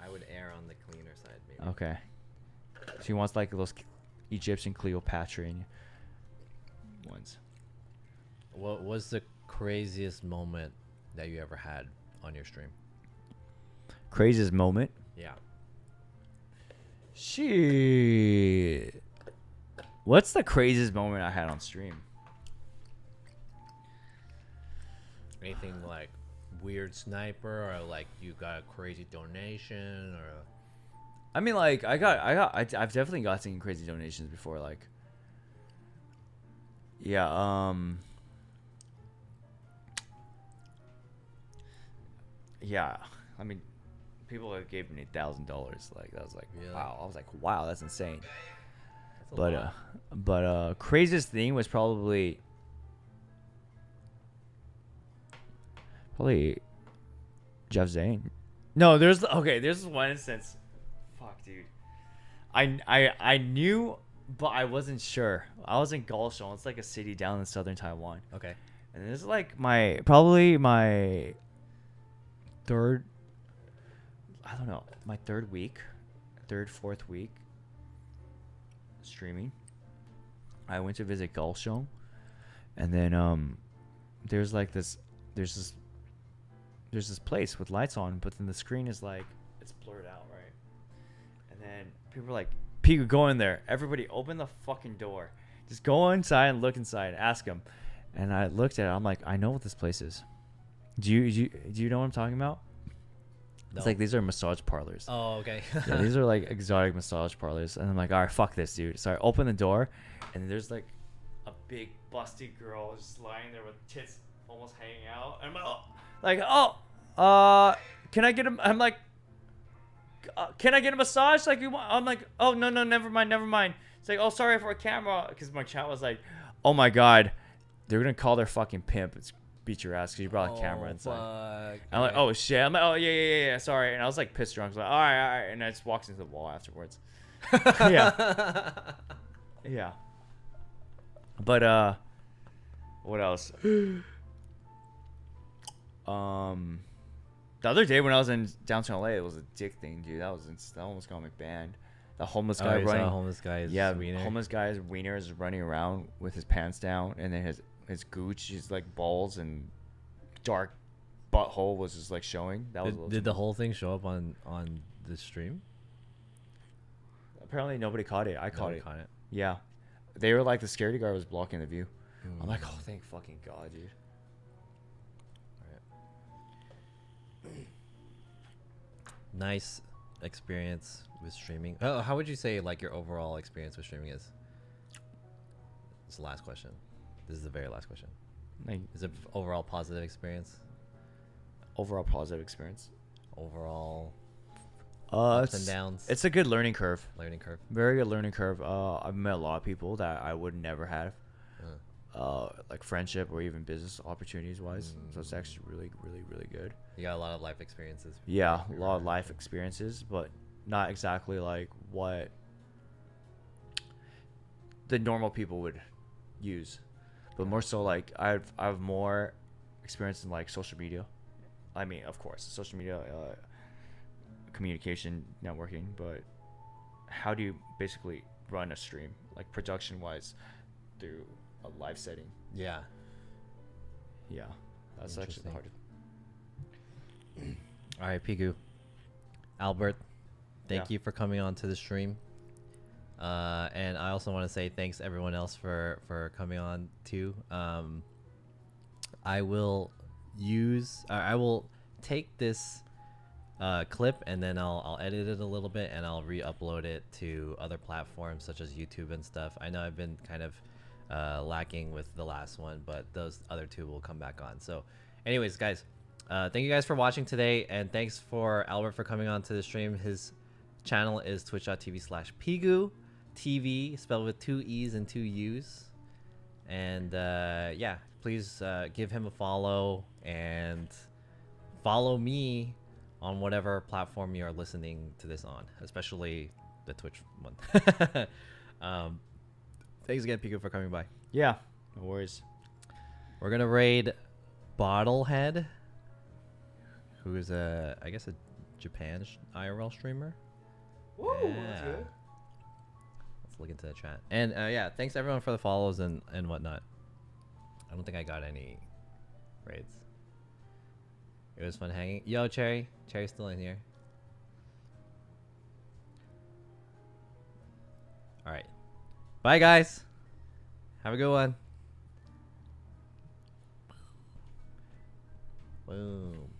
I would err on the cleaner side, maybe. Okay. She wants like those Egyptian Cleopatra ones. What was the craziest moment that you ever had on your stream? Craziest moment? Yeah. Shit. What's the craziest moment I had on stream? Anything like weird sniper, or like you got a crazy donation, or I mean, like, I've definitely gotten crazy donations before, like, yeah, yeah, I mean, people have gave me $1,000, like, that was like, Really? wow, I was like, wow, that's insane. that's a lot. But craziest thing was probably Jeff Zane. No, there's one instance. Fuck, dude. I knew, but I wasn't sure. I was in Kaohsiung. It's like a city down in southern Taiwan. Okay. And this is like probably my third, I don't know, my fourth week streaming. I went to visit Kaohsiung, and then there's this place with lights on, but then the screen is like it's blurred out, right? And then people are like, "Pigu, go in there! Everybody, open the fucking door! Just go inside and look inside. Ask him." And I looked at it. I'm like, I know what this place is. Do you know what I'm talking about? No. It's like these are massage parlors. Oh, okay. Yeah, these are like exotic massage parlors. And I'm like, all right, fuck this, dude. So I open the door, and there's like a big busty girl just lying there with tits almost hanging out. And I'm can I get him? I'm like, can I get a massage? Like you want? I'm like, oh no, never mind. It's like, oh, sorry for a camera, because my chat was like, oh my god, they're gonna call their fucking pimp. It's beat your ass because you brought a camera inside. Fuck. I'm like, oh shit. I'm like, oh yeah, sorry. And I was like pissed drunk. I was like, all right. And I just walked into the wall afterwards. Yeah. Yeah. But what else? The other day when I was in downtown LA, it was a dick thing, dude. That almost got me banned. The homeless guy running. Homeless guy's wiener. Homeless guy's wiener is running around with his pants down, and then his gooch, his like balls and dark butthole was just like showing. That was Did the whole thing show up on the stream? Apparently nobody caught it. I caught it. Caught it. Yeah, they were like the security guard was blocking the view. I'm like, oh, thank fucking god, dude. Nice experience with streaming. Oh, how would you say like your overall experience with streaming is? This is the last question. This is the very last question. Like, Is it overall positive experience? overall positive experience. Overall ups and downs. It's a good learning curve. Learning curve. Very good learning curve. I've met a lot of people that I would never have. Like friendship or even business opportunities wise. So it's actually really good. You got a lot of life experiences. Yeah, a lot of life experiences, but not exactly like what the normal people would use, but more so like I have more experience in like social media. I mean, of course, social media, communication, networking, but how do you basically run a stream like production wise through a live setting? Yeah. Yeah, that's actually the hardest. All right, Pigu. Albert, thank Yeah. you for coming on to the stream. And I also want to say thanks everyone else for coming on too. I will take this clip and then I'll edit it a little bit and I'll re-upload it to other platforms such as YouTube and stuff. I know I've been kind of lacking with the last one, but those other two will come back on. So anyways, guys, thank you guys for watching today, and thanks for Albert for coming on to the stream. His channel is twitch.tv/Pigu TV, spelled with 2 E's and 2 U's. And yeah, please give him a follow and follow me on whatever platform you are listening to this on, especially the Twitch one. Thanks again, Pigu, for coming by. Yeah, no worries. We're gonna raid Bottlehead, who is I guess a Japan IRL streamer. Woo, Yeah. that's good. Let's look into the chat. And yeah, thanks everyone for the follows and whatnot. I don't think I got any raids. It was fun hanging. Yo, Cherry's still in here. All right. Bye, guys. Have a good one. Boom.